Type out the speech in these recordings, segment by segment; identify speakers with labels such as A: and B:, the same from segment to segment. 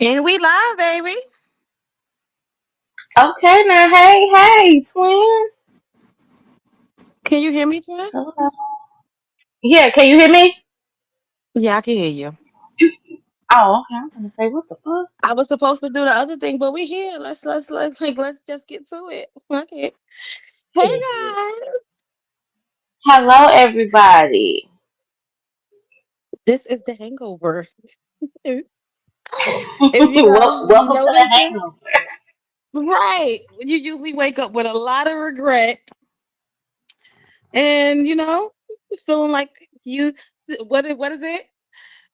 A: And we live, baby.
B: Okay, now, hey, twin.
A: Can you hear me, Jen?
B: Hello. Yeah, can you hear me?
A: Yeah, I can hear you.
B: Oh, okay. I'm gonna say, what the fuck?
A: I was supposed to do the other thing, but we here. Let's just get to it. Okay. Hey
B: Period.
A: guys,
B: Hello, everybody.
A: this is the Hangover. If you guys
B: Welcome to the
A: notice it,
B: hangover.
A: right? You usually wake up with a lot of regret, and feeling like you. What is it?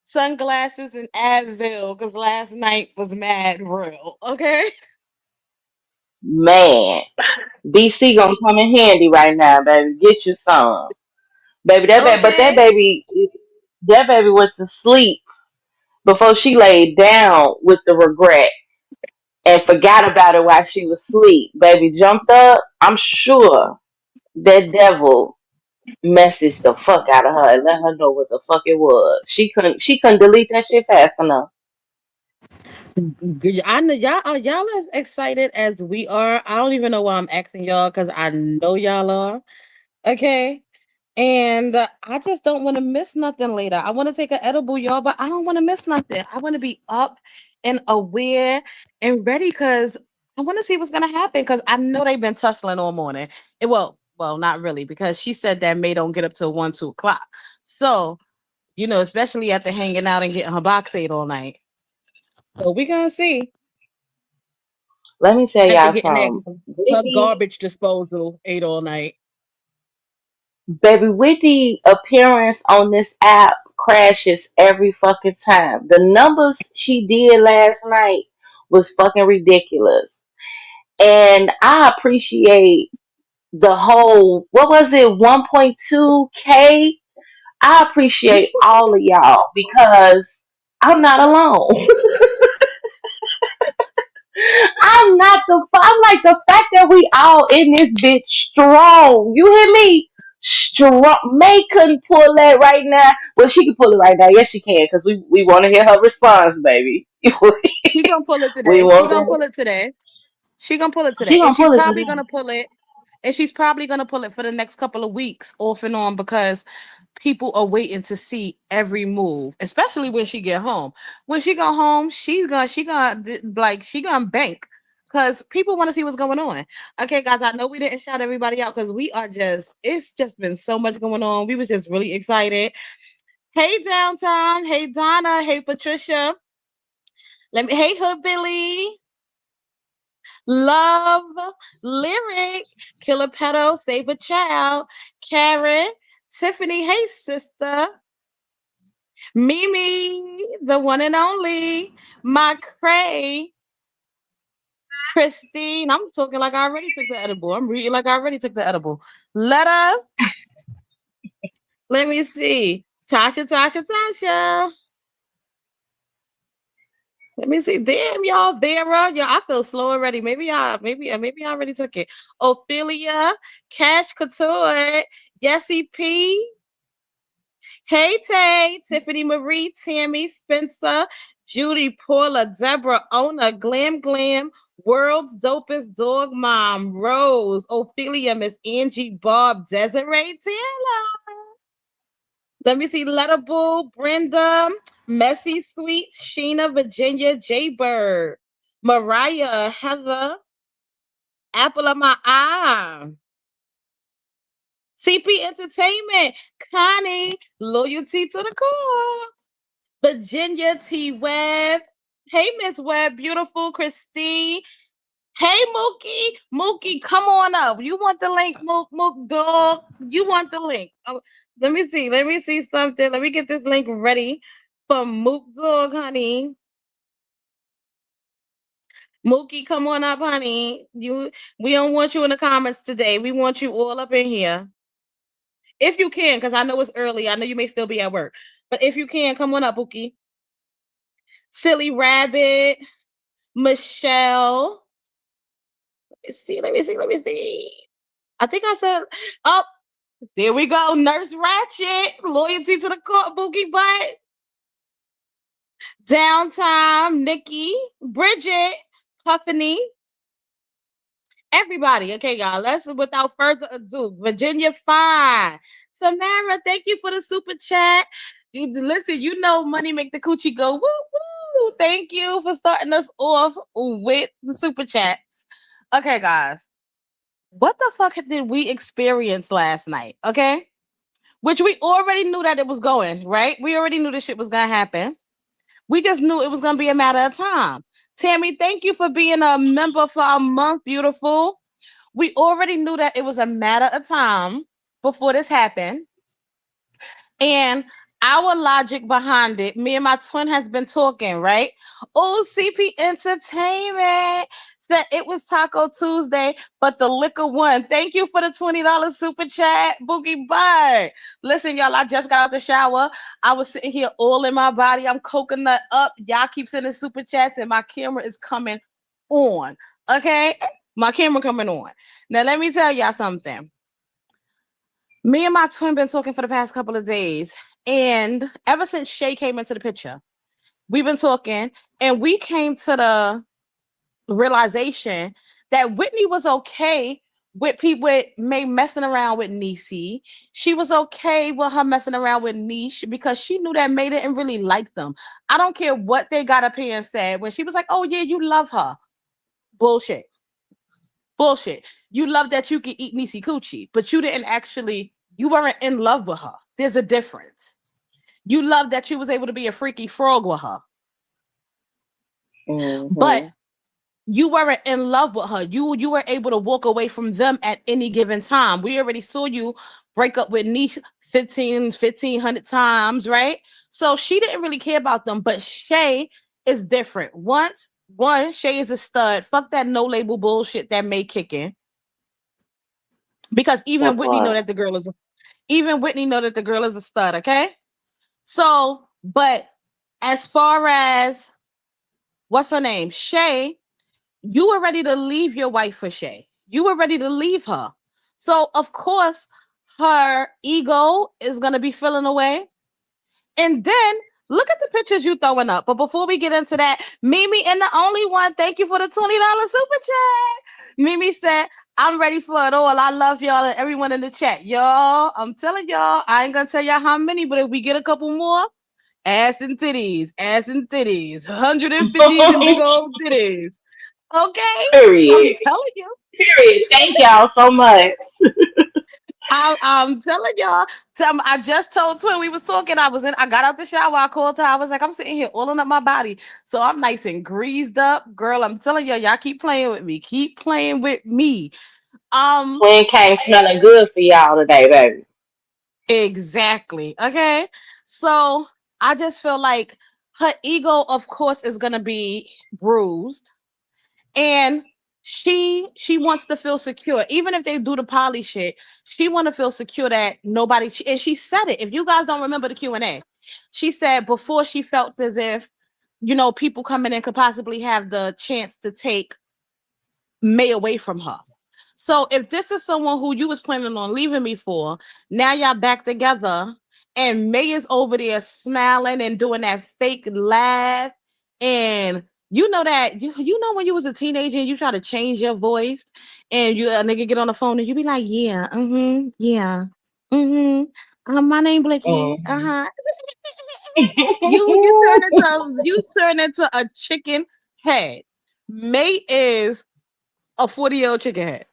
A: Sunglasses and Advil, because last night was mad real. Okay.
B: Man, DC gonna come in handy right now, baby. Get you some, baby. But
A: Okay.
B: that baby went to sleep before she laid down with the regret and forgot about it while she was asleep. Baby jumped up. I'm sure that devil messaged the fuck out of her and let her know what the fuck it was. She couldn't delete that shit fast enough.
A: I know y'all as excited as we are. I don't even know why I'm asking y'all because I know y'all are. Okay. And I just don't want to miss nothing later. I want to take an edible, y'all, but I don't want to miss nothing. I want to be up and aware and ready because I want to see what's gonna happen because I know they've been tussling all morning. Well, not really, because she said that May don't get up till 1, 2 o'clock. So, especially after hanging out and getting her box ate all night. So we gonna see.
B: Let me tell
A: After
B: y'all
A: getting that
B: something.
A: her
B: Whitney,
A: garbage disposal ate all night.
B: baby, Whitney appearance on this app crashes every fucking time. The numbers she did last night was fucking ridiculous. And I appreciate the whole, what was it, 1.2K? I appreciate all of y'all because I'm not alone. I'm like the fact that we all in this bitch strong. You hear me? Strong. May couldn't pull that right now. Well, she can pull it right now. Yes, she can because we want to hear her response, baby.
A: She gonna pull it
B: we
A: today. She
B: want
A: gonna
B: that.
A: pull it today. She gonna pull it
B: She
A: today. And
B: gonna
A: she's
B: pull it
A: probably
B: today.
A: gonna pull it. And she's probably gonna pull it for the next couple of weeks off and on because people are waiting to see every move, especially when she get home. When she go home, she gonna bank because people want to see what's going on. Okay, guys, I know we didn't shout everybody out because we are just it's just been so much going on. We was just really excited. Hey downtown, hey Donna, hey Patricia. Hey Hood Billy, Love, Lyric, Killer Pedo, Save a Child, Karen, Tiffany, hey sister, Mimi, the one and only, my Cray, Christine. I'm talking like I already took the edible. I'm reading like I already took the edible. Letta, let me see. Tasha. Let me see. Damn, y'all, Vera. Y'all, I feel slow already. Maybe I already took it. Ophelia, Cash Couture, Jessie P. Hey Tay, Tiffany Marie, Tammy, Spencer, Judy, Paula, Deborah, Ona, Glam, World's Dopest Dog Mom, Rose, Ophelia, Miss Angie, Bob, Desiree, Taylor. Let me see. Letterbull, Brenda, Messy Sweet, Sheena, Virginia, Jaybird, Mariah, Heather, Apple of My Eye, CP Entertainment, Connie, Loyalty to the Core, Virginia T. Webb. Hey, Miss Webb, beautiful Christine. Hey, Mookie, come on up. You want the link, Mook dog? You want the link? Oh, let me see something. Let me get this link ready for Mook dog, honey. Mookie, come on up, honey. We don't want you in the comments today. We want you all up in here. If you can, because I know it's early. I know you may still be at work. But if you can, come on up, Mookie. Silly Rabbit, Michelle. Let me see. I think I said, oh, there we go. Nurse Ratchet, loyalty to the court, Bookie Butt. Downtime, Nikki, Bridget, Puffany, everybody. Okay, y'all. Let's without further ado. Virginia Fine. Samara, thank you for the super chat. Listen, you know money make the coochie go woo woo. Thank you for starting us off with the super chats. Okay, guys. What the fuck did we experience last night? Okay. Which we already knew that it was going, right? We already knew this shit was gonna happen. We just knew it was gonna be a matter of time. Tammy, thank you for being a member for a month, beautiful. We already knew that it was a matter of time before this happened. And our logic behind it, me and my twin has been talking, right? OCP Entertainment said it was Taco Tuesday, but the liquor won. Thank you for the $20 super chat, Boogie Bud. Listen, y'all, I just got out the shower. I was sitting here all in my body. I'm coconut up. Y'all keep sending super chats, and my camera is coming on. Okay? My camera coming on. Now, let me tell y'all something. Me and my twin been talking for the past couple of days. And ever since Shay came into the picture, we've been talking and we came to the realization that Whitney was okay with people with May messing around with Niecy. She was okay with her messing around with Niche because she knew that May didn't really like them. I don't care what they got up here and said when she was like, oh yeah, you love her. Bullshit. Bullshit. You love that you can eat Niecy Coochie, but you didn't actually, you weren't in love with her. There's a difference. You love that you was able to be a freaky frog with her, but
B: Mm-hmm.
A: you weren't in love with her. You were able to walk away from them at any given time. We already saw you break up with Niche 1,500 times, right? So she didn't really care about them, but Shay is different. One, Shay is a stud. Fuck that no label bullshit that May kicking. Because even
B: That
A: Whitney know
B: part.
A: that the girl is a, even Whitney know that the girl is a stud, okay? So, but as far as what's her name? Shay, you were ready to leave your wife for Shay. You were ready to leave her. So, of course, her ego is going to be feeling away. And then look at the pictures you throwing up. But before we get into that, Mimi and the only one, thank you for the $20 super chat. Mimi said, I'm ready for it all. I love y'all and everyone in the chat. Y'all, I'm telling y'all, I ain't going to tell y'all how many, but if we get a couple more, ass and titties, 150s and big old titties. Okay, I'm
B: Period.
A: telling you.
B: Period. Thank y'all so much.
A: I'm telling y'all. I just told Twin we was talking. I got out the shower. I called her. I was like, I'm sitting here oiling up my body. So I'm nice and greased up. Girl, I'm telling y'all keep playing with me. Keep playing with me. Um,
B: Twin came smelling good for y'all today, baby.
A: exactly. Okay. So I just feel like her ego, of course, is gonna be bruised. And she wants to feel secure even if they do the poly shit. She want to feel secure that nobody and she said it. If you guys don't remember the Q&A, she said before she felt as if people coming in could possibly have the chance to take May away from her. So if this is someone who you was planning on leaving me for, now y'all back together and May is over there smiling and doing that fake laugh. And you know that you know when you was a teenager and you try to change your voice and you a nigga get on the phone and you be like, yeah, yeah, my name Blicky.
B: Mm-hmm.
A: You turn into a chicken head. May is a 40-year-old chicken head.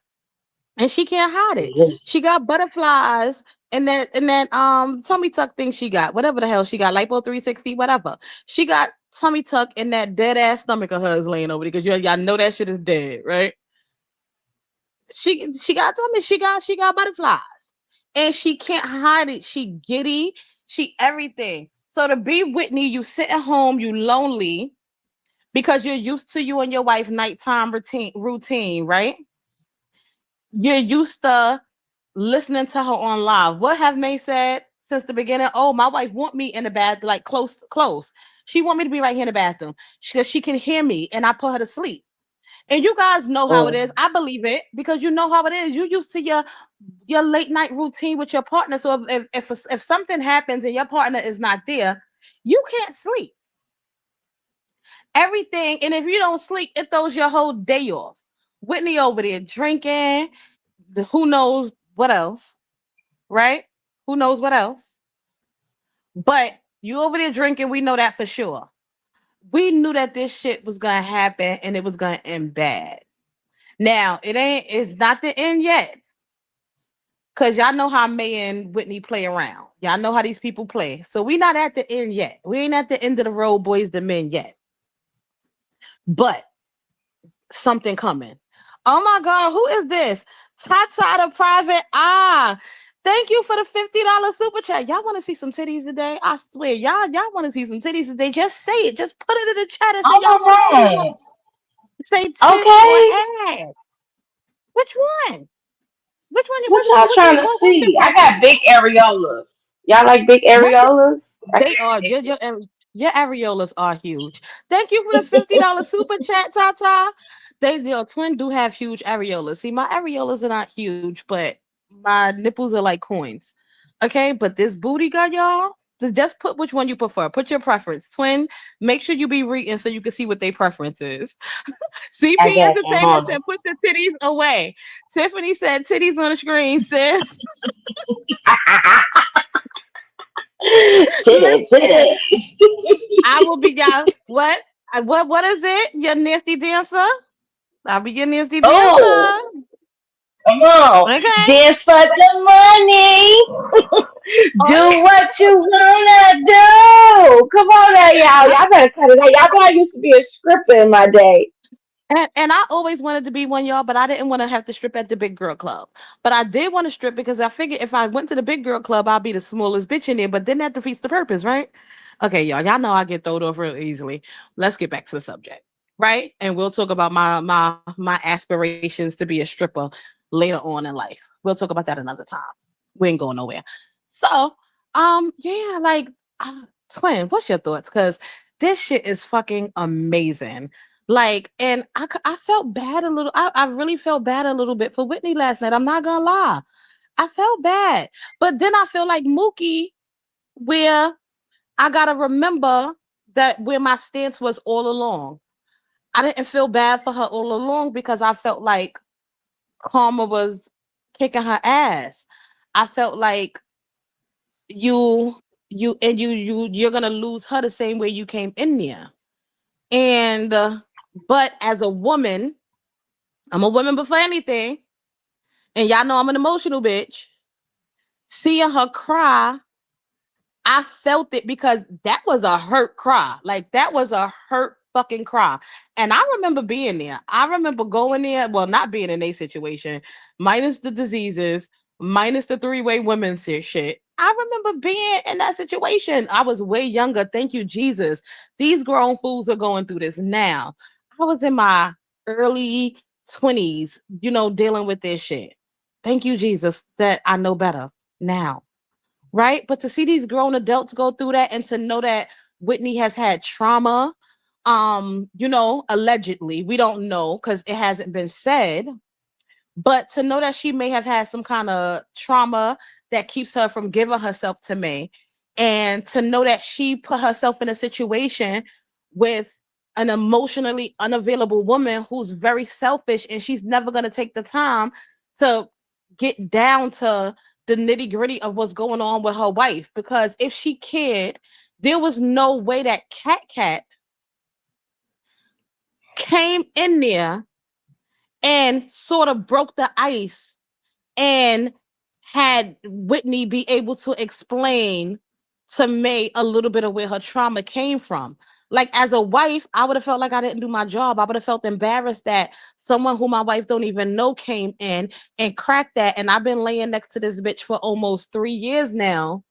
A: And she can't hide it. She got butterflies and that tummy tuck thing she got, whatever the hell she got, lipo 360, whatever. She got tummy tuck in that dead ass stomach of hers laying over there because y'all know that shit is dead, right? She got tummy, she got butterflies. And she can't hide it. She giddy, she everything. So to be Whitney, you sit at home, you lonely because you're used to you and your wife nighttime routine, right? You're used to listening to her on live. What have May said since the beginning? Oh, my wife want me in the bath, like close. She want me to be right here in the bathroom because she can hear me and I put her to sleep. And you guys know how it is.
B: Mm.
A: I believe it because you know how it is. You used to your late night routine with your partner. So if something happens and your partner is not there, you can't sleep. Everything. And if you don't sleep, it throws your whole day off. Whitney over there drinking, who knows what else, right? Who knows what else? But you over there drinking, we know that for sure. We knew that this shit was gonna happen and it was gonna end bad. Now, it's not the end yet. Cause y'all know how May and Whitney play around. Y'all know how these people play. So we not at the end yet. We ain't at the end of the road, boys the men yet. But something coming. Oh my God, who is this? Tata the private eye. Thank you for the $50 super chat. Y'all want to see some titties today? I swear, y'all want to see some titties today. Just say it. Just put it in the chat and say y'all want
B: Oh
A: titties.
B: my
A: Say
B: god.
A: tits or
B: Okay.
A: ass. Which one? Which one?
B: What y'all trying to
A: What's your
B: see? I got
A: preference?
B: big areolas. Y'all like big
A: What's
B: areolas?
A: They are your areolas are huge. Thank you for the $50 super chat, Tata. Your twin do have huge areolas. See, my areolas are not huge, but my nipples are like coins. Okay, but this booty got y'all. So just put which one you prefer. Put your preference. Twin, make sure you be reading so you can see what their preference is.
B: I
A: CP
B: got you.
A: Entertainment
B: Hold
A: said, put the titties away. Tiffany said, titties on the screen, sis.
B: on.
A: Listen,
B: Titty, titty.
A: I will be y'all. What? What is it? Your nasty dancer? I'll be your nasty
B: Oh,
A: dancer.
B: come on.
A: Okay.
B: Dance for the money.
A: Oh,
B: Do what you wanna do. Come on now, y'all. Y'all better cut it out. Y'all know I used to be a stripper in my day.
A: and I always wanted to be one, y'all, but I didn't want to have to strip at the big girl club. But I did want to strip because I figured if I went to the big girl club, I'll be the smallest bitch in there. But then that defeats the purpose, right? Okay, y'all know I get thrown off real easily. Let's get back to the subject, right? And we'll talk about my aspirations to be a stripper later on in life. We'll talk about that another time. We ain't going nowhere. So, yeah, like, twin, what's your thoughts? Because this shit is fucking amazing. Like, and I felt bad a little. I really felt bad a little bit for Whitney last night. I'm not gonna lie. I felt bad. But then I feel like Mookie, where I gotta remember that where my stance was all along. I didn't feel bad for her all along because I felt like Karma was kicking her ass. I felt like you you're gonna lose her the same way you came in there. And but as a woman, I'm a woman before anything, and y'all know I'm an emotional bitch. Seeing her cry, I felt it because that was a hurt cry. Like that was a hurt fucking cry. And I remember being there. I remember going there, well, not being in a situation, minus the diseases, minus the three-way women's shit. I remember being in that situation. I was way younger. Thank you, Jesus. These grown fools are going through this now. I was in my early 20s, dealing with this shit. Thank you, Jesus, that I know better now, right? But to see these grown adults go through that and to know that Whitney has had trauma, allegedly, we don't know because it hasn't been said, but to know that she may have had some kind of trauma that keeps her from giving herself to me, and to know that she put herself in a situation with an emotionally unavailable woman who's very selfish and she's never going to take the time to get down to the nitty gritty of what's going on with her wife. Because if she cared, there was no way that Cat came in there and sort of broke the ice and had Whitney be able to explain to May a little bit of where her trauma came from. Like as a wife, I would have felt like I didn't do my job. I would have felt embarrassed that someone who my wife don't even know came in and cracked that. And I've been laying next to this bitch for almost 3 years now,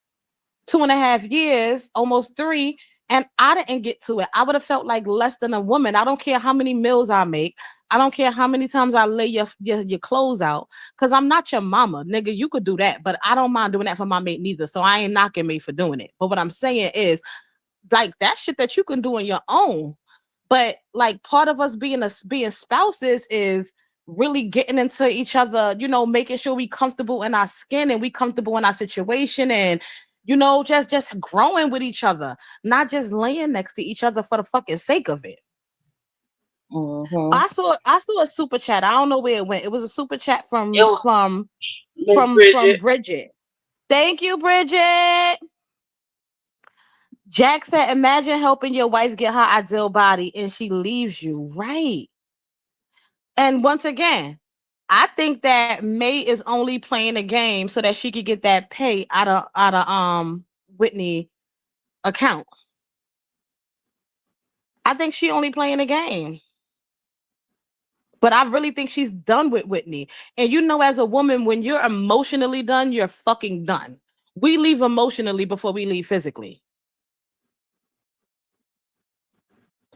A: 2.5 years, almost three, and I didn't get to it. I would have felt like less than a woman. I don't care how many meals I make. I don't care how many times I lay your clothes out, because I'm not your mama, nigga. You could do that, but I don't mind doing that for my mate neither. So I ain't knocking me for doing it. But what I'm saying is, like, that shit that you can do on your own. But like part of us being spouses is really getting into each other, making sure we comfortable in our skin and we comfortable in our situation, and just growing with each other, not just laying next to each other for the fucking sake of it.
B: Mm-hmm.
A: I saw a super chat. I don't know where it went. It was a super chat
B: It
A: from
B: was
A: from
B: Miss
A: from
B: Bridget.
A: Bridget. Thank you, Bridget. Jack said, imagine helping your wife get her ideal body and she leaves you. Right. And once again, I think that May is only playing a game so that she could get that pay out of Whitney account. I think she only playing a game. But I really think she's done with Whitney. And as a woman, when you're emotionally done, you're fucking done. We leave emotionally before we leave physically.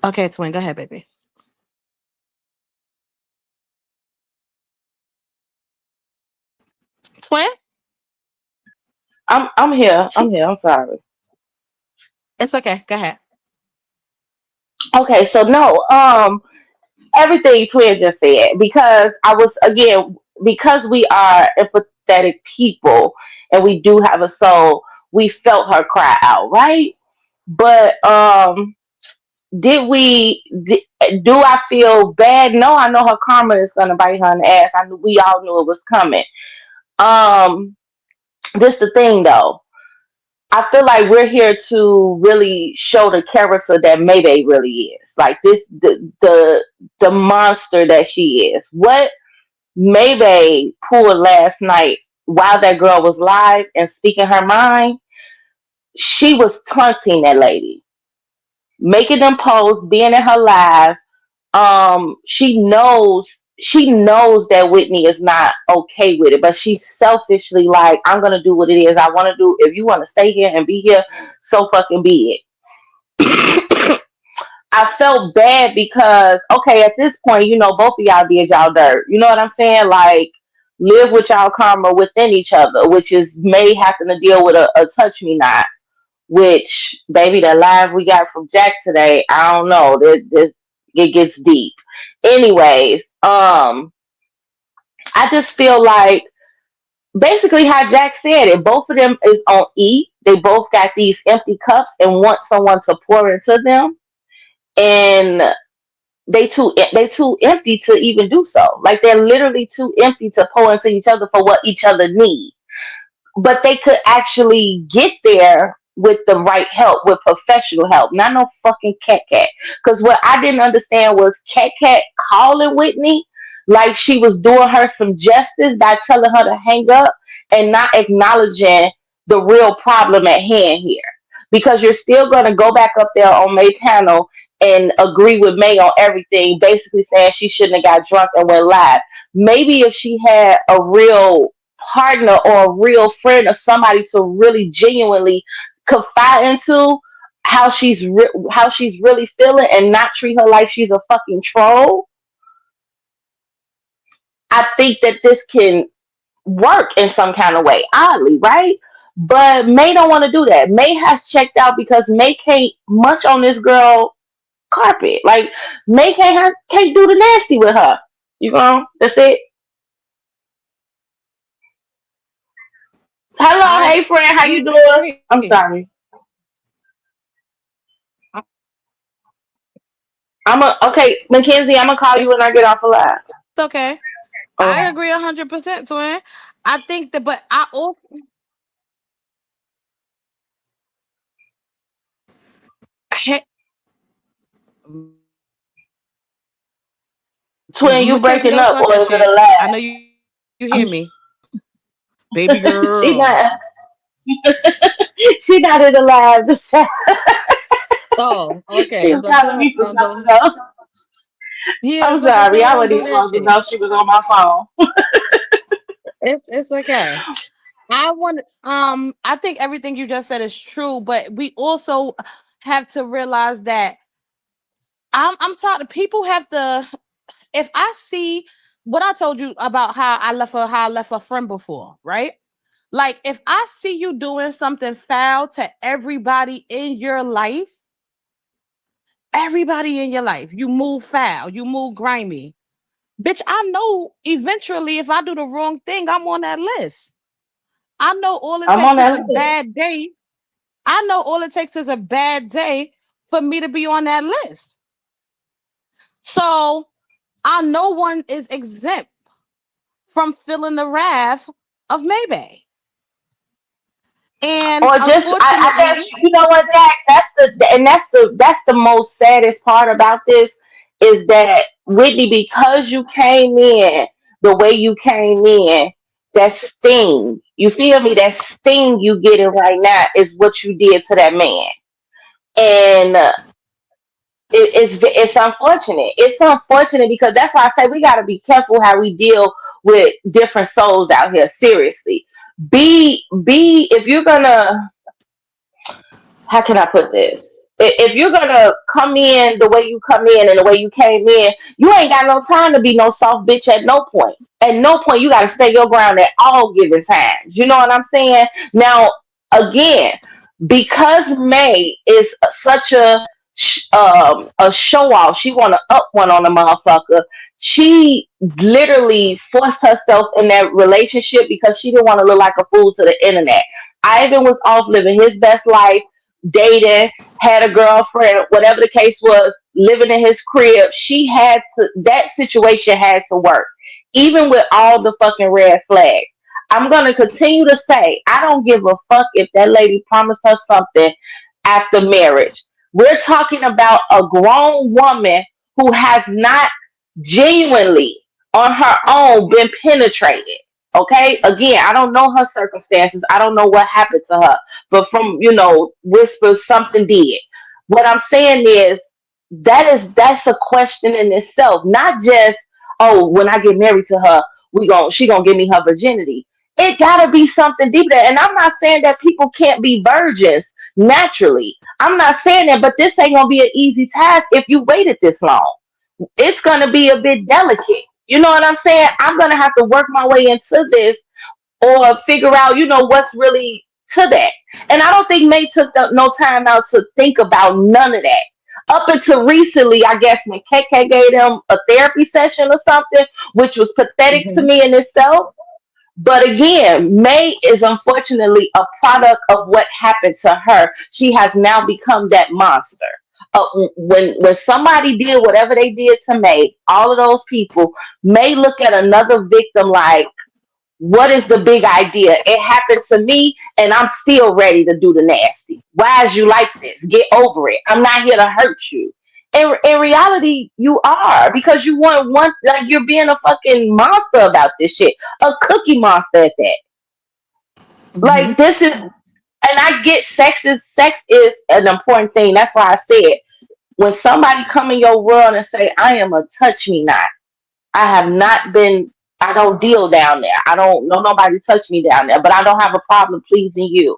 A: Okay, twin, go ahead, baby. Twin?
B: I'm here. I'm
A: She
B: here. I'm sorry.
A: It's okay. Go ahead.
B: Okay, so no, everything Twin just said, because I was, again, because we are empathetic people and we do have a soul, we felt her cry out, right? But did we do I feel bad? No, I know her karma is gonna bite her in the ass. We all knew it was coming. Um, this the thing though. I feel like we're here to really show the character that Mayday really is. Like this, the monster that she is. What Mayday pulled last night while that girl was live and speaking her mind, she was taunting that lady, making them posts, being in her live. She knows that Whitney is not okay with it, but she's selfishly like, I'm gonna do what it is I want to do. If you want to stay here and be here, so fucking be it. I felt bad because, okay, at this point, both of y'all did y'all dirt. You know what I'm saying? Like, live with y'all karma within each other, which is May having to deal with a touch me not. Which, baby, the live we got from Jack today, I don't know. It gets deep. Anyways, I just feel like basically how Jack said it. Both of them is on E. They both got these empty cups and want someone to pour into them, and they too empty to even do so. Like they're literally too empty to pour into each other for what each other need, but they could actually get there with the right help, with professional help, not no fucking cat cat. Because what I didn't understand was cat cat calling Whitney like she was doing her some justice by telling her to hang up and not acknowledging the real problem at hand here. Because you're still going to go back up there on May panel and agree with May on everything, basically saying she shouldn't have got drunk and went live. Maybe if she had a real partner or a real friend or somebody to really genuinely confide into how she's really feeling and not treat her like she's a fucking troll, I think that this can work in some kind of way, oddly, right? But May don't want to do that. May has checked out because May can't munch on this girl carpet. Like May can't do the nasty with her. You know, that's it. Hello,
A: I
B: hey friend, how you
A: agree.
B: doing? I'm sorry. Okay, Mackenzie. I'm gonna call you
A: It's
B: when I get off a live.
A: okay. I
B: Oh,
A: agree 100%, twin. I think that, but I also he-
B: twin, you
A: Mackenzie,
B: breaking
A: don't
B: up
A: start
B: or
A: that
B: is it
A: shit.
B: a
A: I know
B: lag?
A: you hear
B: I'm,
A: me, baby
B: she
A: girl.
B: not. She not in the live.
A: Oh,
B: She
A: okay.
B: was
A: But
B: calling me for
A: don't.
B: something else.
A: Yeah,
B: I'm
A: but so
B: sorry. I
A: don't
B: wasn't
A: do
B: even
A: that
B: supposed to
A: shit.
B: know she was on my phone.
A: It's okay. I think everything you just said is true, but we also have to realize that I'm tired. People have to. If I see what I told you about how I left a friend before, right? Like if I see you doing something foul to everybody in your life, you move foul, you move grimy. Bitch, I know eventually if I do the wrong thing, I'm on that list. I know all it
B: I'm
A: takes
B: on
A: is
B: that
A: a
B: list.
A: bad day. I know all it takes is a bad day for me to be on that list. So I no one is exempt from feeling the wrath of Maybay. And
B: Or just I guess
A: unfortunately,
B: you know what, Jack, that's the most saddest part about this is that Whitney, because you came in the way you came in, that sting, you feel me, that sting you getting right now is what you did to that man. And it's unfortunate. It's unfortunate because that's why I say we got to be careful how we deal with different souls out here. Seriously, be if you're gonna, how can I put this? If you're gonna come in the way you come in and the way you came in, you ain't got no time to be no soft bitch at no point. At no point, you gotta stay your ground at all given times. You know what I'm saying? Now, again, because May is such a show off, she want to up one on the motherfucker. She literally forced herself in that relationship because she didn't want to look like a fool to the internet. Ivan was off living his best life, dating, had a girlfriend, whatever the case was, living in his crib. That situation had to work, even with all the fucking red flags. I'm going to continue to say, I don't give a fuck if that lady promised her something after marriage. We're talking about a grown woman who has not genuinely on her own been penetrated. Okay, again, I don't know her circumstances. I don't know what happened to her, but from whispers, something did. What I'm saying is that's a question in itself. Not just, oh, when I get married to her, she gonna give me her virginity. It gotta be something deeper. And I'm not saying that people can't be virgins naturally. I'm not saying that, but this ain't gonna be an easy task if you waited this long. It's gonna be a bit delicate. You know what I'm saying? I'm gonna have to work my way into this or figure out, what's really to that. And I don't think May took no time out to think about none of that. Up until recently, I guess when KK gave them a therapy session or something, which was pathetic to
A: mhm,
B: me in itself. But again, May is unfortunately a product of what happened to her. She has now become that monster. When somebody did whatever they did to May, all of those people may look at another victim like, what is the big idea? It happened to me, and I'm still ready to do the nasty. Why is you like this? Get over it. I'm not here to hurt you. In reality, you are because you want one, like you're being a fucking monster about this shit, a cookie monster at that. Like
A: mhm.
B: this is, and I get sex is an important thing. That's why I said when somebody come in your world and say, "I am a touch me not," I have not been. I don't deal down there. I don't know nobody touch me down there, but I don't have a problem pleasing you.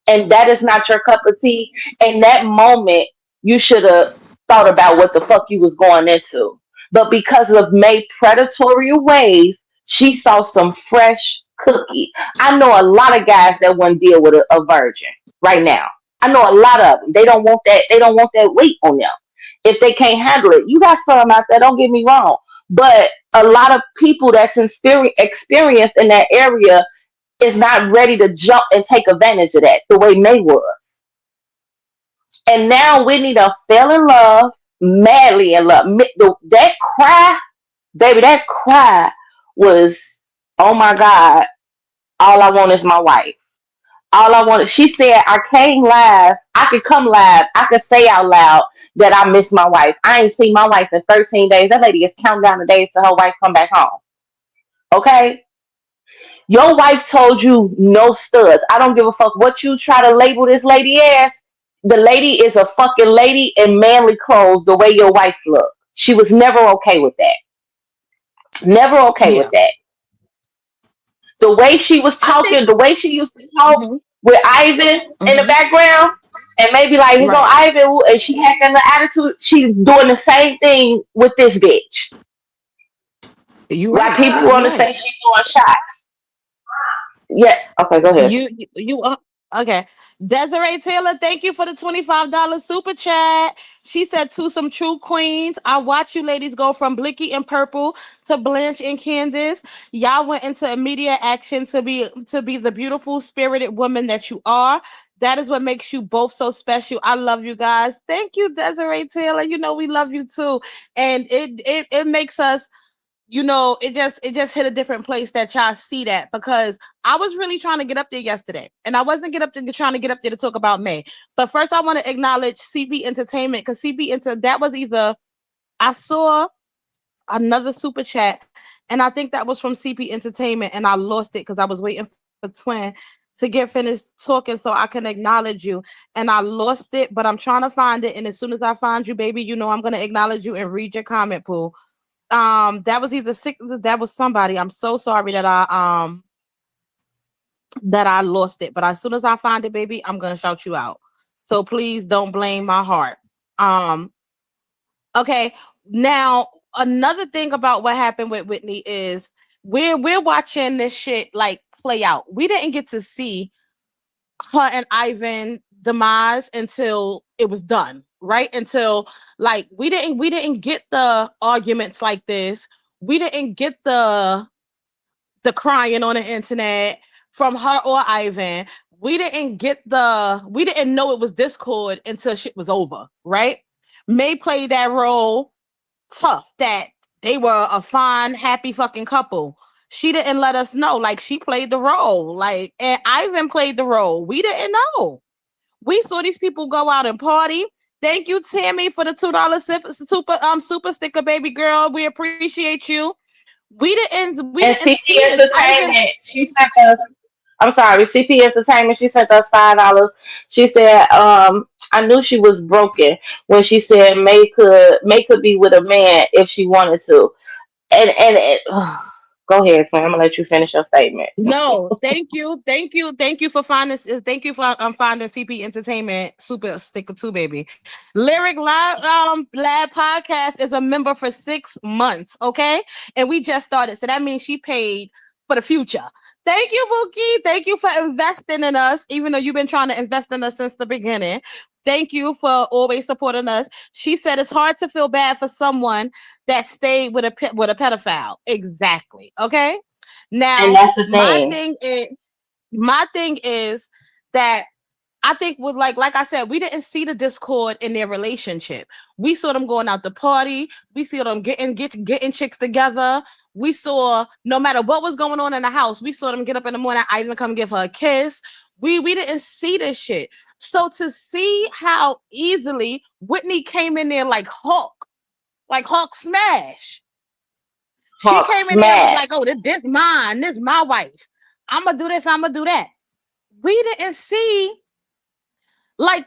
B: And that is not your cup of tea. In that moment, you should have thought about what the fuck you was going into. But because of May predatory ways, she saw some fresh cookie. I know a lot of guys that wouldn't deal with a virgin right now. I know a lot of them. They don't want that. They don't want that weight on them. If they can't handle it, you got some out there. Don't get me wrong, but a lot of people that's experienced in that area is not ready to jump and take advantage of that the way May was. And now Whitney done fell in love, madly in love. That cry, baby, that cry was, oh my God, all I want is my wife. All I wanted, she said, I came live. I could come live. I could say out loud that I miss my wife. I ain't seen my wife in 13 days. That lady is counting down the days till her wife come back home. Okay? Your wife told you no studs. I don't give a fuck what you try to label this lady as. The lady is a fucking lady in manly clothes the way your wife looked. She was never okay with that. Never okay with
A: Yeah.
B: that. The way she was
A: I think
B: talking, the way she used to talk
A: mhm,
B: with Ivan in the
A: mhm,
B: background, and maybe like, here go
A: right.
B: Ivan, and she had that little attitude. She's doing the same thing with this bitch.
A: You
B: Why
A: right.
B: people
A: You
B: want to say
A: right.
B: she's doing shots? Yeah. Okay, go ahead.
A: You okay. Desiree Taylor, thank you for the $25 super chat. She said to some true queens, I watch you ladies go from Blicky and Purple to Blanche and Candace. Y'all went into immediate action to be the beautiful spirited woman that you are. That is what makes you both so special. I love you guys. Thank you, Desiree Taylor. You know we love you too, and it makes us, it just hit a different place that y'all see that, because I was really trying to get up there yesterday, and I wasn't trying to get up there to talk about May. But first, I want to acknowledge CP Entertainment, because that was either, I saw another super chat, and I think that was from CP Entertainment, and I lost it because I was waiting for Twin to get finished talking so I can acknowledge you, and I lost it, but I'm trying to find it, and as soon as I find you, baby, I'm gonna acknowledge you and read your comment pool. That was either six, that was somebody. I'm so sorry that I lost it, but as soon as I find it, baby, I'm gonna shout you out. So please don't blame my heart. Um, okay. Now, another thing about what happened with Whitney is we're watching this shit like play out. We didn't get to see her and Ivan demise until it was done, right? Until, like, we didn't get the arguments like this. We didn't get the crying on the internet from her or Ivan. We didn't know it was Discord until shit was over, right? May played that role tough, that they were a fine, happy fucking couple. She didn't let us know. Like, she played the role. Like, and Ivan played the role. We didn't know. We saw these people go out and party. Thank you, Tammy, for the super sticker, baby girl. We appreciate you. We didn't
B: And
A: see
B: CP
A: this. Ivan,
B: Entertainment, she sent us. I'm sorry, CP Entertainment. She sent us $5. She said, I knew she was broken when she said May could be with a man if she wanted to. And go ahead, Swing. I'm gonna let you finish your statement.
A: no, thank you for finding, thank you for finding CP Entertainment super sticker too, baby. Lyric Lab podcast is a member for 6 months, okay, and we just started, so that means she paid for the future. Thank you, Mookie. Thank you for investing in us, even though you've been trying to invest in us since the beginning. Thank you for always supporting us. She said it's hard to feel bad for someone that stayed with a pedophile. Exactly. Okay.
B: And
A: Now,
B: that's the thing.
A: my thing is that I think, with, like I said, we didn't see the discord in their relationship. We saw them going out to party. We saw them getting chicks together. We saw, no matter what was going on in the house, we saw them get up in the morning. I even come give her a kiss. We didn't see this shit. So to see how easily Whitney came in there like Hawk smash. She
B: Talk
A: came in there and was like, "Oh,
B: smash.
A: this mine, this my wife. I'm gonna do this. I'm gonna do that." We didn't see, like,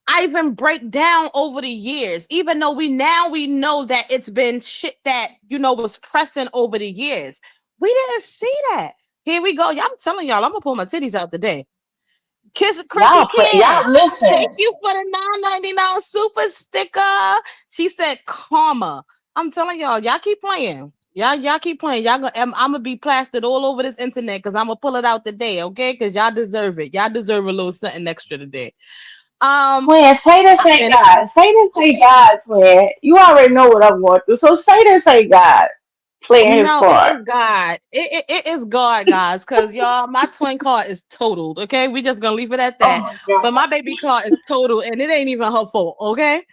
A: Ivan break down over the years, even though we know that it's been shit that was pressing over the years. We didn't see that. Here we go. I'm telling y'all, I'm gonna pull my titties out today. Kiss Chrissy
B: Y'all
A: Cash. Thank
B: listen.
A: you for the 9.99 super sticker. She said karma. I'm telling y'all keep playing. Y'all keep playing. I'm gonna be plastered all over this internet because I'm gonna pull it out today, okay? Because y'all deserve it. Y'all deserve a little something extra today.
B: Twin, say this ain't
A: And
B: God. Say this ain't God, twin. You already know what I'm going through. So say this ain't God playing his
A: no, it
B: part.
A: is God. It is God, guys. Because y'all, my twin car is totaled. Okay, we just gonna leave it at
B: Oh
A: that.
B: my God.
A: But my baby car is totaled, and it ain't even her fault. Okay.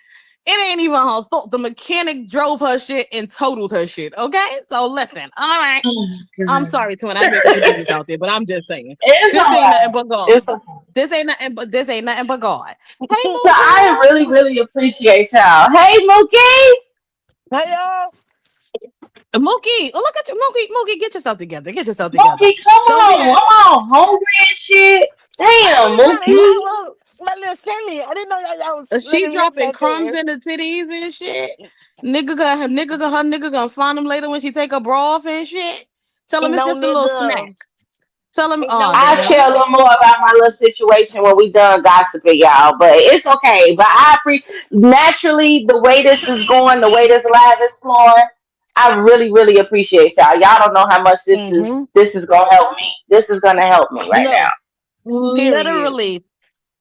A: It ain't even her fault. The mechanic drove her shit and totaled her shit. Okay, so listen. All right,
B: Oh my
A: I'm
B: God.
A: sorry, twin. I making your business out there, but I'm just saying
B: It's
A: this
B: all
A: ain't nothing
B: right.
A: but God.
B: It's okay.
A: This ain't nothing but God. Hey,
B: So I
A: Mookie.
B: really, really appreciate y'all. Hey, Mookie.
C: Hey y'all,
A: Mookie, oh, look at you, Mookie. Mookie, get yourself together. Get yourself together.
B: Mookie, come
A: Don't be
B: on.
A: that.
B: I'm all hungry and shit.
C: I
B: Damn,
C: was trying to eat
B: Mookie.
C: my little skinny. I didn't know y'all was
A: She
C: letting me up
A: dropping
C: back
A: crumbs
C: there.
A: in the titties and shit. Her nigga gonna find them later when she take her bra off and shit. Tell him
C: Ain't
A: it's
C: no
A: just a little snack.
C: nigga.
A: Tell him,
C: Ain't
A: oh
C: no
B: I'll
A: damn.
B: share a
C: nigga.
B: little more about my little situation when we done gossiping, y'all. But it's okay. But naturally the way this is going, the way this live is flowing, I really, really appreciate y'all. Y'all don't know how much
C: Mm-hmm.
B: this is gonna help me. This is gonna help me right now.
A: No,
C: Period.
A: literally.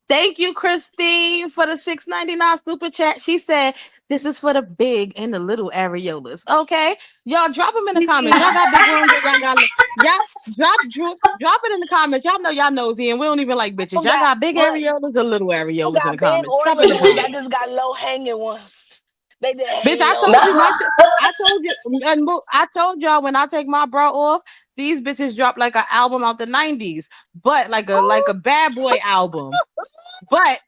A: Thank you, Christine, for the 6.99 super chat. She said, "This is for the big and the little areolas." Okay, y'all drop them in the comments. Y'all got big ones, or y'all drop it in the comments. Y'all know y'all nosy, and we don't even like bitches.
C: I
A: Y'all
C: got
A: got big
C: look.
A: areolas or little
C: I
A: areolas in the
C: got big
A: comments.
C: or
A: Drop it in the
C: little ones. I
A: comments.
C: just got low hanging ones. They just
A: Bitch,
C: hang
A: I
C: low.
A: told you
B: No.
A: my shit. I told you, I told y'all when I take my bra off, these bitches drop like an album out the '90s, but like a bad boy album. But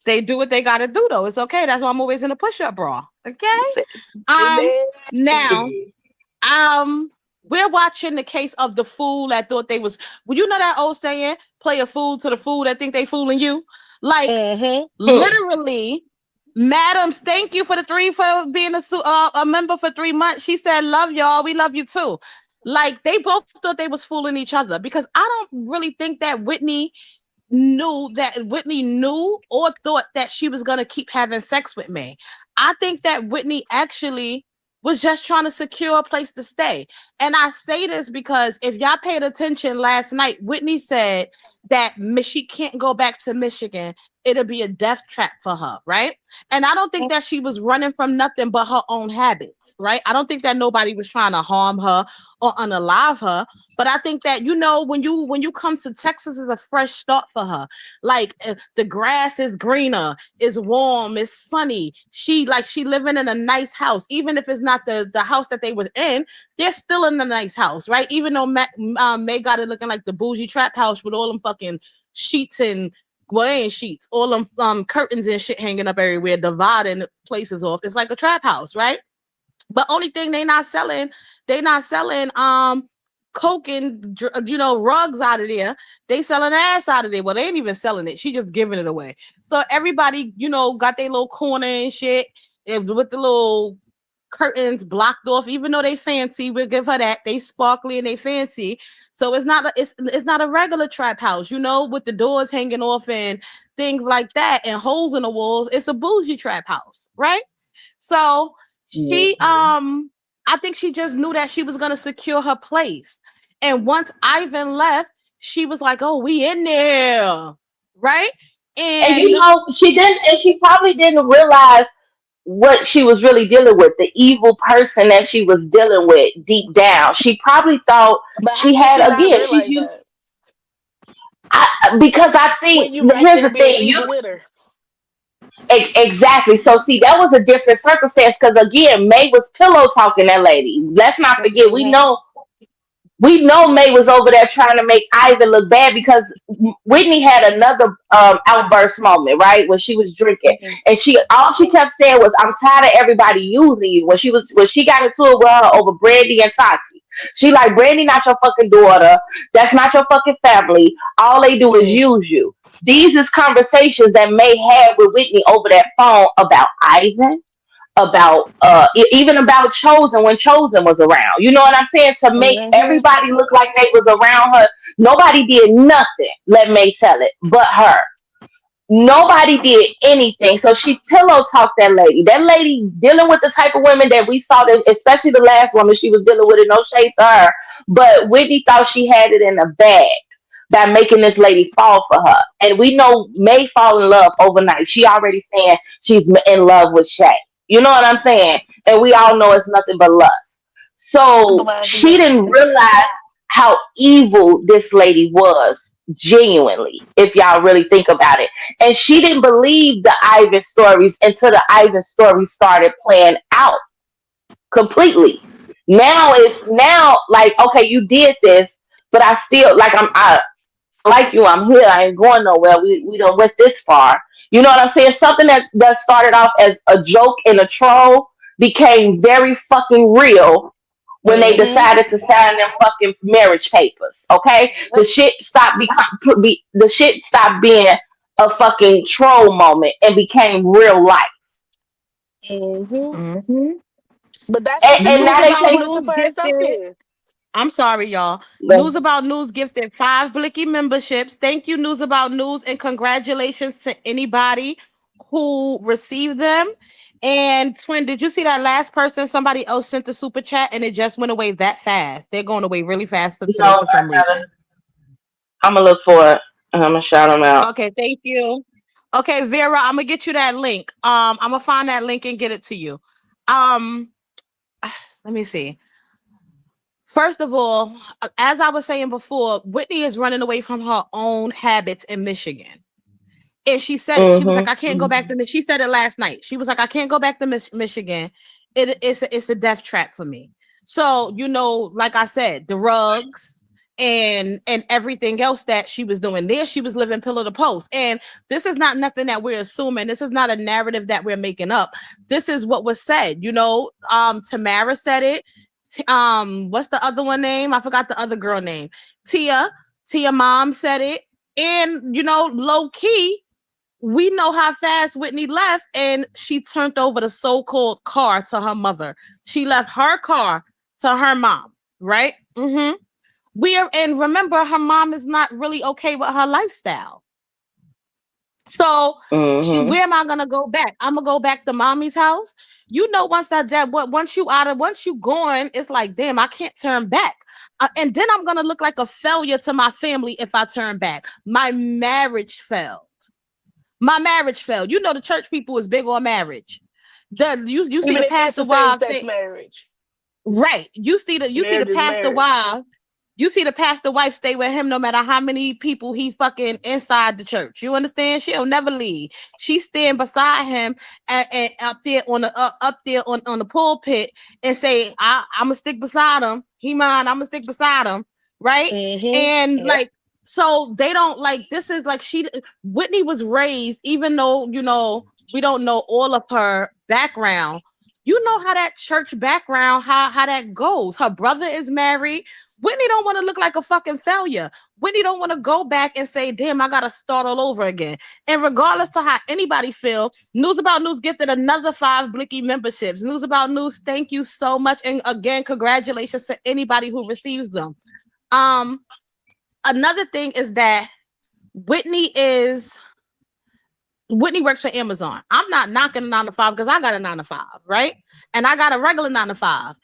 A: they do what they gotta do though. It's okay. That's why I'm always in a push-up bra. Okay. Um. Now,
C: Baby.
A: um, we're watching the case of the fool that thought they was. Well, you know that old saying, "Play a fool to the fool that think they fooling you." Like
C: Mm-hmm.
A: literally, madams. Thank you for the three for being a member for 3 months. She said, "Love y'all. We love you too." Like they both thought they was fooling each other because I don't really think that Whitney knew or thought that she was going to keep having sex with me. I think that Whitney actually was just trying to secure a place to stay. And I say this because if y'all paid attention last night, Whitney said that she can't go back to Michigan. It'll be a death trap for her, right? And I don't think that she was running from nothing but her own habits, right? I don't think that nobody was trying to harm her or unalive her. But I think that when you come to Texas is a fresh start for her. Like the grass is greener, it's warm, it's sunny. She living in a nice house, even if it's not the house that they was in. They're still in a nice house, right? Even though May got it looking like the bougie trap house with all them fucking sheets and well, ain't sheets, all them curtains and shit hanging up everywhere, dividing places off. It's like a trap house, right? But only thing they not selling coke and rugs out of there. They selling ass out of there. Well, they ain't even selling it. She just giving it away. So everybody, got their little corner and shit with the little curtains blocked off. Even though they fancy, we'll give her that. They sparkly and they fancy. So it's not a regular trap house, with the doors hanging off and things like that and holes in the walls. It's a bougie trap house, right? So she I think she just knew that she was gonna secure her place. And once Ivan left, she was like, "Oh, we in there." Right?
B: And
A: And
B: she didn't, and she probably didn't realize what she was really dealing with, the evil person that she was dealing with deep down. She probably thought
C: But how
B: she
C: could
B: had,
C: she not
B: again, she's
C: realize
B: used,
C: that
B: because I think,
C: when you right
B: here's
C: there
B: the
C: being
B: thing,
C: evil with her?
B: exactly. So see, that was a different circumstance because again, May was pillow talking that lady. Let's not forget,
C: Mm-hmm.
B: we know May was over there trying to make Ivan look bad because Whitney had another outburst moment, right? When she was drinking. And she kept saying was, "I'm tired of everybody using you." When she got into it with her over Brandy and Tati. She like, "Brandy not your fucking daughter. That's not your fucking family. All they do is
C: Mm-hmm.
B: use you." These is conversations that May had with Whitney over that phone about Ivan, about even about Chosen when Chosen was around. You know what I'm saying? To make
C: Mm-hmm.
B: everybody look like they was around her. Nobody did nothing, let May tell it, but her. Nobody did anything. So she pillow talked that lady. That lady dealing with the type of women that we saw, that especially the last woman she was dealing with, it no shade to her. But Whitney thought she had it in a bag by making this lady fall for her. And we know May fall in love overnight. She already saying she's in love with Shay. You know what I'm saying? And we all know it's nothing but lust. So
C: Otherwise,
B: she
C: yeah.
B: didn't realize how evil this lady was, genuinely, if y'all really think about it. And she didn't believe the Ivan stories until the Ivan stories started playing out completely. Now like, okay, you did this, but I still like, I like you, I'm here, I ain't going nowhere. We don't went this far. You know what I'm saying? Something that started off as a joke and a troll became very fucking real when they
C: Mm-hmm.
B: decided to sign them fucking marriage papers. Okay, the shit stopped being a fucking troll moment and became real life.
C: Mm-hmm.
A: Mhm.
C: But that's the
B: And
A: News
B: now they
C: situation she
A: about
B: say,
C: wanted to
A: news
C: put herself
A: gifted.
C: in.
A: I'm sorry, y'all. News About News gifted 5 Blicky memberships. Thank you, News About News, and congratulations to anybody who received them. And Twin, did you see that last person? Somebody else sent the super chat, and it just went away that fast. They're going away really fast today
B: no,
A: for some reason.
B: I'm gonna look for it. I'm gonna shout them out.
A: Okay, thank you. Okay, Vera, I'm gonna get you that link. I'm gonna find that link and get it to you. Um, let me see. First of all, as I was saying before, Whitney is running away from her own habits in Michigan. And she said it. She was like,
B: Mhm.
A: I can't go back to She said it last night. She was like, I can't go back to Michigan. It's a death trap for me. So, like I said, the rugs and everything else that she was doing there, she was living pillow to post. And this is not nothing that we're assuming. This is not a narrative that we're making up. This is what was said. Tamara said it. What's the other one name? I forgot the other girl name. Tia mom said it. And low key, we know how fast Whitney left, and she turned over the so-called car to her mother. She left her car to her mom, right? Mm-hmm. And remember, her mom is not really okay with her lifestyle. So
B: Mhm.
A: where am I gonna go back? I'm gonna go back to mommy's house. Once you going, it's like, damn, I can't turn back. And then I'm gonna look like a failure to my family if I turn back. My marriage failed. The church people is big on marriage. You see
C: Even
A: the
C: if it's
A: pastor
C: the same
A: wives
C: sex
A: say,
C: marriage,
A: right. You see the
C: marriage is
A: pastor
C: marriage.
A: wife. You see the pastor wife stay with him no matter how many people he fucking inside the church. You understand? She'll never leave. She stand beside him and up there on the pulpit and say, I'm gonna stick beside him. He mine. I'm gonna stick beside him. Right? And
C: Yep.
A: so they don't this is like Whitney was raised, even though we don't know all of her background. You know how that church background, how that goes. Her brother is married. Whitney don't want to look like a fucking failure. Whitney don't want to go back and say, damn, I gotta start all over again. And regardless to how anybody feel, News About News gifted another 5 Blicky memberships. News About News, thank you so much. And again, congratulations to anybody who receives them. Another thing is that Whitney works for Amazon. I'm not knocking a 9 to 5 because I got a 9 to 5, right? And I got a regular 9 to 5.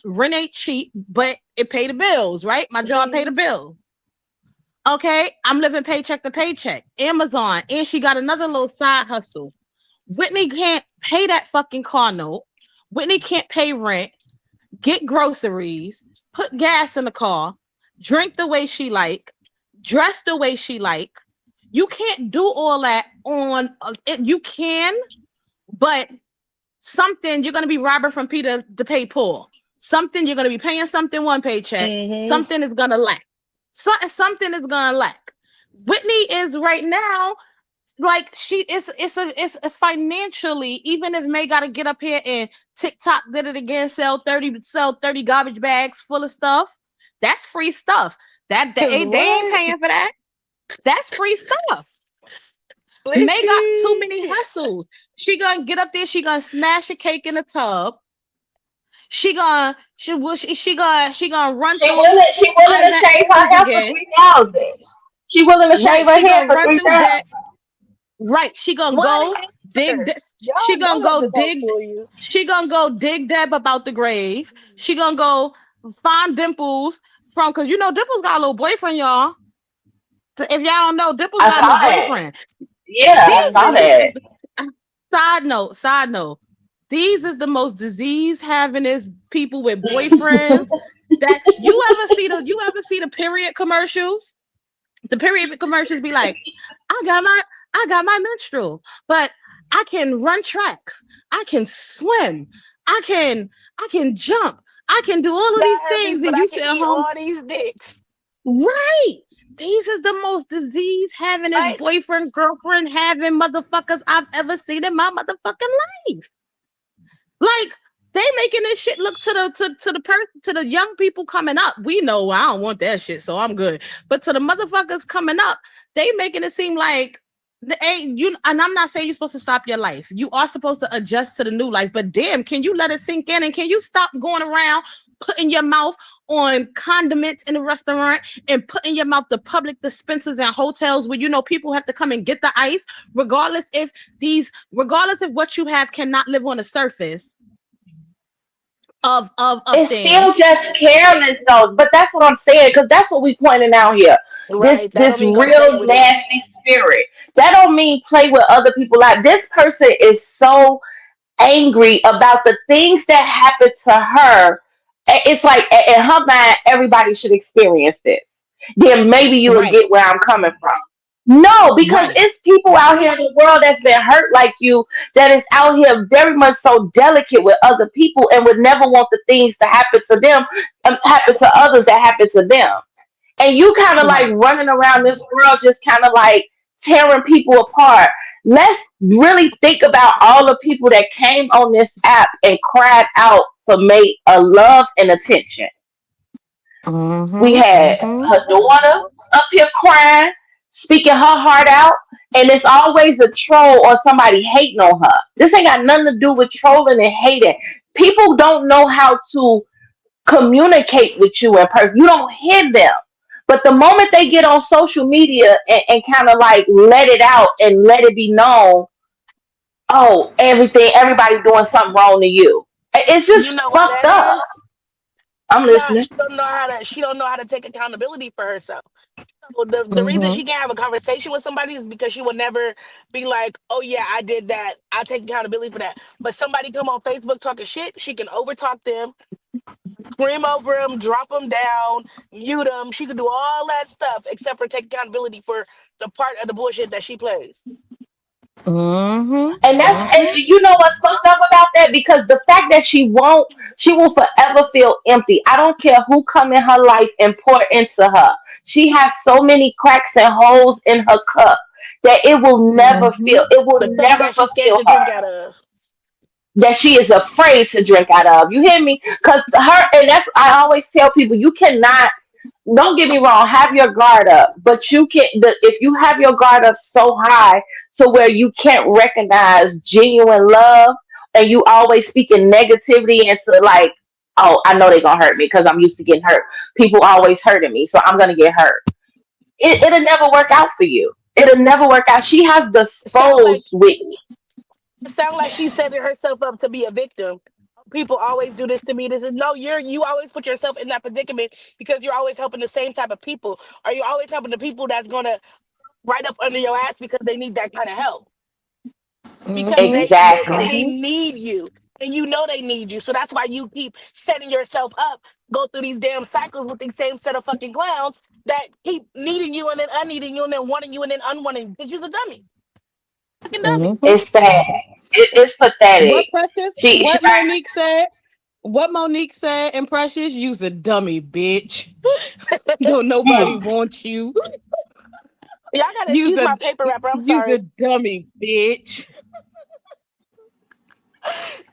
A: Rent ain't cheap, but it pay the bills, right? My job pay the
C: Please.
A: bill. Okay, I'm living paycheck to paycheck. Amazon, and she got another little side hustle. Whitney can't pay that fucking car note. Whitney can't pay rent, get groceries, put gas in the car, drink the way she like, dress the way she like. You can't do all that on it. You can, but something you're gonna be Robert from Peter to pay Paul. Something you're gonna be paying something one paycheck. Something is gonna lack. Something is gonna lack. Whitney is right now like it's a financially, even if May gotta get up here and TikTok did it again, sell 30 garbage bags full of stuff. That's free stuff. They ain't paying for that. That's free stuff. May got too many hustles. She gonna get up there. She gonna smash a cake in the tub. She gonna run
B: She
A: through
B: willing to shave her
A: schools
B: hair for
A: again.
B: 3,000. She willing to shave
A: Right.
B: her
A: She
B: hair
A: gonna
B: for
A: run
B: three
A: through that.
B: thousand.
A: Right. She gonna
C: What
A: go dig.
C: happened?
A: She
C: Y'all
A: gonna
C: don't let
A: go
C: the folks
A: dig.
C: fool you.
A: She gonna go dig Deb about the grave. She gonna go find Dimples because Dimples got a little boyfriend, y'all. So if y'all don't know, Dimples
B: I
A: got a new
B: saw that.
A: boyfriend.
B: Yeah, I
A: These
B: saw
A: bitches.
C: Mm-hmm.
B: that.
A: Side note. These is the most disease havingest people with boyfriends that you ever see the period commercials? The period commercials be like, I got my menstrual, but I can run track, I can swim, I can jump, I can do all of these
C: Got herpes,
A: things,
C: but
A: and
C: I
A: you
C: can
A: sit at
C: eat
A: home.
C: all these dicks.
A: Right. These is the most disease having his
C: What?
A: boyfriend, girlfriend having motherfuckers I've ever seen in my motherfucking life. Like they making this shit look to the young people coming up. We know I don't want that shit, so I'm good. But to the motherfuckers coming up, they making it seem like and I'm not saying you're supposed to stop your life. You are supposed to adjust to the new life, but damn, can you let it sink in and can you stop going around putting your mouth on condiments in a restaurant and putting your mouth to public dispensers and hotels where people have to come and get the ice, regardless if what you have cannot live on the surface. of
B: It's still
A: things.
B: just careless though. But that's what I'm saying, because that's what we pointing out here. This
C: Right. That don't
B: this
C: mean go play
B: real
C: with it.
B: nasty spirit. That don't mean play with other people. Like, this person is so angry about the things that happened to her. It's like, in her mind, everybody should experience this. Then maybe you will
A: Right.
B: get where I'm coming from. No, because
A: Right.
B: it's people out here in the world that's been hurt like you, that is out here very much so delicate with other people and would never want the things to happen to them, happen to others that happen to them. And you kind of like
A: Right.
B: running around this world just kind of like tearing people apart. Let's really think about all the people that came on this app and cried out for mate, love and attention. We
A: Mm-hmm.
B: had
A: Mm-hmm.
B: her daughter up here crying, speaking her heart out, and it's always a troll or somebody hating on her. This ain't got nothing to do with trolling and hating. People don't know how to communicate with you in person. You don't hear them. But the moment they get on social media and kind of like let it out and let it be known, oh, everybody doing something wrong to you. It's
C: You
B: just
C: know why
B: fucked
C: that
B: up.
C: is?
B: I'm
C: Not
B: listening.
C: she don't know how to take accountability for herself. So the reason
A: Mm-hmm.
C: she can't have a conversation with somebody is because she will never be like, oh yeah, I did that. I take accountability for that. But somebody come on Facebook talking shit, she can overtalk them, scream over them, drop them down, mute them. She could do all that stuff except for take accountability for the part of the bullshit that she plays.
A: Mm-hmm.
B: And
A: Mm-hmm.
B: you know what's fucked up about that? Because the fact that she will forever feel empty. I don't care who come in her life and pour into her. She has so many cracks and holes in her cup that
A: Mm-hmm.
B: it will
C: The cup
B: never
C: that she's scared
B: fulfill
C: to
B: her.
C: drink out of.
B: That she is afraid to drink out of. You hear me? Because her, and that's, I always tell people, you cannot, don't get me wrong, have your guard up, but you can, if you have your guard up so high to where you can't recognize genuine love, and you always speaking negativity into like, oh, I know they're gonna hurt me because I'm used to getting hurt. People always hurting me, so I'm gonna get hurt. It'll never work out for you. It'll never work out. She has
C: It sound like
B: disposed with.
C: she's setting herself up to be a victim. People always do this to me. This is no, you always put yourself in that predicament because you're always helping the same type of people. Or you're always helping the people that's gonna right up under your ass because they need that kind of help. Because
A: Mm-hmm.
C: they
B: Exactly.
A: Mm-hmm.
C: need you. And you know they need you. So that's why you keep setting yourself up, go through these damn cycles with these same set of fucking clowns that keep needing you and then unneeding you and then wanting you and then unwanting because you're a dummy. Fucking dummy.
A: Mm-hmm.
B: It's sad. It's pathetic.
A: What Precious?
B: She
A: What Monique said? What Monique said and Precious? You's a dummy, bitch. Don't nobody
B: mm,
A: want you.
C: Y'all gotta
A: You's
C: excuse
A: a
C: my paper wrapper. I'm
A: you's a
C: sorry.
A: dummy, bitch.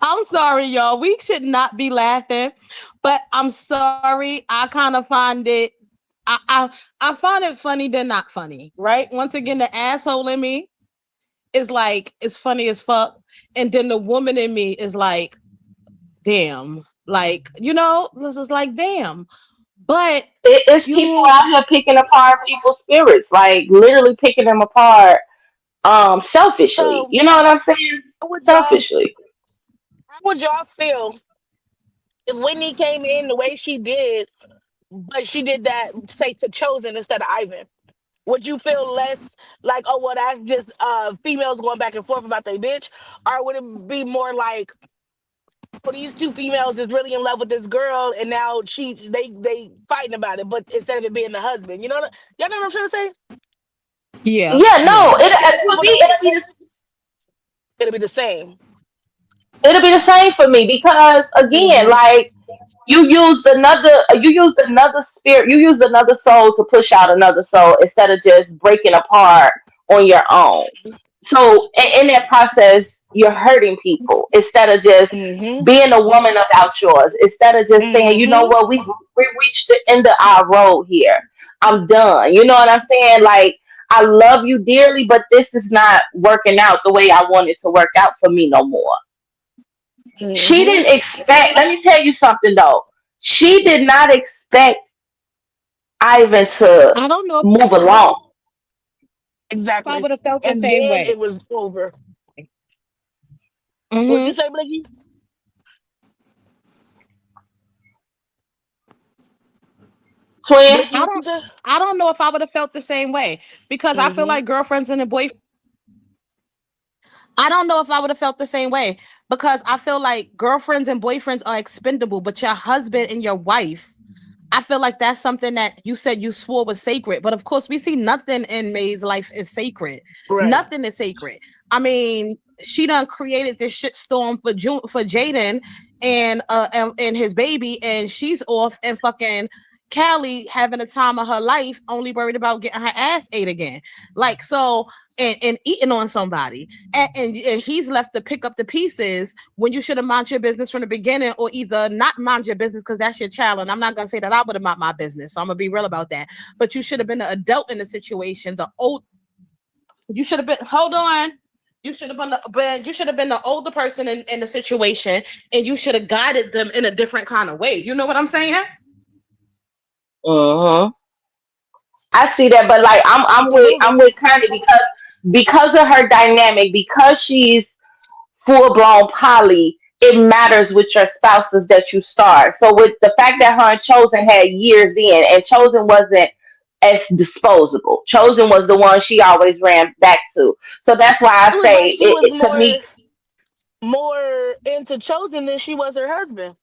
A: I'm sorry, y'all. We should not be laughing, but I'm sorry. I kind of find it. I, I I find it funny than not funny, right? Once again, the asshole in me is like it's funny as fuck, and then the woman in me is like, damn, like this is like damn. But
B: it's people
A: you,
B: out here picking apart people's spirits, like literally picking them apart, selfishly.
C: So
B: You know what I'm saying?
C: how would y'all
B: Selfishly.
C: feel if Whitney came in the way she did, but she did that say to Chosen instead of Ivan? Would you feel less like, oh well, that's just females going back and forth about their bitch, or would it be more like, oh, these two females is really in love with this girl, and now they fighting about it, but instead of it being the husband, y'all know what I'm trying to say?
A: yeah,
B: Yeah,
A: yeah.
B: no.
C: Because
B: For
C: people
B: me,
C: don't, it'll be the same.
B: it'll be the same for me, because again,
C: Hmm.
B: like, you used another spirit, you used another soul to push out another soul instead of just breaking apart on your own. So in that process, you're hurting people instead of just
C: Hmm.
B: being a woman about yours, instead of just saying, you know
C: Hmm.
B: what, we reached the end of our road here. I'm done. You know what I'm saying? Like, I love you dearly, but this is not working out the way I want it to work out for me no more. She
C: Hmm.
B: didn't expect, let me tell you something though. She did not expect Ivan to
A: I don't know
B: move along.
A: if I
C: Exactly.
A: would have felt the
C: And
A: same
C: then
A: way.
C: it was over. What'd you
A: Mm-hmm.
C: say, Blicky?
B: Twin.
C: Becky,
A: I
C: what you
A: don't
C: say?
A: I don't know if I would have felt the same way because I feel
C: Mm-hmm.
A: like girlfriends and the boy I don't know if I would have felt the same way because I feel like girlfriends and boyfriends are expendable, but your husband and your wife, I feel like that's something that you said you swore was sacred. But of course, we see nothing in May's life is sacred.
C: Right.
A: Nothing is sacred. I mean, she done created this shitstorm for Jaden and his baby, and she's off and fucking Callie having the time of her life, only worried about getting her ass ate again. Like so, and eating on somebody, and he's left to pick up the pieces when you should have mind your business from the beginning, or either not mind your business because that's your child. And I'm not gonna say that I would have mind my business, so I'm gonna be real about that. But you should have been an adult in the situation. The old, you should have been. Hold on. You should have been the older person in the situation, and you should have guided them in a different kind of way. You know what I'm saying?
B: Mm-hmm. I see that, but like I'm
C: Absolutely.
B: with Connie because of her dynamic, because she's full blown poly, it matters with your spouses that you start. So with the fact that her and Chosen had years in, and Chosen wasn't as disposable. Chosen was the one she always ran back to. So that's why I
C: It was
B: say
C: like she was
B: to me,
C: more into Chosen than she was her husband.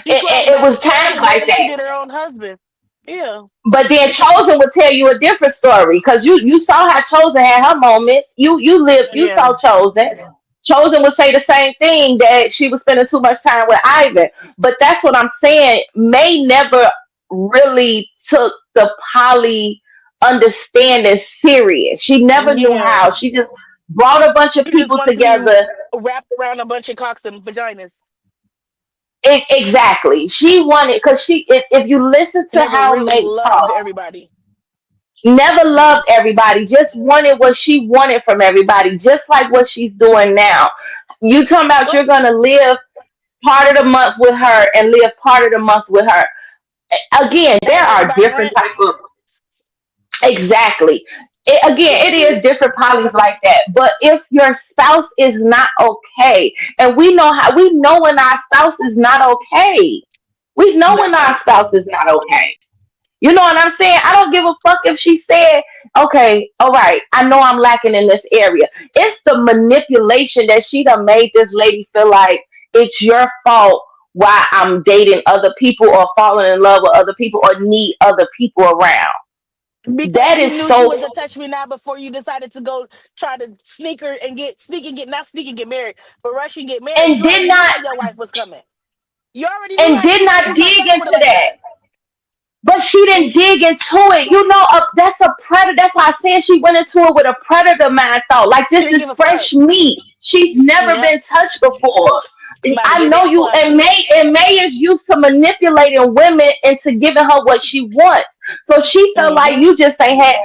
C: She closed
B: it
C: down
B: was
C: with
B: times
C: Chosen more
B: like
C: than she
B: that.
C: did her own husband. Yeah.
B: But then Chosen would tell you a different story because you saw how Chosen had her moments. You
C: Yeah.
B: saw Chosen. Chosen would say the same thing that she was spending too much time with Ivan. But that's what I'm saying. May never really took the poly understanding serious. She never knew
C: Yeah.
B: how. She just brought a bunch of
C: She just
B: people
C: wanted to be
B: together.
C: wrapped around a bunch of cocks and vaginas.
B: Exactly. She wanted because if you listen to
C: Never
B: how
C: really
B: May talk,
C: loved everybody.
B: never loved everybody, just wanted what she wanted from everybody, just like what she's doing now. You talking about
C: But
B: you're gonna live part of the month with her and live part of the month with her. Again,
C: pay
B: there are
C: everybody
B: different
C: rent.
B: type of exactly. Again, it is different polys like that. But if your spouse is not okay, and we know when our spouse is not okay. We know when our
C: Right.
B: spouse is not okay. You know what I'm saying? I don't give a fuck if she said, okay, all right, I know I'm lacking in this area. It's the manipulation that she done made this lady feel like it's your fault why I'm dating other people or falling in love with other people or need other people around.
C: Because
B: That
C: you
B: is
C: knew she
B: so,
C: was a touch me now before you decided to go try to sneak and get not sneak and get married, but rush and get married.
B: and
C: You
B: did
C: already knew
B: not
C: how your wife was coming. You already knew
B: and
C: how
B: did
C: she was.
B: not
C: So stop
B: dig
C: playing with
B: into
C: it like
B: that.
C: that.
B: But she didn't
C: See?
B: dig into it. You know, that's a predator. That's why I said she went into it with a predator mind thought. Like
C: She
B: this
C: didn't
B: is
C: give a fuck.
B: fresh meat. She's never
C: Yep.
B: been touched before.
C: I'm about to
B: I
C: get
B: know
C: that
B: you, and
C: pussy.
B: May is used to manipulating women into giving her what she wants. So she felt like
C: Mm-hmm.
B: you just say, "Hey,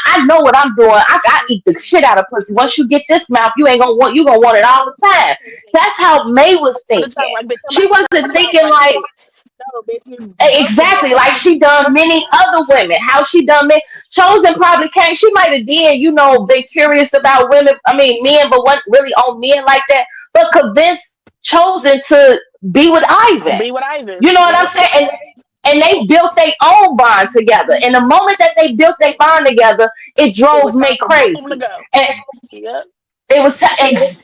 B: I know what I'm doing. I eat the shit out of pussy. Once you get this mouth, you gonna want it all the time." That's how May was
C: All the time,
B: thinking.
C: like, bitch, I'm
B: She
C: about to turn
B: wasn't
C: you out.
B: thinking
C: Like,
B: like,
C: no, bitch, you busting
B: exactly,
C: down.
B: like she done many other women. How she done me? Chosen probably came. She might have did, been curious about women. I mean, men, but wasn't really on men like that. But convinced Chosen to be with Ivan.
C: Be with Ivan.
B: You know what I'm
C: Yep.
B: saying? And they built their own bond together. And the moment that they built their bond together, it
C: It
B: drove
C: was time
B: me
C: for both of them to
B: crazy.
C: go.
B: And
C: Yep.
B: it was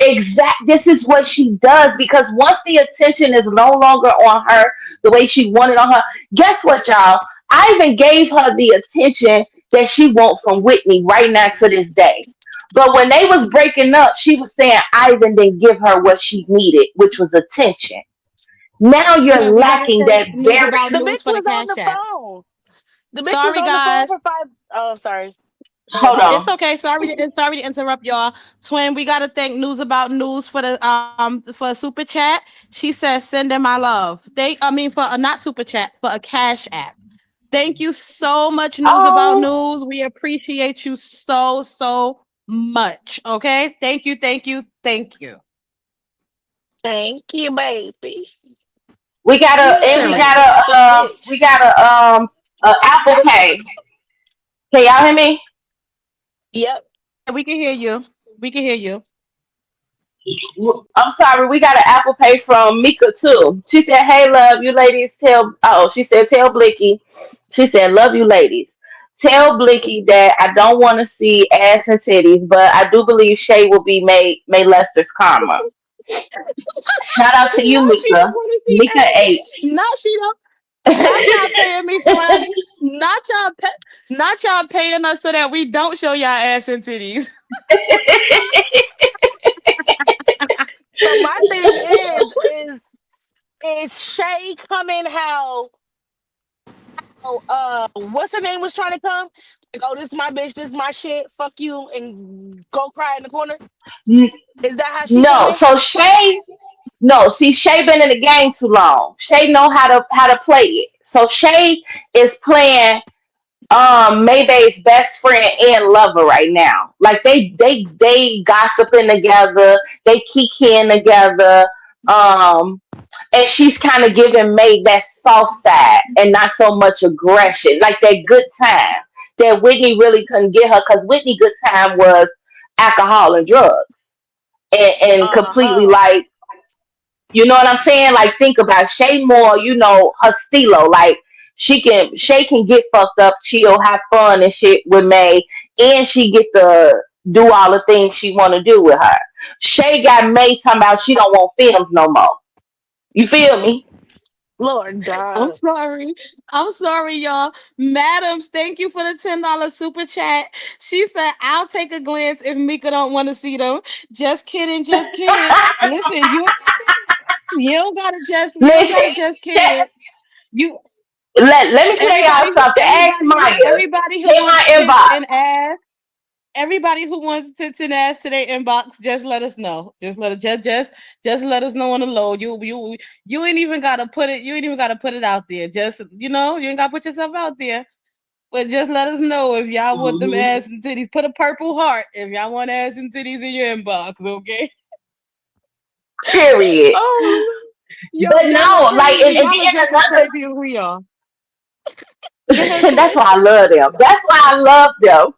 B: exact. This is what she does because once the attention is no longer on her the way she wanted on her, guess what, y'all? I even gave her the attention that she wants from Whitney right now to this day. But when they was breaking up, she was saying Ivan didn't give her what she needed, which was attention. Now you're
A: Twin, we gotta
B: lacking
A: think
B: that
A: news
B: very.
A: about
C: The
A: news
C: bitch
A: for the
C: was on
A: cash
C: the
A: app.
C: phone. The bitch was
A: Sorry,
C: on the phone
A: guys.
C: for five. Oh, sorry. Go ahead,
B: Hold
C: T.
B: on.
A: It's okay. Sorry to interrupt y'all. Twin, we gotta thank news about news for a super chat. She says send in my love. For a not super chat, for a cash app. Thank you so much, news about
B: Oh,
A: news. We appreciate you so much. Okay. Thank you.
C: Thank you, baby.
B: we got a
C: Yeah,
B: and we
C: May
B: got
A: Serious.
C: is a sick bitch.
B: a Apple Pay. Can y'all hear me?
C: Yep.
A: We can hear you. We can hear you.
B: I'm sorry, we got an Apple Pay from Mika too. She said, "Hey, love you ladies. Tell she said tell Blicky. She said, love you ladies. Tell Blicky that I don't want to see ass and titties, but I do believe Shay will be May Lester's karma. Shout out to you,
A: No, she
B: Mika.
A: don't want to see
B: Mika
A: ass.
B: H.
A: No, she don't. Not y'all paying me so I. Not y'all. Not y'all paying us so that we don't show y'all ass and titties.
C: So my thing is Shay coming how what's her name was trying to come? Like, oh, this is my bitch, this is my shit, fuck you, and go cry in the corner. Is that how she
B: No,
C: coming?
B: so Shay. No, see, Shay been in the game too long. Shay know how to play it. So Shay is playing Maybay's best friend and lover right now. Like they gossiping together, they kikiing together. Um and she's kind of giving May that soft side and not so much aggression, like that good time that Whitney really couldn't get her because Whitney good time was alcohol and drugs and completely
C: Uh-huh.
B: like you know what I'm saying? Like think about Shay Moore, her stilo. Like Shay can get fucked up, chill, have fun and shit with May, and she get to do all the things she wanna do with her. Shay got May talking about she don't want films no more. You feel me?
C: Lord
A: I'm
C: God.
A: sorry. I'm sorry, y'all. Madams, thank you for the $10 super chat. She said, I'll take a glance if Mika don't want to see them. Just kidding, just kidding. Listen, you don't
B: Listen,
A: gotta just
B: Shay,
A: kid. You
B: let me tell y'all something. Ask Maya.
A: everybody who
B: Hit
A: wants
B: my
A: tits
B: inbox.
A: and ass, everybody who wants tits and ass to their inbox, just let us know. Just let us know on the low. You ain't even gotta put it. You ain't even gotta put it out there. Just you ain't gotta put yourself out there. But just let us know if y'all want them
B: Mhm.
A: ass and titties. Put a purple heart if y'all want ass and titties in your inbox. Okay.
B: Period.
A: Oh, yo,
B: But
A: y'all are
B: no, like,
A: crazy.
B: and
A: Y'all are just
B: then
A: as crazy as we are. Go ahead,
B: another. That's
A: Sway.
B: why I love them. That's why I love them.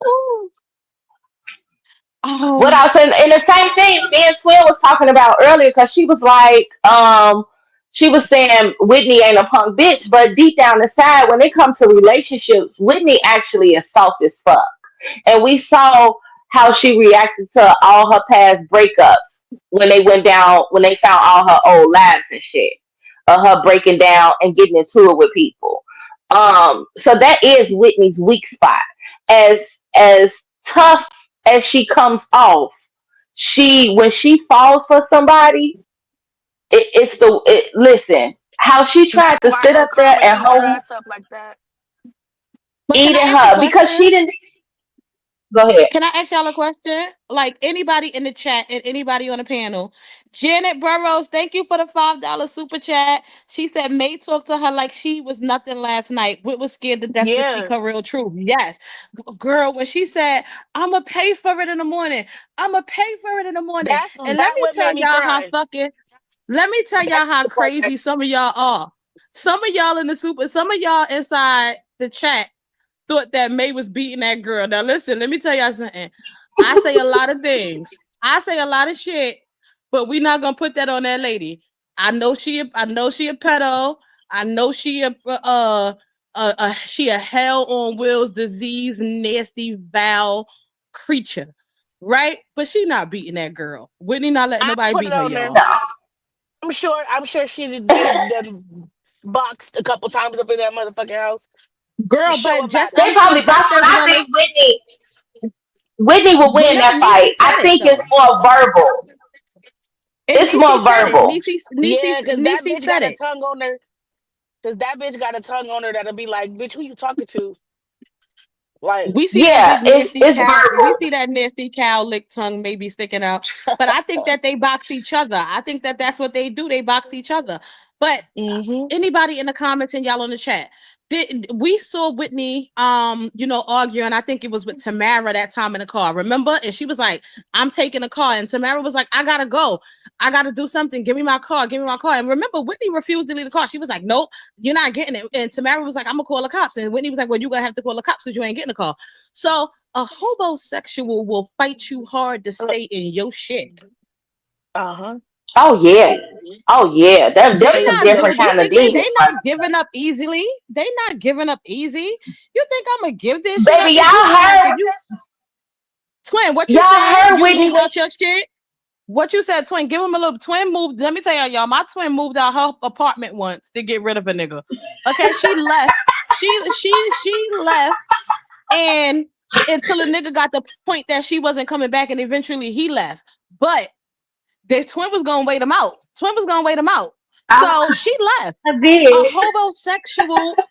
A: Ooh.
B: What
A: Um,
B: else? And the same thing me and Twin was talking about earlier because she was like, she was saying Whitney ain't a punk bitch, but deep down inside, when it comes to relationships, Whitney actually is soft as fuck. And we saw how she reacted to all her past breakups when they went down, when they found all her old lives and shit, her breaking down and getting into it with people. So that is Whitney's weak spot. As tough as she comes off, she when she falls for somebody, listen how she tried
C: That's
B: to
C: why
B: sit
C: her
B: up there
C: karma
B: and
C: eating her
B: hold
C: ass up like that.
A: but can I
B: eating
A: ask a
B: her because she
A: question?
B: didn't. Go ahead.
A: Can I ask y'all a question? Like anybody in the chat and anybody on the panel. Janet Burrows, thank you for the $5 super chat. She said May talked to her like she was nothing last night. Whit was scared to death to speak
C: Yeah.
A: her real truth. Yes. Girl, when she said, I'ma pay for it in the morning. I'ma pay for it in the morning. And let
C: That
A: me
C: what
A: tell
C: made me
A: y'all how
C: cry.
A: fucking let me tell y'all
C: That's
A: how
C: the part that
A: crazy some of y'all are. Some of y'all in the super, some of y'all inside the chat thought that May was beating that girl. Now listen, let me tell y'all something. I say a lot of things. I say a lot of shit, but we not gonna put that on that lady. I know she a pedo. I know she a hell on wheels disease nasty foul creature, right? But she not beating that girl. Whitney not letting
C: I
A: nobody
C: put it
A: beat her,
C: on there.
A: y'all.
B: No.
C: I'm sure they done boxed a couple times up in that motherfucking house. I'm
A: Girl,
C: sure
A: but
C: about
A: just
C: it.
B: They
A: I'm sure
B: probably
A: just
B: boxed,
A: as
B: but I
A: well as
B: think Whitney will
A: well,
B: win
A: no,
B: that fight.
A: Niecy
B: I
A: said it
B: think it's
A: though.
B: more verbal.
A: And
B: It's
A: Niecy
B: more
A: said it.
B: verbal.
C: Yeah, because that
A: Niecy
C: bitch
A: said
C: got a
A: it.
C: tongue on her. Because that bitch got a tongue on her that'll be like, bitch, who you talking to? Like,
A: We see that
B: Yeah,
A: big
B: it's
A: nasty
B: it's
A: cow. We
B: verbal.
A: see that nasty cow lick tongue maybe sticking out. But I think that they box each other. I think that that's what they do. They box each other. But
C: hmm
A: anybody in the comments and y'all on the chat, we saw Whitney, arguing. I think it was with Tamara that time in the car. Remember? And she was like, "I'm taking a car," and Tamara was like, "I gotta go. I gotta do something. Give me my car. Give me my car." And remember, Whitney refused to leave the car. She was like, "Nope, you're not getting it." And Tamara was like, "I'm gonna call the cops." And Whitney was like, "Well, you're gonna have to call the cops because you ain't getting the car." So a homosexual will fight you hard to
C: Uh
A: stay in your shit.
C: huh.
B: Oh yeah. Oh yeah.
A: They
B: There's some
A: not do
B: different
A: you
B: kind of
A: think they
B: demons.
A: not giving up easily? They not giving up easy. You think I'm gonna give this shit up?
B: Baby,
A: If you
B: y'all
A: feel like
B: heard
A: if you twin, what you
B: y'all
A: said,
B: heard
A: you
B: Whitney.
A: moved out your shit. What you said, twin, give him a little twin move. Let me tell y'all, my twin moved out her apartment once to get rid of a nigga. Okay, she left. She left and until the nigga got the point that she wasn't coming back, and eventually he left. But the twin was gonna wait him out. Twin was gonna wait him out. So
B: I
A: she left. A
B: did.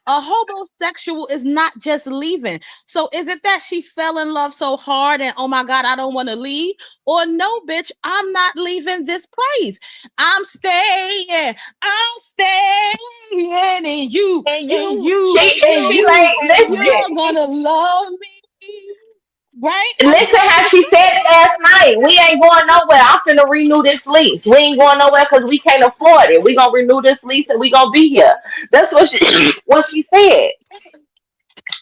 A: homosexual is not just leaving. So is it that she fell in love so hard and oh my god, I don't want to leave? Or no, bitch, I'm not leaving this place. I'm staying. I'm staying in you
C: And
A: and
C: you,
A: you
C: and
B: She
C: you,
A: you.
B: like,
C: and
B: listen.
C: you.
A: You're gonna love me. Right? I'm
B: Listen how
A: just
B: she said it last night. We ain't going nowhere. I'm finna renew this lease. We ain't going nowhere because we can't afford it. We gonna renew this lease and we gonna be here. That's what she what she said.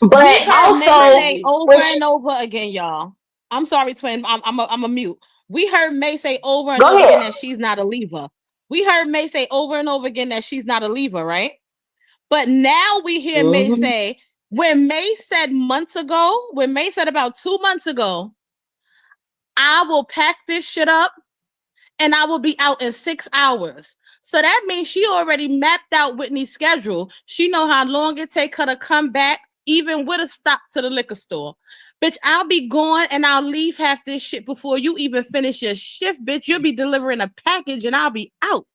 B: But
A: We've heard
C: That's
A: May
B: also,
A: say
C: crazy.
A: over
B: when
A: and
B: she,
A: over again, y'all. I'm sorry, twin. I'm a mute. We heard May say over and
B: go
A: over
B: ahead.
A: again that she's not a leaver. We heard May say over and over again that she's not a leaver, right? But now we hear May
B: Hmm.
A: say, when May said months ago, when May said about 2 months ago, I will pack this shit up and I will be out in 6 hours. So that means she already mapped out Whitney's schedule. She know how long it take her to come back, even with a stop to the liquor store. Bitch, I'll be gone and I'll leave half this shit before you even finish your shift, bitch. You'll be delivering a package and I'll be out.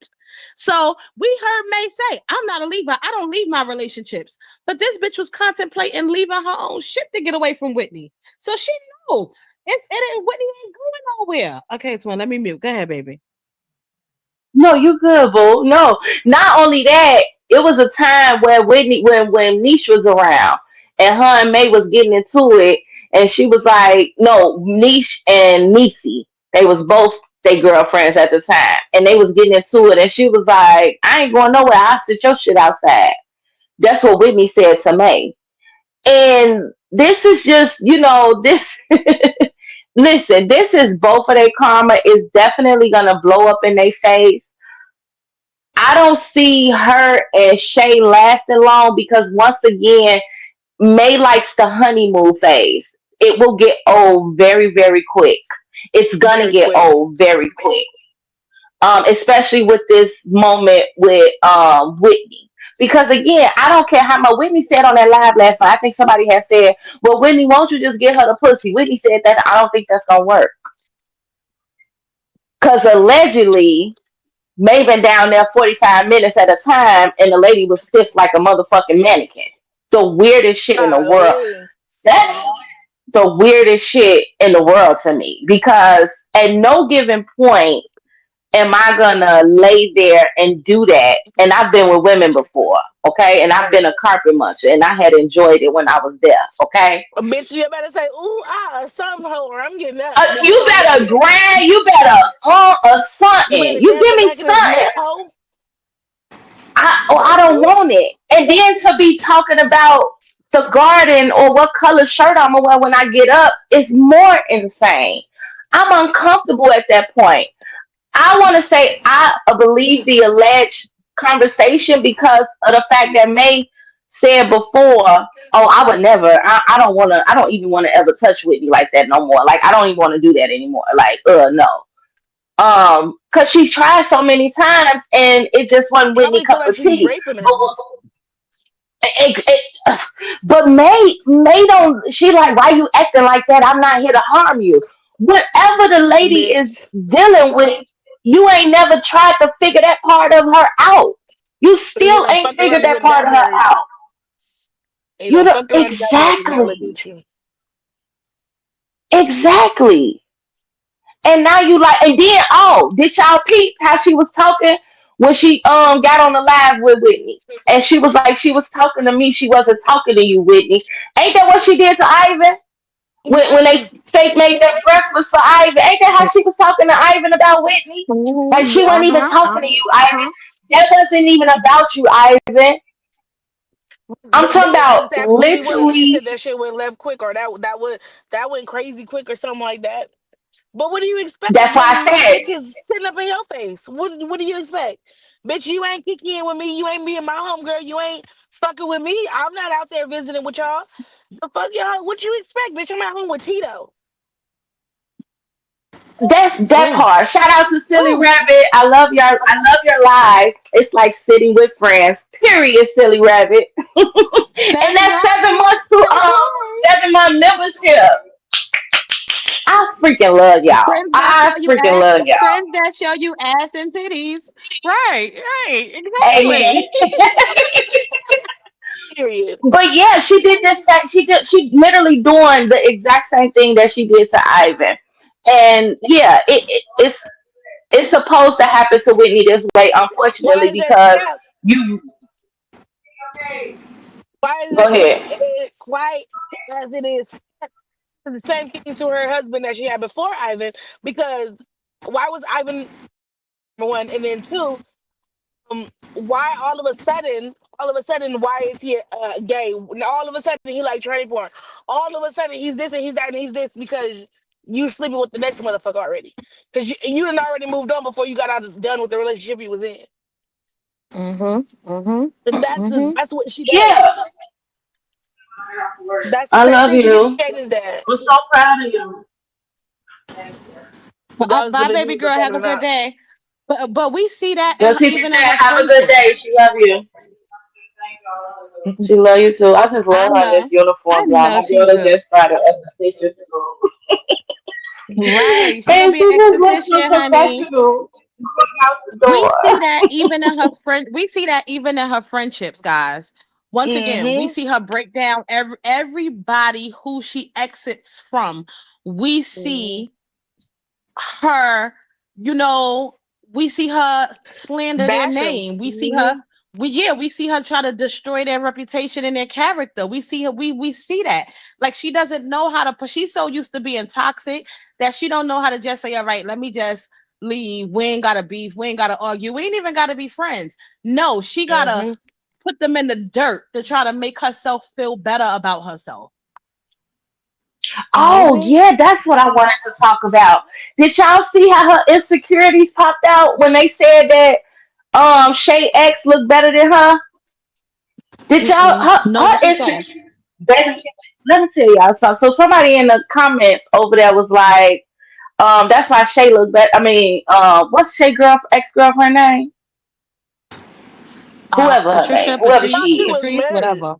A: So we heard May say, I'm not a leaver. I don't leave my relationships. But this bitch was contemplating leaving her own shit to get away from Whitney. So she know Whitney ain't going nowhere. Okay, twin, let me mute. Go ahead, baby.
B: No, you good, boo. No, not only that, it was a time where Whitney, when Niche was around, and her and May was getting into it, and she was like, no, Niche and Nisi, they was both they girlfriends at the time, and they was getting into it, and she was like, I ain't going nowhere. I'll sit your shit outside. That's what Whitney said to May. And this is just, this. Listen, this is both of their karma is definitely gonna blow up in their face. I don't see her and Shay lasting long because once again, May likes the honeymoon phase. It will get old very, very quick. It's gonna
C: Very
B: get
C: quick.
B: old very quick. Especially with this moment with Whitney. Because again, I don't care how much Whitney said on that live last night. I think somebody had said, well, Whitney, won't you just get her the pussy? Whitney said that. I don't think that's gonna work. Because allegedly, May been down there 45 minutes at a time, and the lady was stiff like a motherfucking mannequin. The weirdest shit in the world.
C: Golly.
B: That's the weirdest shit in the world to me. Because at no given point am I gonna lay there and do that. And I've been with women before, okay? And I've been a carpet muncher, and I had enjoyed it when I was there, okay?
C: A bitch, you better say, ooh, ah, some hoe, or I'm getting up. Bitch, you
B: You
C: better
B: better
C: say it.
B: grind, you better or
C: You
B: something.
C: better
B: You
C: dance
B: give
C: the
B: me
C: back of this neck,
B: something.
C: hoe.
B: I don't want it. And then to be talking about the garden or what color shirt I'm gonna wear when I get up is more insane. I'm uncomfortable at that point. I want to say I believe the alleged conversation because of the fact that May said before, "Oh, I would never. I don't want to. I don't even want to ever touch Whitney like that no more. Like I don't even want to do that anymore. Like, no." Because she tried so many times and it just wasn't Whitney
C: Probably feel
B: cup
C: like
B: of
C: she's
B: tea.
C: raping
B: But
C: her.
B: but May don't. She like, why you acting like that? I'm not here to harm you. Whatever the lady is
C: Bitch.
B: dealing with, you ain't never tried to figure that part of her out. You
C: You
B: still
C: done
B: ain't
C: fucked around
B: figured
C: and
B: that
C: went and
B: part
C: got
B: of her
C: married.
B: out.
C: You
B: You
C: done
B: know
C: fucked around and got married. Now look
B: exactly,
C: at you.
B: exactly. And now you like, and then did y'all peep how she was talking when she got on the live with Whitney. And she was like, she was talking to me, she wasn't talking to you, Whitney. Ain't that what she did to Ivan? When they steak made that breakfast for Ivan, ain't that how she was talking to Ivan about Whitney? Like she wasn't even talking to you, Ivan. That wasn't even about you, Ivan. I'm
C: They
B: talking about
C: asked Whitney what, and she
B: literally.
C: said that shit went left quick, or that went crazy quick, or something like that. But what do you expect
B: That's why I
C: when
B: said
C: bitches sitting up in your face? What do you expect? Bitch, you ain't kicking in with me. You ain't being my homegirl. You ain't fucking with me. I'm not out there visiting with y'all. The fuck y'all? What you expect, bitch? I'm at home with Tito.
B: that's that
A: Mm.
B: part. Shout out to Silly
A: Mm.
B: Rabbit. I love y'all. I love your live. It's like sitting with friends. Period, Silly Rabbit. And
A: That's
B: that's
A: right.
B: 7 months to
A: Okay.
B: 7 month membership. I freaking love y'all.
A: Friends that
B: I
A: show you
B: freaking
A: ass.
B: love y'all.
A: Friends that show you ass and titties. Right. Right.
B: Amen.
A: Exactly.
C: Period.
B: But yeah, she did this. She literally doing the exact same thing that she did to Ivan. And yeah, it's supposed to happen to Whitney this way,
C: Why
B: unfortunately,
C: is that
B: because
C: cap?
B: you
C: Why is
B: go
C: it cap?
B: ahead.
C: Quite as it is the same thing to her husband that she had before Ivan. Because why was Ivan number one, and then two? Why all of a sudden, why is he gay? All of a sudden, he like tranny porn. All of a sudden, he's this and he's that and he's this because you sleeping with the next motherfucker already. Because you done already moved on before you got out done with the relationship you was in.
A: Mm-hmm. Mm-hmm.
C: And
A: Mm-hmm.
C: that's what she
B: Yeah,
C: does. That's the
B: I
C: same
B: love
C: thing she did to
B: you.
C: Shannon's dad.
B: I'm so proud of you.
C: Regardless
A: Bye,
C: of if he
A: baby
C: was
A: girl.
C: upset
A: Have
C: or
A: a good
C: not.
A: day. But we see that
B: Your
A: in
B: teacher
A: even in
B: said,
A: her
B: "Have a good day."
A: friendships.
B: She love you. She love you too. I just
A: I
B: love her in this
A: know. I
B: uniform, y'all.
A: know
B: My
A: she
B: daughter
A: do.
B: just started esthetician school,
A: Right. She gonna
B: and
A: be an
B: she just looks so
A: esthetician, honey.
B: professional going out the
A: We see
B: door.
A: that even in her friend. We see that even in her friendships, guys. Once again, we
C: Mm-hmm.
A: see her break down everybody who she exits from. We
C: Mm-hmm.
A: see her, you know, we see her slander their
C: Bash him.
A: name. We see her.
C: Mm-hmm.
A: We see her try to destroy their reputation and their character. We see her. We see that. Like she doesn't know how to. She's so used to being toxic that she don't know how to just say, "All right, let me just leave. We ain't gotta beef. We ain't gotta argue. We ain't even gotta be friends." No, she gotta
C: Mm-hmm.
A: put them in the dirt to try to make herself feel better about herself.
B: Oh
C: Mm-hmm.
B: yeah, that's what I wanted to talk about. Did y'all see how her insecurities popped out when they said that Shay X looked better than her? Did y'all
C: Mm-mm.
A: No,
B: her
A: what she say?
B: insecurities? Let me tell y'all. So somebody in the comments over there was like, that's why Shay looked better. I mean, what's Shay girl ex girlfriend name? Whoever her name,
A: Patricia,
B: whoever
C: Thought she
B: she is.
C: was
A: Patrice,
C: married.
A: whatever.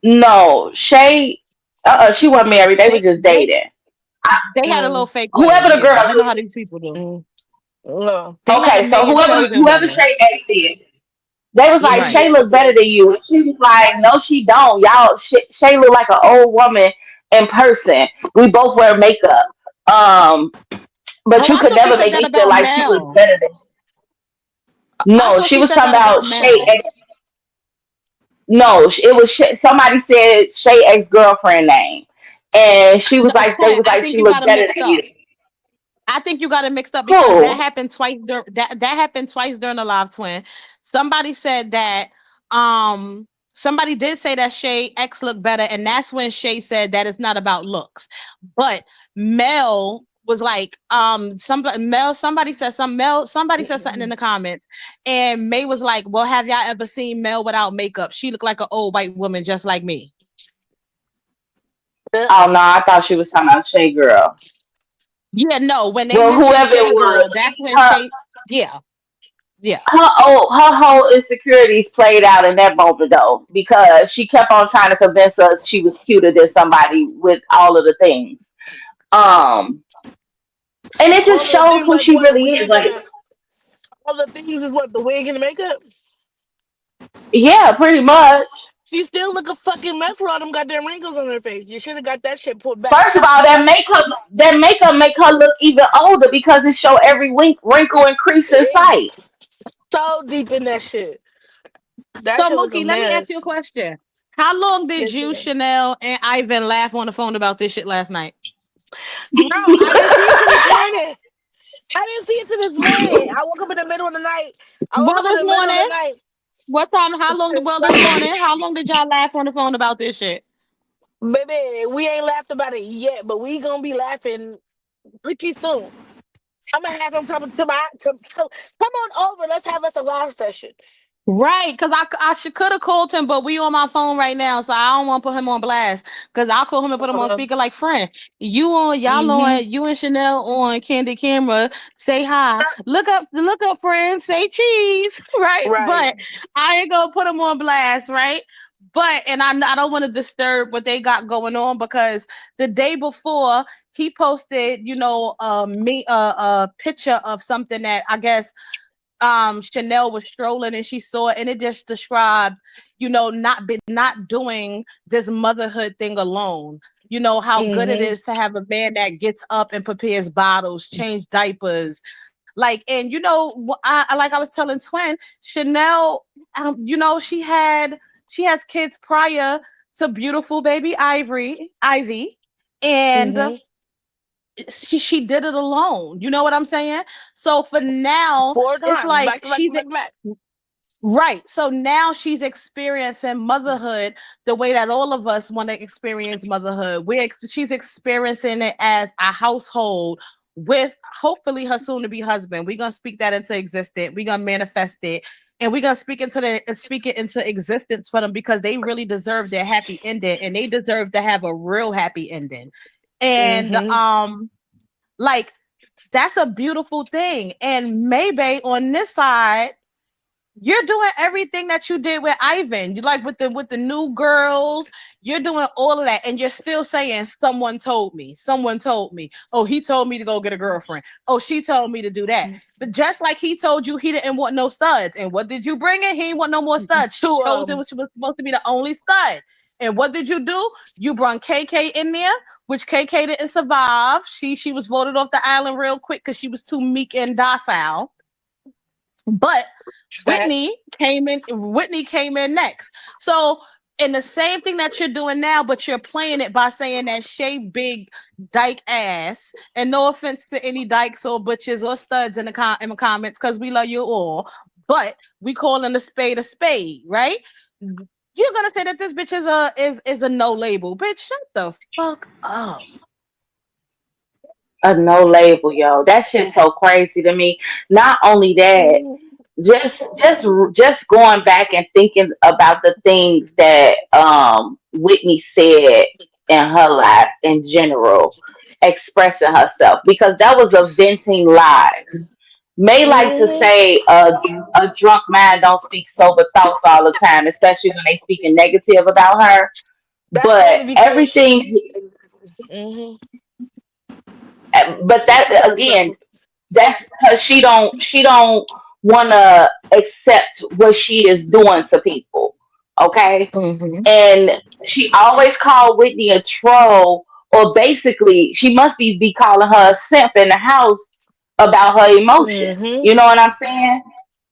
B: No, Shay. She wasn't married. They was
A: They
B: just
A: they
B: dating.
A: they had a little
C: Mm.
A: fake wedding.
B: Whoever the
A: Yeah,
B: girl
A: you know how
B: is.
A: these people do.
C: Mm. No.
A: They had a
B: Okay, so
A: May and chosen
B: whoever
A: wedding.
B: Shay ex is. They was like,
C: Yeah,
A: Right.
B: Shay
C: yeah,
B: look better than you. And she was like, no, she don't. Y'all, Shay look like an old woman in person. We both wear makeup. Um, but
A: Oh,
B: you
A: I
B: could
A: thought she
B: never
A: said
B: make
A: that
B: me feel
A: about
B: like she looked
A: Mel.
B: better than.
A: I
B: No,
A: thought
B: she
A: she
B: was
A: said
B: talking
A: that about
B: about Shay
A: Mel.
B: ex. No, it was somebody said Shay ex girlfriend name, and she was
A: No,
B: like, they
A: twin.
B: was
A: I
B: like,
A: think
B: she
A: you got
B: looked
A: them
B: better
A: mixed
B: than you.
A: up. I think you got it mixed up because that
B: Who?
A: happened twice. That happened twice during the live, twin. Somebody said that. Somebody did say that Shay X looked better, and that's when Shay said that it's not about looks. But Mel was like, somebody said something in the comments, and May was like, "Well, have y'all ever seen Mel without makeup? She looked like an old white woman, just like me."
C: Yeah.
B: Oh no, I thought she was talking about Shay girl.
A: Yeah, no. When they
B: Well,
A: mentioned
B: whoever it
A: Shay Girl,
B: was,
A: that's when
B: her
A: Shay. Yeah, yeah.
B: her whole insecurities played out in that moment though, because she kept on trying to convince us she was cuter than somebody with all of the things. Um, and it just
C: All of the
B: shows
C: things
B: who
C: like
B: she
C: what,
B: really is.
C: wig and
B: Like,
C: all the things is what, the wig and the makeup.
B: yeah, pretty much.
C: She still look a fucking mess with all them goddamn wrinkles on her face. You should have got that shit pulled back.
B: First of all, that makeup make her look even older because it show every wrinkle and crease in sight.
C: So deep in that shit. That
A: So,
C: shit look a
A: Mookie, let me ask you a
C: mess.
A: question. How long did
C: Yes,
A: you,
C: ma'am.
A: Chanel, and Ivan laugh on the phone about this shit last night?
C: Bro, I didn't see it till this morning. I didn't see it till this morning. I woke up in the middle of the night. I woke
A: Well,
C: up in
A: this
C: the middle of the
A: morning.
C: night.
A: What time? How long? Well, this morning. How long did y'all laugh on the phone about this shit?
C: Baby, we ain't laughed about it yet, but we gonna be laughing pretty soon. I'm gonna have him come to come on over. Let's have us a laugh session.
A: Right, because I should could have called him, but we on my phone right now, so I don't want to put him on blast. Because I'll call him and put him on speaker like, friend, y'all
C: Mm-hmm.
A: on, you and Chanel on Candid Camera. Say hi. Look up, friend. Say cheese. Right,
C: Right.
A: but I ain't gonna put him on blast. Right, but and I don't want to disturb what they got going on because the day before he posted, me a picture of something that I guess Chanel was strolling and she saw it and it just described, not doing this motherhood thing alone. You know how good it
C: Mm-hmm.
A: is to have a man that gets up and prepares bottles, change diapers. Like, and like I was telling Twin, Chanel, she has kids prior to beautiful baby Ivy, and
C: Mm-hmm.
A: she did it alone. You know what I'm saying? So for now,
C: Four
A: it's
C: times.
A: like
C: Back to back to back to back.
A: right. So now she's experiencing motherhood the way that all of us want to experience motherhood. She's experiencing it as a household with hopefully her soon to be husband. We're gonna speak that into existence. We're gonna manifest it. And we're gonna speak it into existence for them because they really deserve their happy ending and they deserve to have a real happy ending. And
C: Mm-hmm.
A: like that's a beautiful thing. And maybe on this side, you're doing everything that you did with Ivan. You like with the new girls, you're doing all of that, and you're still saying someone told me. Someone told me. Oh, he told me to go get a girlfriend. Oh, she told me to do that. But just like he told you he didn't want no studs. And what did you bring in? He didn't want no more studs.
C: Two of
A: Chosen,
C: them.
A: which was supposed to be the only stud. And what did you do? You brought KK in there, which KK didn't survive. She was voted off the island real quick because she was too meek and docile. But
C: That.
A: Whitney came in next. So in the same thing that you're doing now, but you're playing it by saying that Shay big dyke ass. And no offense to any dykes or butches or studs in the comments, because we love you all. But we calling a spade, right? You're gonna say that this bitch is a no label. Bitch, shut the fuck up.
B: A no label, yo. That shit's so crazy to me. Not only that, just going back and thinking about the things that Whitney said in her life in general, expressing herself because that was a venting live. May like to
C: Mm-hmm.
B: say a drunk mind don't speak sober thoughts all the time, especially when they speaking negative about her.
C: That's
B: But
C: only because.
B: everything,
C: Mm-hmm.
B: but that
C: Sorry,
B: again,
C: sorry.
B: that's because she don't want to accept what she is doing to people. Okay,
A: Mm-hmm.
B: and she always called Whitney a troll, or basically she must be calling her a simp in the house about her emotions.
C: Mm-hmm.
B: You know what I'm saying?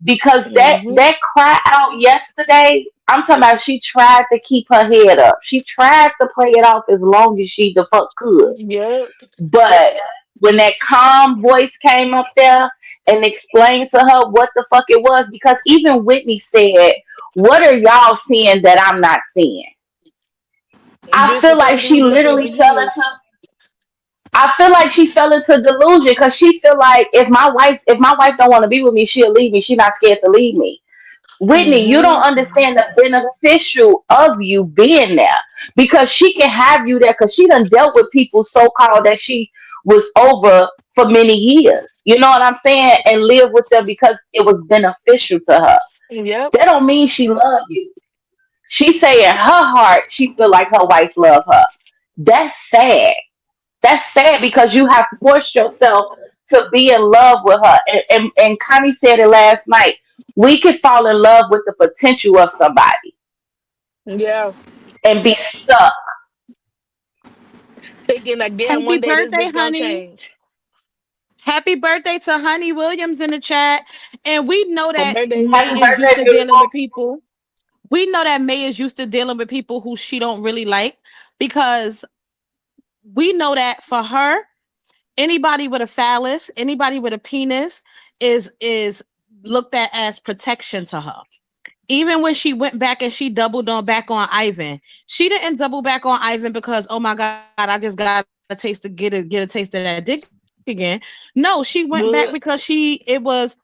B: Because that
C: Mm-hmm.
B: that cry out yesterday, I'm talking about she tried to keep her head up. She tried to play it off as long as she the fuck could.
C: Yep.
B: But when that calm voice came up there and explained to her what the fuck it was, because even Whitney said, "What are y'all seeing that I'm not seeing?" I
C: This the
B: feel like
C: same thing
B: she
C: we've been saying
B: literally
C: for
B: fell into.
C: years.
B: I feel like she fell into delusion because she feel like if my wife don't want to be with me, she'll leave me. She's not scared to leave me. Whitney, you don't
C: Mm-hmm.
B: understand the beneficial of you being there because she can have you there because she done dealt with people so called that she was over for many years. You know what I'm saying? And live with them because it was beneficial to her.
C: Yep.
B: That don't mean she love you. She say in her heart she feel like her wife love her. That's sad. That's sad because you have forced yourself to be in love with her. And Connie said it last night. We could fall in love with the potential of somebody.
C: Yeah.
B: and be stuck.
C: Thinking like, damn,
A: Happy
C: one day this
A: birthday,
C: bitch gonna
A: honey.
C: change.
A: Happy birthday to Honey Williams in the chat. And we know
C: Her
A: that
C: birthday
A: May
B: Happy
A: is
C: too.
A: used
B: birthday,
A: to dealing
B: beautiful.
A: with people. We know that May is used to dealing with people who she don't really like because we know that for her, anybody with a phallus, anybody with a penis is looked at as protection to her. Even when she went back and she doubled on back on Ivan, she didn't double back on Ivan because oh my god, I just got a taste to get a taste of that dick again. No, she went back because
C: Blech.
A: it was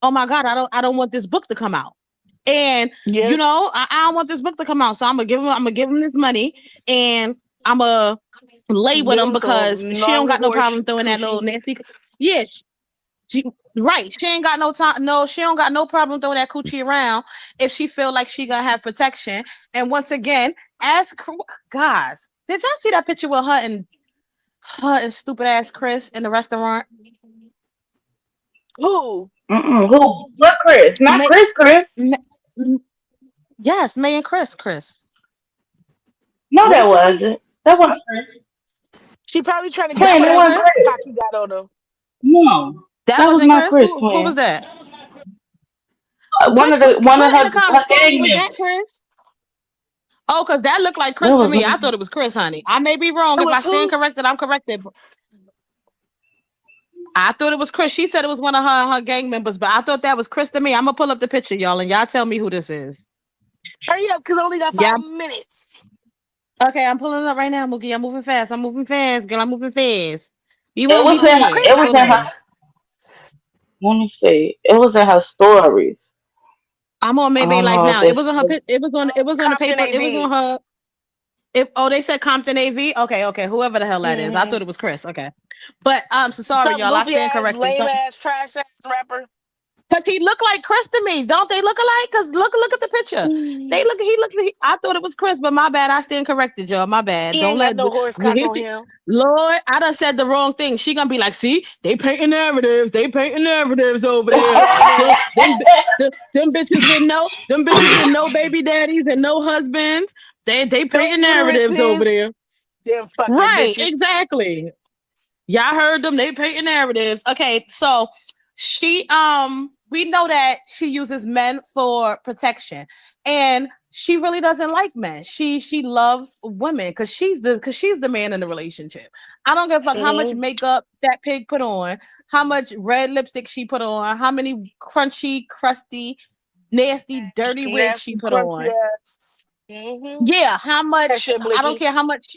A: oh my god, I don't want this book to come out. And you know,
C: Yeah.
A: I don't want this book to come out, so I'm gonna give him this money, and I'm gonna lay with
C: Give
A: him
C: him
A: because
C: some
A: she don't got no
C: non-recourse
A: problem throwing that little
C: coochie.
A: nasty. Yeah, she, right. She ain't got no time. No, she don't got no problem throwing that coochie around if she feel like she gonna have protection. And once again, as guys, did y'all see that picture with her and stupid ass Chris in the restaurant?
C: Who?
B: Mm-mm. Who? What Chris? Not
A: May,
B: Chris. Chris.
A: M- yes, May and Chris. Chris.
B: No, that
C: Recently?
B: wasn't. That wasn't Chris.
C: She probably trying to get
A: That
B: Twin, that
C: whatever
A: wasn't
B: wasn't
A: Chris.
B: Chris.
C: cock he got on her.
B: No,
A: That
B: that was
A: wasn't
B: not
A: Chris.
B: Chris.
A: Who was
B: Twin.
A: that?
B: One
A: Put
B: of
A: put
B: the one of
A: put in the
B: her
A: comments. Tell me,
B: gang
A: was that
B: members.
A: Chris? Oh, because that looked like Chris
B: That
A: to
B: was
A: me. I
B: not.
A: thought it was Chris, honey. I may be wrong.
C: It
A: If I
C: was
A: stand
C: who?
A: corrected, I'm corrected. I thought it was Chris. She said it was one of her gang members, but I thought that was Chris to me. I'm gonna pull up the picture, y'all, and y'all tell me who this is.
C: Hurry up, because I only got
A: Yeah.
C: 5 minutes.
A: Okay, I'm pulling it up right now, Mookie. I'm moving fast. I'm moving fast, girl. I'm moving fast. You
B: It
A: won't
B: was
A: be
B: in. It
A: fast.
C: Chris
B: was
A: Hold
B: in her.
A: on.
C: Chris
B: Let me see. It was in her stories.
A: I'm on
B: I
A: Maybe
B: don't
A: Life
B: know if
A: now. It
B: it's.
A: was on her. It was on the
C: Compton
A: paper. It was on
C: AV.
A: her. Oh, they said Compton AV. Okay, okay. Whoever the hell that is. I
C: Mm-hmm.
A: thought it was Chris. Okay, but so sorry,
C: Some
A: y'all. I
C: goofy
A: stand
C: ass,
A: corrected.
C: lame ass, trash ass rapper.
A: Cause he looked like Chris to me. Don't they look alike? Cause look at the picture. They
C: He
A: look. He looked. I thought it was Chris, but my bad. I stand corrected, y'all. My bad. Don't
C: ain't got
A: let.
C: no horse cock on him.
A: Lord, I done said the wrong thing. She gonna be like, see, they painting narratives. They painting narratives over there.
C: Mm-hmm.
A: Them bitches with no baby daddies and no husbands. They
C: No
A: painting narratives over
C: uteruses.
A: there.
C: Them fucking
A: Right,
C: bitches.
A: exactly. Y'all heard them. They painting narratives. Okay, so she we know that she uses men for protection, and she really doesn't like men. She loves women because she's the man in the relationship. I don't give a fuck how much
C: Mm-hmm.
A: makeup that pig put on, how much red lipstick she put on, how many crunchy, crusty, nasty, dirty wigs she
C: Nasty,
A: put
C: crunchy
A: on.
C: ass. Mm-hmm.
A: Yeah, how
C: That
A: much?
C: shit
A: I don't
C: blicky.
A: care how much.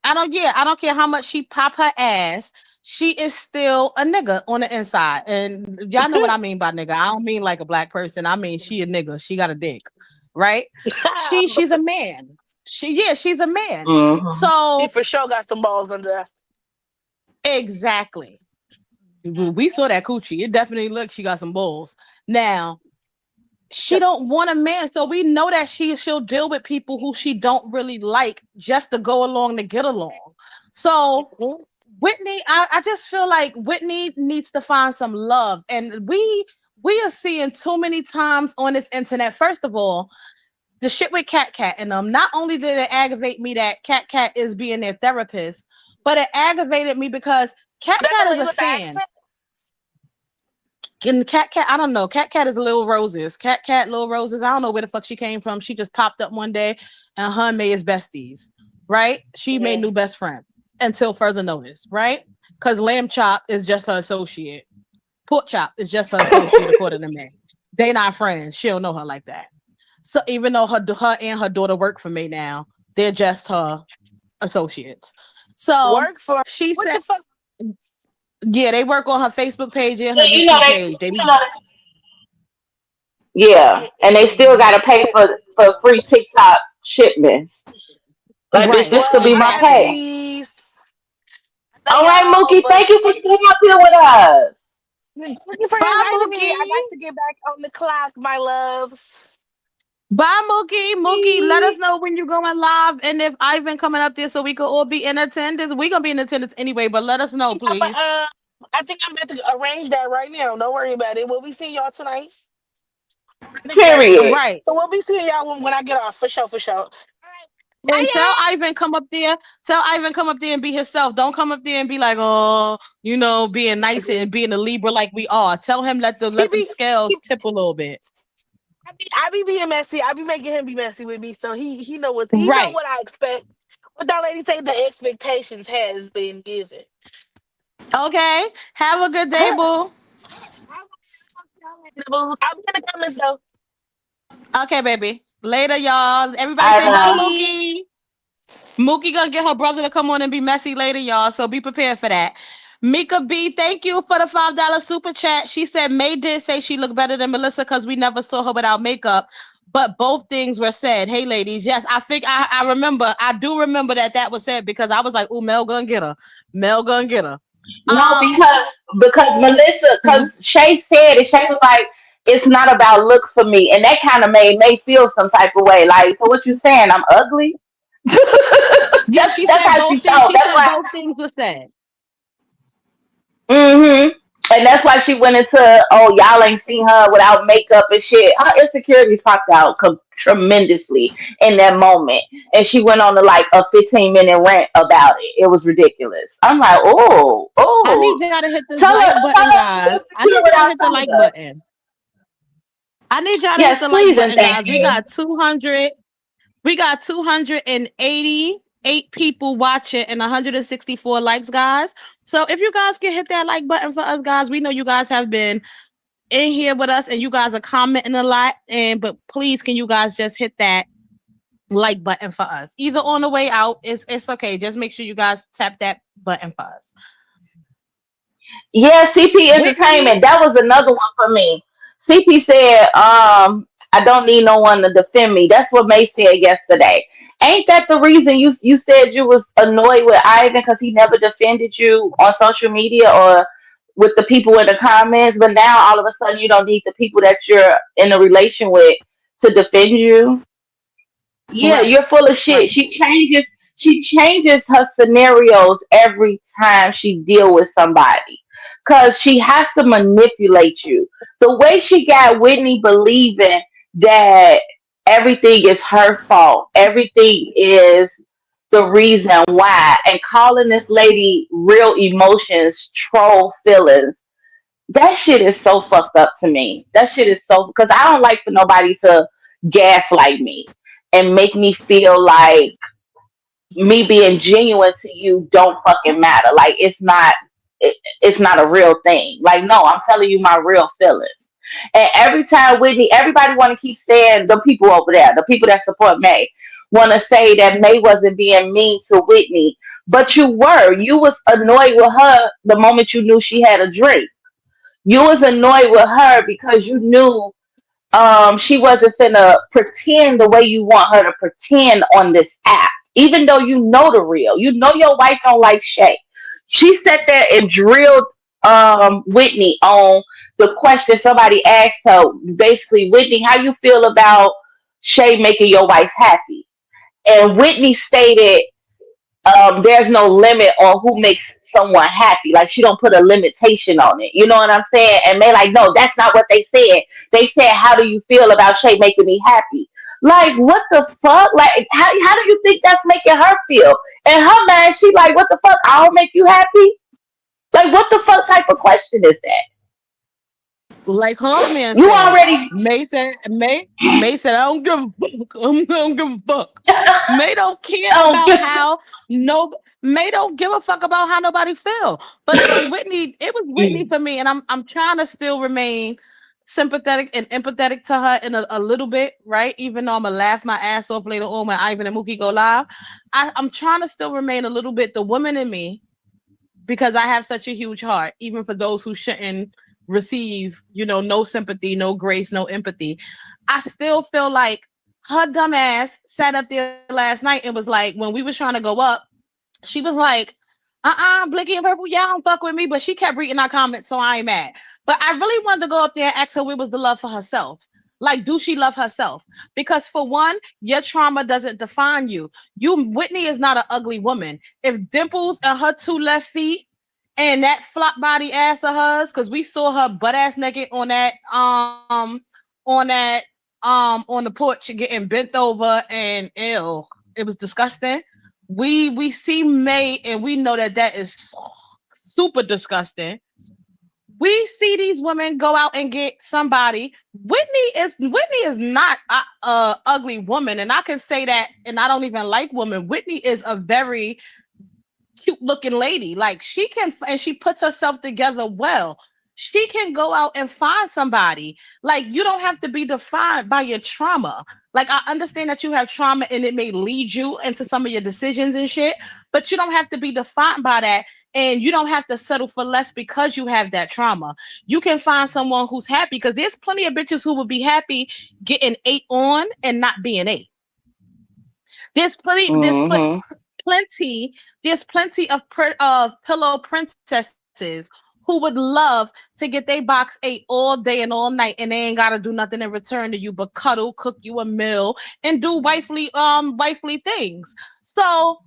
A: I don't. Yeah, I don't care how much she pop her ass. She is still a nigga on the inside, and y'all know what I mean by nigga. I don't mean like a black person. I mean she a nigga. She got a dick, right? She's a man. She's a man.
B: hmm
C: He
A: So
C: for sure got some balls under there.
A: exactly, we saw that coochie. It definitely looks she got some balls. Now she
C: That's
A: don't want a man, so we know that she'll deal with people who she don't really like just to go along to get along. So
C: mhm.
A: Whitney, I just feel like Whitney needs to find some love, and we are seeing too many times on this internet. First of all, the shit with Cat Cat and them. Not only did it aggravate me that Cat Cat is being their therapist, but it aggravated me because Cat
C: That
A: Cat
C: the
A: is
C: lady
A: a
C: with the
A: fan.
C: accent?
A: And Cat Cat, I don't know. Cat Cat is Little Roses. Cat Cat, Little Roses. I don't know where the fuck she came from. She just popped up one day and her and May is besties, right? She made
C: Mm-hmm.
A: new best friend until further notice, right? Because Lamb Chop is just her associate. Pork Chop is just her associate, according to May. They not friends. She don't know her like that. So even though her and her daughter work for May now, they're just her associates. So
C: Work for
A: she
C: what
A: said,
C: the fuck?
A: yeah, they work on her Facebook page and her
B: Yeah, you know
A: YouTube
B: they.
A: page. They
B: You know, yeah, and they still got to pay for free TikTok shipments. Like bitch,
A: right,
B: this could
C: Well,
B: be
C: I
B: my
C: got the
A: exactly.
B: pay.
C: bees. I
B: All right,
C: know y'all,
B: Mookie,
C: but
B: thank you for sitting up here with us.
C: thank you for
A: Bye,
C: inviting me. I
A: Mookie.
C: got to get back on the clock, my loves.
A: Bye, Mookie. Mookie, let us
C: Bye.
A: know when you're going live and if Ivan coming up there so we could all be in attendance. We're gonna be in attendance anyway, but let us know,
C: I'm,
A: please.
C: I think I'm about to arrange that right now. Don't worry about it. We'll be seeing y'all tonight. I think that's
B: Period.
C: fine.
A: Right.
C: So we'll be seeing y'all when I get off for sure, for sure. All right.
A: And tell
C: Bye,
A: Ivan come up there. Tell Ivan come up there and be himself. Don't come up there and be like, oh, being nice
C: y'all.
A: and being a Libra like we are. Tell him
C: He
A: let them
C: be,
A: scales
C: he,
A: tip a little bit.
C: I be being messy. I be making him be messy with me. So he know
A: Right.
C: what I expect. What that lady say? The expectations has been given.
A: Okay. Have a good
C: All
A: day,
C: right.
A: boo.
C: I'll be in the comments though.
A: Okay, baby. Later, y'all. Everybody
B: I
A: say bye,
B: know.
A: Mookie. Mookie gonna get her brother to come on and be messy later, y'all. So be prepared for that. Mika B, thank you for the $5 super chat. She said May did say she looked better than Melissa because we never saw her without makeup. But both things were said. Hey, ladies, yes, I remember. I do remember that was said because I was like, "Ooh, Mel gonna get her. Mel gonna get her."
B: No,
A: Um,
B: because Melissa,
A: mhm.
B: because Shay said it. Shay was like, "It's not about looks for me," and that kind of made May feel some type of way. Like, so what you saying? I'm ugly?
A: Yeah, she
B: That's
A: said
B: how
A: both
B: she
A: things.
B: felt.
A: She
B: That's
A: said
B: why.
A: both things were said.
B: Hmm. And that's why she went into, oh, y'all ain't seen her without makeup and shit. Her insecurities popped out tremendously in that moment. And she went on to like a 15-minute rant about it. It was ridiculous. I'm like, oh,
A: I
B: oh.
A: need y'all to hit this
B: Tell her,
A: like
B: tell
A: button,
B: her she
A: guys. I
B: insecure
A: need y'all to
B: without
A: hit the
B: some of
A: like
B: us.
A: button. I need y'all to hit
B: Yes,
A: the like
B: please and
A: button,
B: thank
A: guys. We
B: you.
A: got 200. We got 288 people watching and 164 likes, guys. So if you guys can hit that like button for us, guys, we know you guys have been in here with us and you guys are commenting a lot. But please, can you guys just hit that like button for us? Either on the way out, it's okay. Just make sure you guys tap that button for us.
B: Yeah, CP
A: Whitney,
B: Entertainment. That was another one for me. CP said, I don't need no one to defend me. That's what May said yesterday. Ain't that the reason you said you was annoyed with Ivan because he never defended you on social media or with the people in the comments? But now all of a sudden you don't need the people that you're in a relation with to defend you. Yeah,
A: right,
B: you're full of shit.
A: right.
B: She changes her scenarios every time she deal with somebody. Cause she has to manipulate you. The way she got Whitney believing that everything is her fault, everything is the reason why, and calling this lady real emotions, troll feelings. That shit is so fucked up to me. That shit is so, because I don't like for nobody to gaslight me and make me feel like me being genuine to you don't fucking matter. Like it's not a real thing. Like, no, I'm telling you my real feelings. And every time Whitney, everybody want to keep saying, the people over there, the people that support May, want to say that May wasn't being mean to Whitney, but you were. You was annoyed with her the moment you knew she had a drink. You was annoyed with her because you knew she wasn't finna pretend the way you want her to pretend on this app. Even though you know the real. You know your wife don't like Shay. She sat there and drilled Whitney on the question somebody asked her, basically, Whitney, how you feel about Shay making your wife happy? And Whitney stated, there's no limit on who makes someone happy. Like, she don't put a limitation on it. You know what I'm saying? And they like, no, that's not what they said. They said, how do you feel about Shay making me happy? Like, what the fuck? Like, how do you think that's making her feel? And her mind, she like, what the fuck? I'll make you happy? Like, what the fuck type of question is that?
A: Like Hogman
B: You
A: said,
B: already
A: May said, I don't give a fuck. I don't give a fuck. May don't care
B: don't
A: about
B: give.
A: how no May don't give a fuck about how nobody feel. But it was Whitney for me, and I'm trying to still remain sympathetic and empathetic to her in a little bit, right? Even though I'm gonna laugh my ass off later on when Ivan and Mookie go live. I'm trying to still remain a little bit the woman in me because I have such a huge heart, even for those who shouldn't receive, no sympathy, no grace, no empathy. I still feel like her dumb ass sat up there last night and was like, when we was trying to go up, she was like, Blicky and Purple, y'all don't fuck with me, but she kept reading our comments, so I ain't mad. But I really wanted to go up there and ask her where was the love for herself. Like, do she love herself? Because for one, your trauma doesn't define you. Whitney is not an ugly woman. If Dimples and her two left feet and that flop body ass of hers, because we saw her butt ass naked on on that on the porch getting bent over and ill. It was disgusting. We see May and we know that that is super disgusting. We see these women go out and get somebody. Whitney is not a ugly woman, and I can say that. And I don't even like women. Whitney is a very cute looking lady. Like she can, and she puts herself together well. She can go out and find somebody. Like you don't have to be defined by your trauma. Like I understand that you have trauma and it may lead you into some of your decisions and shit, but you don't have to be defined by that. And you don't have to settle for less because you have that trauma. You can find someone who's happy because there's plenty of bitches who would be happy getting ate on and not being ate. There's plenty.
B: Mm-hmm.
A: Plenty. There's plenty of pillow princesses who would love to get their box ate all day and all night, and they ain't gotta do nothing in return to you but cuddle, cook you a meal, and do wifely things. So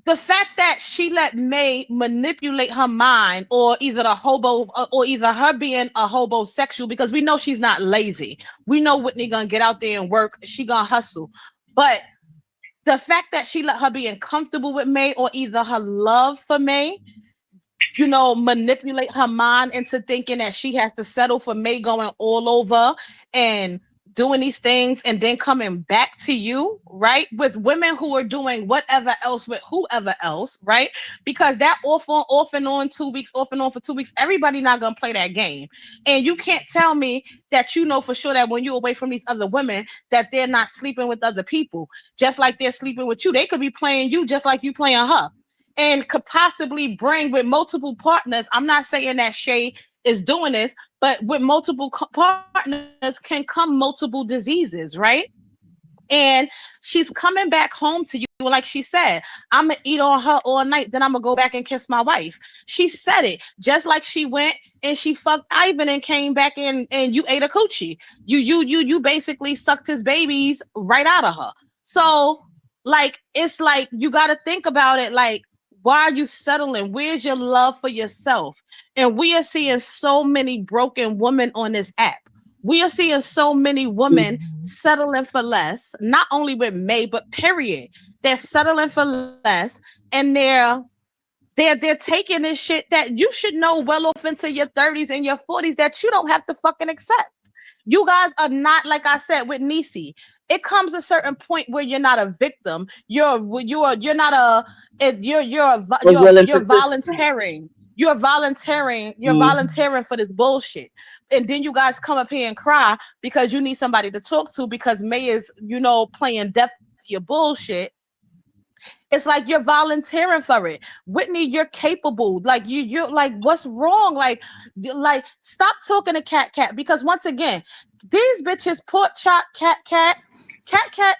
A: the fact that she let May manipulate her mind, or either the hobo, or either her being a hobosexual, because we know she's not lazy. We know Whitney gonna get out there and work. She gonna hustle, but the fact that she let her be uncomfortable with May, or either her love for May, manipulate her mind into thinking that she has to settle for May going all over and doing these things and then coming back to you, right? With women who are doing whatever else with whoever else, right? Because that off and on 2 weeks, off and on for 2 weeks, everybody not gonna play that game. And you can't tell me that you know for sure that when you're away from these other women, that they're not sleeping with other people, just like they're sleeping with you. They could be playing you just like you playing her, and could possibly bring with multiple partners. I'm not saying that Shay is doing this, but with multiple partners can come multiple diseases, right? And she's coming back home to you, like she said, I'm gonna eat on her all night, then I'm gonna go back and kiss my wife. She said it just like she went and she fucked Ivan and came back and you ate a coochie. You basically sucked his babies right out of her. So like it's like you gotta think about it like, why are you settling? Where's your love for yourself? And we are seeing so many broken women on this app. We are seeing so many women settling for less, not only with May, but period. They're settling for less, and they're taking this shit that you should know well off into your 30s and your 40s that you don't have to fucking accept. You guys are not, like I said with Nisi. It comes a certain point where you're not a victim. You're not
B: We're willing
A: you're
B: participant.
A: volunteering. You're
B: Mm-hmm.
A: volunteering for this bullshit. And then you guys come up here and cry because you need somebody to talk to because May is, playing deaf to your bullshit. It's like you're volunteering for it. Whitney, you're capable. Like you're like, what's wrong? Like, stop talking to Cat because once again, these bitches, pork chop, Cat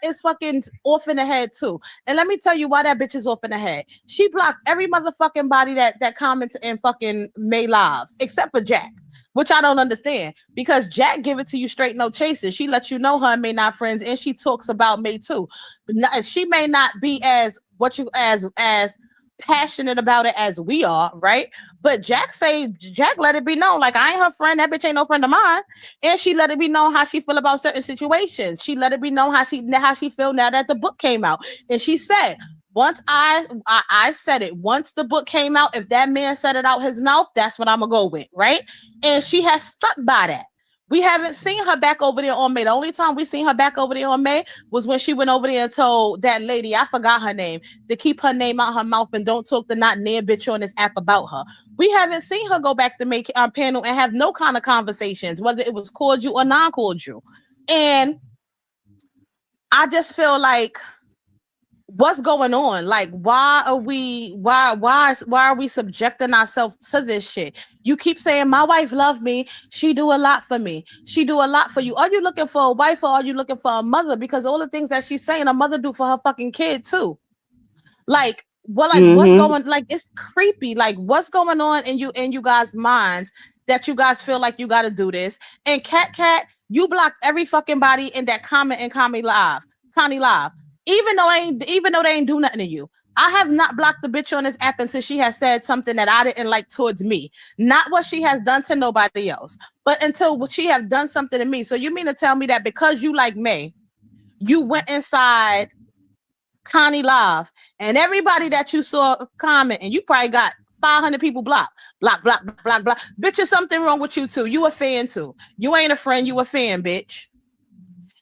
A: is fucking off in the head too. And let me tell you why that bitch is off in the head. She blocked every motherfucking body that comments in fucking May lives, except for Jack, which I don't understand because Jack give it to you straight, no chases. She lets you know her and May not friends, and she talks about May too. But she may not be as what you as passionate about it as we are, right? But Jack let it be known, like I ain't her friend. That bitch ain't no friend of mine. And she let it be known how she feel about certain situations. She let it be known how she feel now that the book came out. And she said, once I said it, once the book came out, if that man said it out his mouth, that's what I'm gonna go with, right? And she has stuck by that. We haven't seen her back over there on May. The only time we seen her back over there on May was when she went over there and told that lady, I forgot her name, to keep her name out her mouth and don't talk the not near bitch on this app about her. We haven't seen her go back to make our panel and have no kind of conversations, whether it was cordial or non-cordial. And I just feel like, what's going on? Like, why are we subjecting ourselves to this shit? You keep saying my wife love me, she do a lot for me, she do a lot for you. Are you looking for a wife or are you looking for a mother? Because all the things that she's saying a mother do for her fucking kid too. Like, well, like what's
B: Mm-hmm.
A: going, like it's creepy. Like what's going on in you guys' minds that you guys feel like you got to do this? And Cat, you blocked every fucking body in that comment and Connie live, even though they ain't do nothing to you. I have not blocked the bitch on this app until she has said something that I didn't like towards me. Not what she has done to nobody else, but until she have done something to me. So you mean to tell me that because you like me, you went inside Connie Live and everybody that you saw comment, and you probably got 500 people blocked. Block, block, block, block, block. Bitch, there's something wrong with you too. You a fan too. You ain't a friend, you a fan, bitch.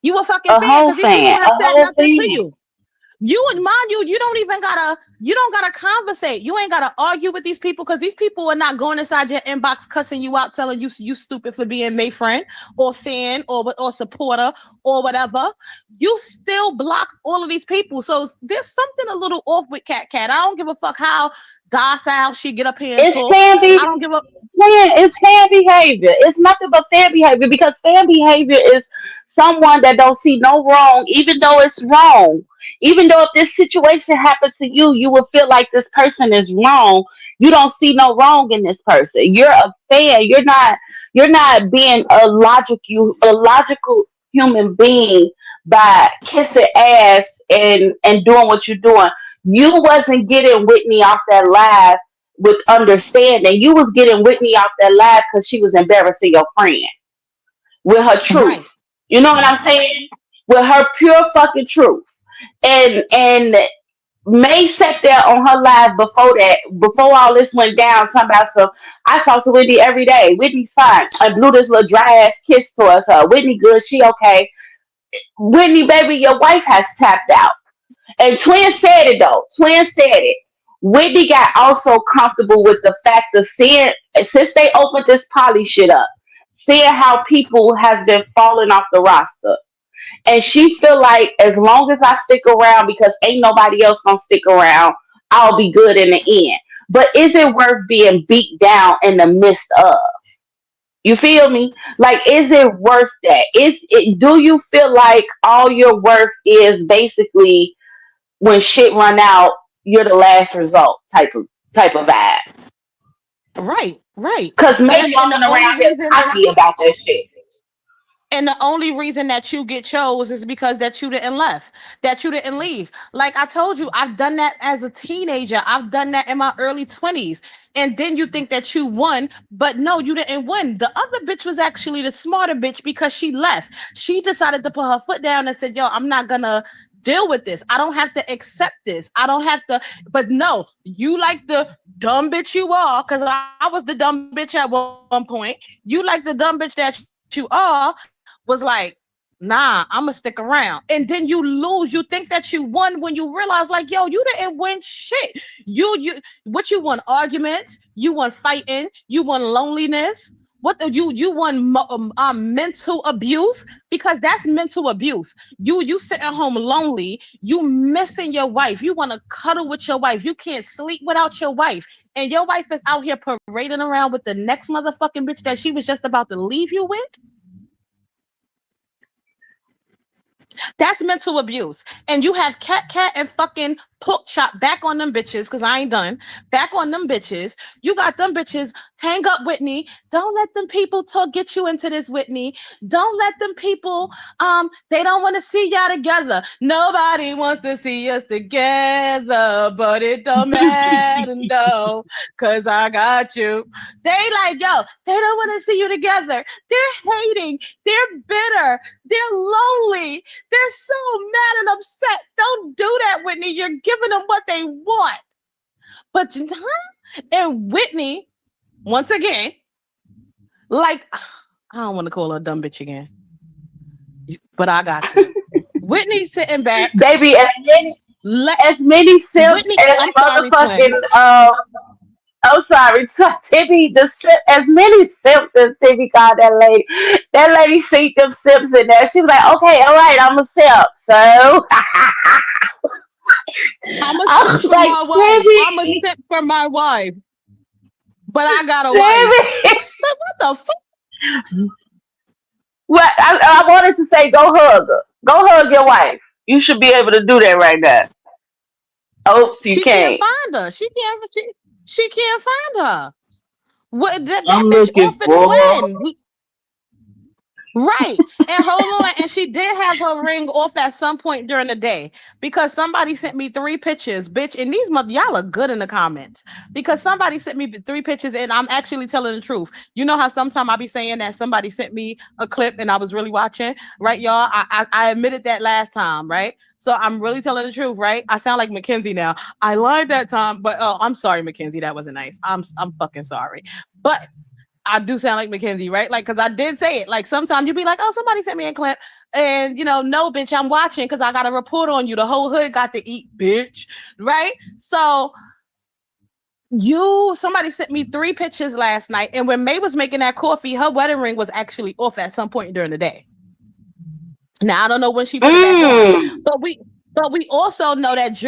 A: You a fucking
B: A
A: fan
B: whole
A: because these people
B: fan, a
A: have said
B: whole
A: nothing to
B: fan.
A: you. You and mind you, you don't gotta conversate. You ain't gotta argue with these people because these people are not going inside your inbox cussing you out, telling you stupid for being May friend or fan or supporter or whatever. You still block all of these people. So there's something a little off with Cat Cat. I don't give a fuck how docile she get up here and
B: It's
A: talk.
B: fan
A: I don't give a
B: it's fan behavior. It's nothing but fan behavior because fan behavior is someone that don't see no wrong, even though it's wrong. Even though if this situation happened to you, you will feel like this person is wrong. You don't see no wrong in this person. You're a fan. You're not being a logical human being by kissing ass and doing what you're doing. You wasn't getting Whitney off that live with understanding. You was getting Whitney off that live because she was embarrassing your friend with her
A: right,
B: truth. You know what I'm saying? With her pure fucking truth. And May sat there on her live before that, before all this went down, talking about some. I talk to Whitney every day. Whitney's fine. I blew this little dry ass kiss towards her. Whitney good. She okay. Whitney, baby, your wife has tapped out. And Twin said it though. Twin said it. Whitney got also comfortable with the fact of seeing since they opened this poly shit up, seeing how people has been falling off the roster. And she feel like as long as I stick around, because ain't nobody else gonna stick around, I'll be good in the end. But is it worth being beat down in the midst of? You feel me? Like, is it worth that? Is it? Do you feel like all your worth is basically when shit run out, you're the last result type of vibe.
A: right, right.
B: Cause May
A: And
B: walking around here cocky about that shit.
A: the only reason that you get chose is because that you didn't left, that you didn't leave. Like I told you, I've done that as a teenager. I've done that in my early 20s. And then you think that you won, but no, you didn't win. The other bitch was actually the smarter bitch because she left. She decided to put her foot down and said, yo, I'm not gonna deal with this. I don't have to accept this. I don't have to, but no, you like the dumb bitch you are, because I was the dumb bitch at one point. You like the dumb bitch that you are, was like, nah, I'm gonna stick around. And then you lose. You think that you won when you realize, like, yo, you didn't win shit. You what you won? Arguments, you won fighting, you won loneliness. You won mental abuse, because that's mental abuse. You sitting home lonely, you missing your wife, you want to cuddle with your wife, you can't sleep without your wife, and your wife is out here parading around with the next motherfucking bitch that she was just about to leave you with. That's mental abuse. And you have Cat and fucking Pork Chop back on them bitches, because I ain't done. Back on them bitches. You got them bitches. Hang up, Whitney. Don't let them people talk get you into this, Whitney. Don't let them people, they don't want to see y'all together. Nobody wants to see us together, but it don't matter, no, because I got you. They like, yo, they don't want to see you together. They're hating. They're bitter. They're lonely. They're so mad and upset. Don't do that, Whitney. You're giving them what they want. But and Whitney, once again, like, I don't want to call her a dumb bitch again, but I got to. Whitney sitting back.
B: Baby,
A: Let
B: as many simps
A: Whitney.
B: as
A: I'm sorry, twin.
B: motherfucking I'm sorry, Timmy. As many simps as Timmy called that lady. That lady see them simps in there. She was like, "Okay, all right, I'm a simp." So
A: I'm a
B: I
A: sip
B: was
A: for
B: like,
A: my wife. I'm a
B: Timmy,
A: sip for my wife, but I got a wife.
B: Timmy.
A: What the fuck?
B: What I wanted to say, go hug her. Go hug your wife. You should be able to do that right now. Oh, you
A: She can't
B: can't.
A: find her. She can't find her. What that
B: I'm
A: bitch
B: looking
A: off and
B: for.
A: win. Right. And hold on. And she did have her ring off at some point during the day because somebody sent me three pictures, bitch. And these mother, y'all are good in the comments because somebody sent me three pictures and I'm actually telling the truth. You know how sometimes I be saying that somebody sent me a clip and I was really watching, right, y'all? I admitted that last time, right? So I'm really telling the truth, right? I sound like Mackenzie now. I lied that time, but oh, I'm sorry, Mackenzie. That wasn't nice. I'm fucking sorry. But I do sound like Mackenzie, right? Like, cause I did say it. Like, sometimes you be like, "Oh, somebody sent me a clip," and no, bitch, I'm watching because I got a report on you. The whole hood got to eat, bitch, right? So somebody sent me three pictures last night, and when May was making that coffee, her wedding ring was actually off at some point during the day. Now I don't know when she put it back on,
B: Mm.
A: but we also know that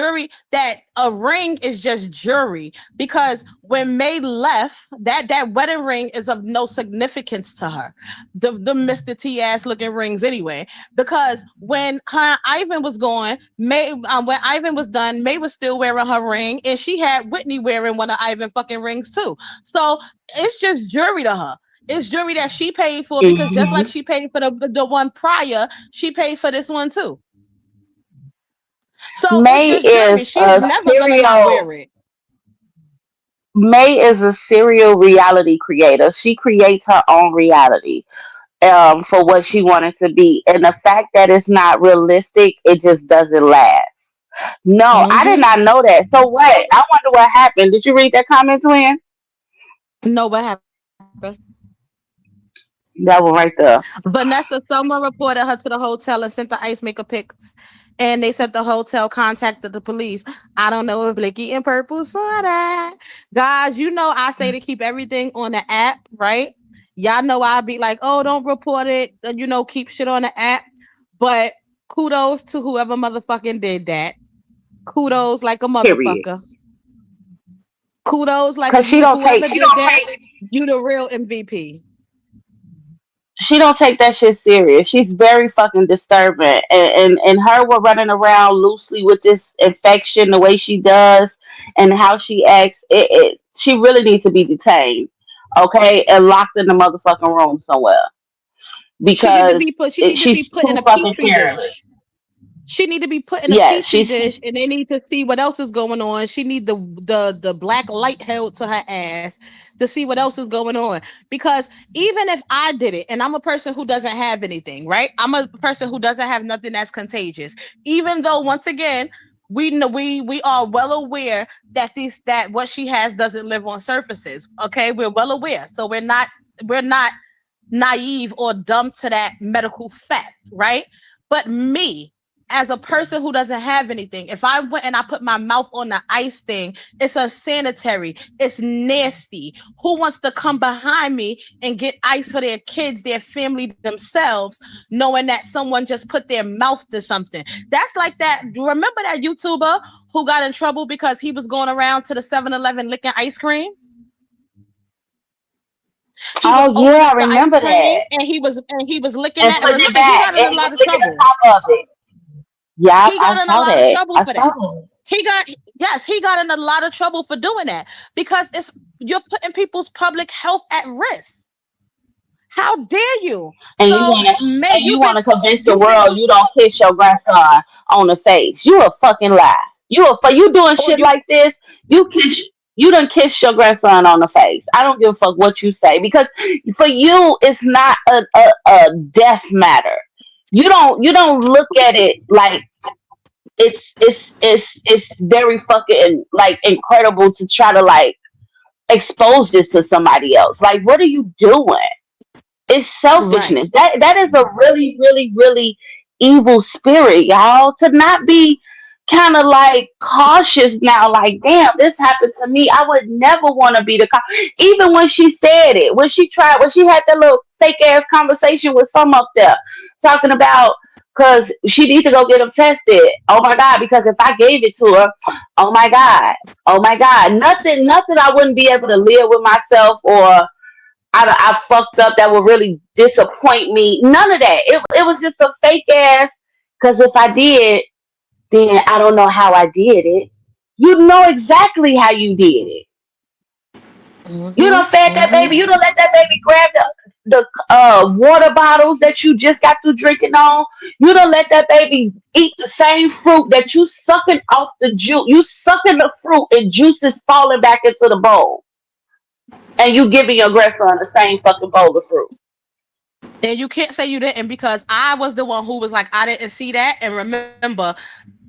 A: that a ring is just jury because when May left, that wedding ring is of no significance to her. The Mr. T ass looking rings anyway. Because when Ivan was going, when Ivan was done, May was still wearing her ring, and she had Whitney wearing one of Ivan fucking rings too. So it's just jury to her. It's jury that she paid for because just like
B: Mhm.
A: she paid for the one prior, she paid for this one too. So it's
B: May
A: just jury.
B: is
A: She's
B: a
A: never gonna not
B: serial.
A: wear it.
B: May is a serial reality creator. She creates her own reality for what she wanted to be. And the fact that it's not realistic, it just doesn't last. No, I did
A: Mm-hmm.
B: not know that. So what? I wonder what happened. Did you read that comment, twin?
A: No, what happened?
B: That one right there.
A: Vanessa Summer reported her to the hotel and sent the ice maker pics. And they said the hotel contacted the police. I don't know if Blicky and Purple saw that. Guys, I say to keep everything on the app, right? Y'all know I'll be like, oh, don't report it. Keep shit on the app. But kudos to whoever motherfucking did that. Kudos like a
B: Period.
A: motherfucker. Kudos like
B: Cause she
A: you,
B: don't take
A: whoever did that, you the real MVP.
B: she don't take that shit serious. She's very fucking disturbing, and her were running around loosely with this infection the way she does and how she acts. She really needs to be detained, okay, and locked in the motherfucking room somewhere because
A: She need to be
B: she's
A: put in
B: too
A: a
B: fucking
A: petri
B: careless.
A: dish. She need to be put in a
B: Yes,
A: petri
B: she's
A: dish, and they need to see what else is going on. She need the black light held to her ass to see what else is going on. Because even if I did it, and I'm a person who doesn't have anything, right? I'm a person who doesn't have nothing that's contagious. Even though, once again, we know we are well aware that what she has doesn't live on surfaces. Okay, we're well aware, so we're not naive or dumb to that medical fact, right? But me, as a person who doesn't have anything, if I went and I put my mouth on the ice thing, it's unsanitary, it's nasty. Who wants to come behind me and get ice for their kids, their family, themselves, knowing that someone just put their mouth to something? That's like that. Do you remember that YouTuber who got in trouble because he was going around to the 7-Eleven licking ice cream? He was
B: oh
A: opening
B: yeah,
A: up
B: I
A: the ice
B: remember that
A: cream and he was licking
B: and
A: that. And
B: putting it
A: remember, he
B: back
A: got in
B: and
A: a
B: he was
A: lot of
B: licking the
A: trouble.
B: top of it. Yeah,
A: He
B: I
A: got in a
B: saw
A: lot of
B: that.
A: trouble
B: I
A: for
B: saw
A: that.
B: that.
A: He got Yes, he got in a lot of trouble for doing that because you're putting people's public health at risk. How dare you?
B: and you
A: So,
B: wanna
A: May,
B: and you wanna convince the world you don't kiss your grandson on the face. You a fucking lie. You doing
A: or
B: shit
A: you
B: like this. You kiss you done kiss your grandson on the face. I don't give a fuck what you say because for you it's not a death matter. You don't look at it like it's very fucking like incredible to try to like expose this to somebody else. Like what are you doing? It's
A: right,
B: selfishness. That is a really, really, really evil spirit, y'all. To not be kind of like cautious now, like, damn, this happened to me. I would never want to be even when she said it, when she had that little fake ass conversation with some up there talking about because she needs to go get them tested. Oh my God, because if I gave it to her, oh my God, oh my God, nothing I wouldn't be able to live with myself or I fucked up that would really disappoint me. None of that. It was just a fake ass. Because if I did, then I don't know how I did it. You know exactly how you did it. You
A: mm-hmm,
B: don't fed that
A: mm-hmm.
B: baby. You don't let that baby grab the. water bottles that you just got through drinking on. You don't let that baby eat the same fruit that you sucking off the juice. You sucking the fruit and juice is falling back into the bowl, and you giving your grandson the same fucking bowl of fruit.
A: And you can't say you didn't because I was the one who was like, I didn't see that. And remember,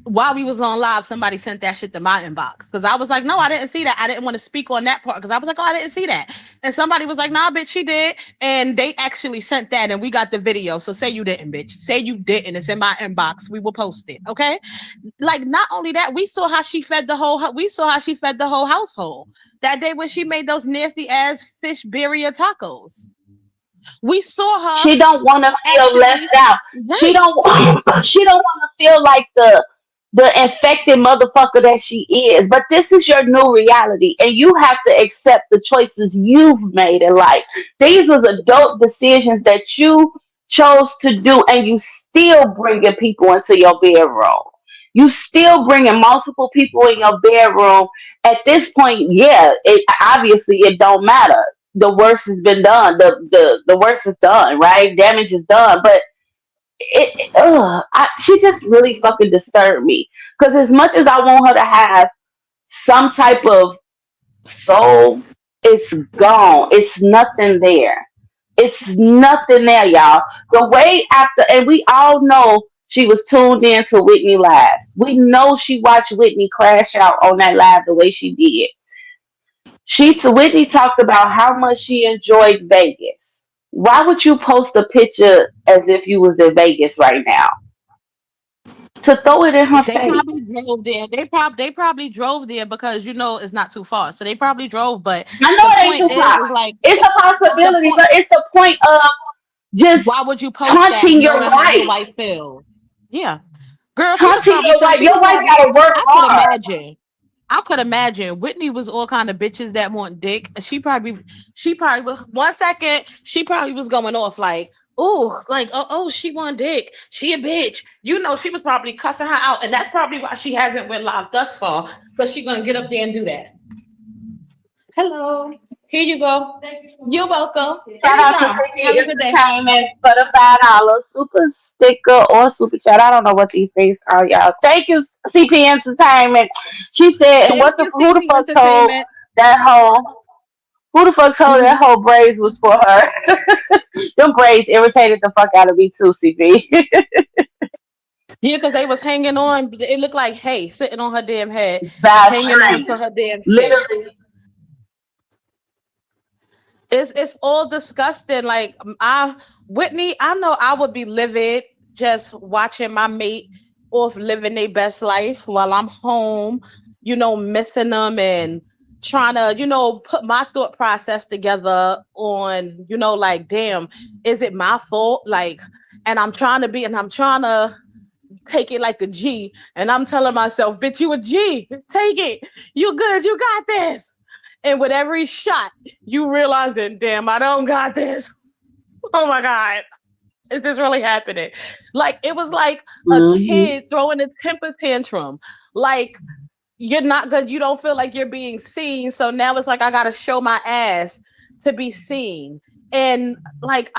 A: while we was on live, somebody sent that shit to my inbox because I was like, no, I didn't see that. I didn't want to speak on that part because I was like, oh, I didn't see that. And somebody was like, nah, bitch, she did. And they actually sent that and we got the video. So say you didn't, bitch. Say you didn't. It's in my inbox. We will post it. Okay. Like, not only that, we saw how she fed the whole household that day when she made those nasty ass fish birria tacos. We saw her
B: She don't want to feel left
A: actually
B: out. She
A: right.
B: don't. She don't want to feel like the infected motherfucker that she is. But this is your new reality, and you have to accept the choices you've made in life. These was adult decisions that you chose to do, and you still bringing people into your bedroom. You still bringing multiple people in your bedroom. At this point, yeah, it obviously it don't matter. The worst has been done. The worst is done, right? Damage is done. But she just really fucking disturbed me. Because as much as I want her to have some type of soul, it's gone. It's nothing there. It's nothing there, y'all. The way after, and we all know she was tuned in to Whitney lives. We know she watched Whitney crash out on that live the way she did. Whitney talked about how much she enjoyed Vegas. Why would you post a picture as if you was in Vegas right now? To throw it in her
A: They probably
B: face.
A: drove there. They probably drove there because it's not too far. So they probably drove. But
B: I know
A: the
B: it ain't
A: point
B: too far.
A: is like
B: It's a
A: the
B: possibility,
A: point.
B: but it's the point of just
A: Why would you post that
B: taunting your
A: knowing how your
B: wife.
A: wife feels? Yeah, girl, she was
B: Taunting
A: probably
B: your
A: too.
B: wife.
A: She
B: Your
A: was
B: wife
A: probably.
B: gotta work
A: I could
B: hard.
A: imagine. I could imagine Whitney was all kind of bitches that want dick. She probably was 1 second. She probably was going off like, oh, she want dick. She a bitch. She was probably cussing her out, and that's probably why she hasn't went live thus far because she gonna get up there and do that. Hello, here you go. You're welcome.
B: Shout out to
A: Anytime. Have
B: CP
A: a good day.
B: Entertainment for the $5 super sticker or super chat. I don't know what these things are, y'all. Thank you, CP Entertainment. She said, and
A: Thank you,
B: who the
A: CP
B: fuck told
A: Entertainment.
B: that whole who the fuck told that
A: Mhm.
B: whole braids was for her? Them braids irritated the fuck out of me too, CP.
A: Yeah, because they was hanging on. It looked like hay sitting on her damn head,
B: Bad
A: hanging on
B: street.
A: to her damn shit.
B: Literally.
A: It's all disgusting. Like I Whitney, I know I would be livid just watching my mate off living their best life while I'm home, missing them and trying to, put my thought process together on, like, damn, is it my fault? Like, and I'm trying to take it like a G. And I'm telling myself, bitch, you a G. Take it. You good. You got this. And with every shot, you realize that, damn, I don't got this. Oh my God. Is this really happening? Like, it was like a
B: Hmm.
A: kid throwing a temper tantrum. Like, you're not good. You don't feel like you're being seen. So now it's like, I got to show my ass to be seen. And like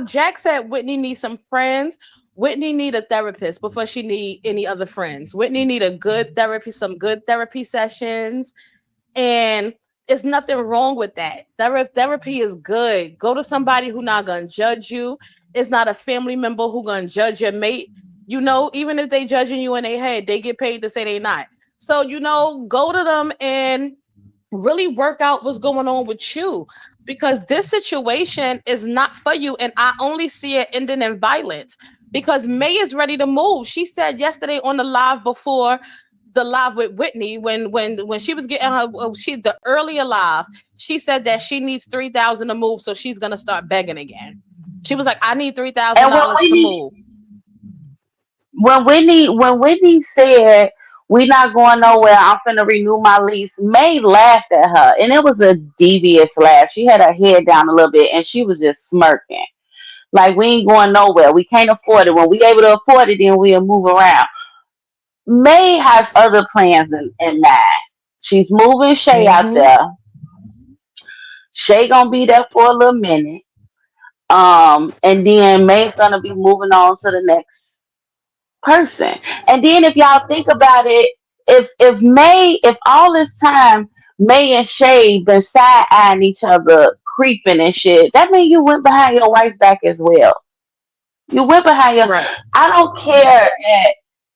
A: Jack said Whitney needs some friends. Whitney need a therapist before she need any other friends. Whitney need a good therapy, some good therapy sessions, and it's nothing wrong with that. Therapy is good. Go to somebody who not gonna judge you. It's not a family member who gonna judge your mate. Even if they judging you in their head, they get paid to say they not. So go to them and really work out what's going on with you because this situation is not for you. And I only see it ending in violence because May is ready to move. She said yesterday on the live before the live with Whitney when she was getting her the earlier live, she said that she needs 3,000 to move, so she's gonna start begging again. She was like, I need three thousand
B: And
A: dollars to move.
B: When Whitney said we not going nowhere, I'm finna renew my lease, May laughed at her, and it was a devious laugh. She had her head down a little bit, and she was just smirking, like we ain't going nowhere. We can't afford it. When we able to afford it, then we'll move around. May has other plans in mind. She's moving Shay out
A: Mm-hmm.
B: there. Shay gonna be there for a little minute. And then May's gonna be moving on to the next person. And then if y'all think about it, if all this time May and Shay been side eyeing each other, creeping and shit, that means you went behind your wife back as well. You went behind your.
A: Right.
B: I don't care that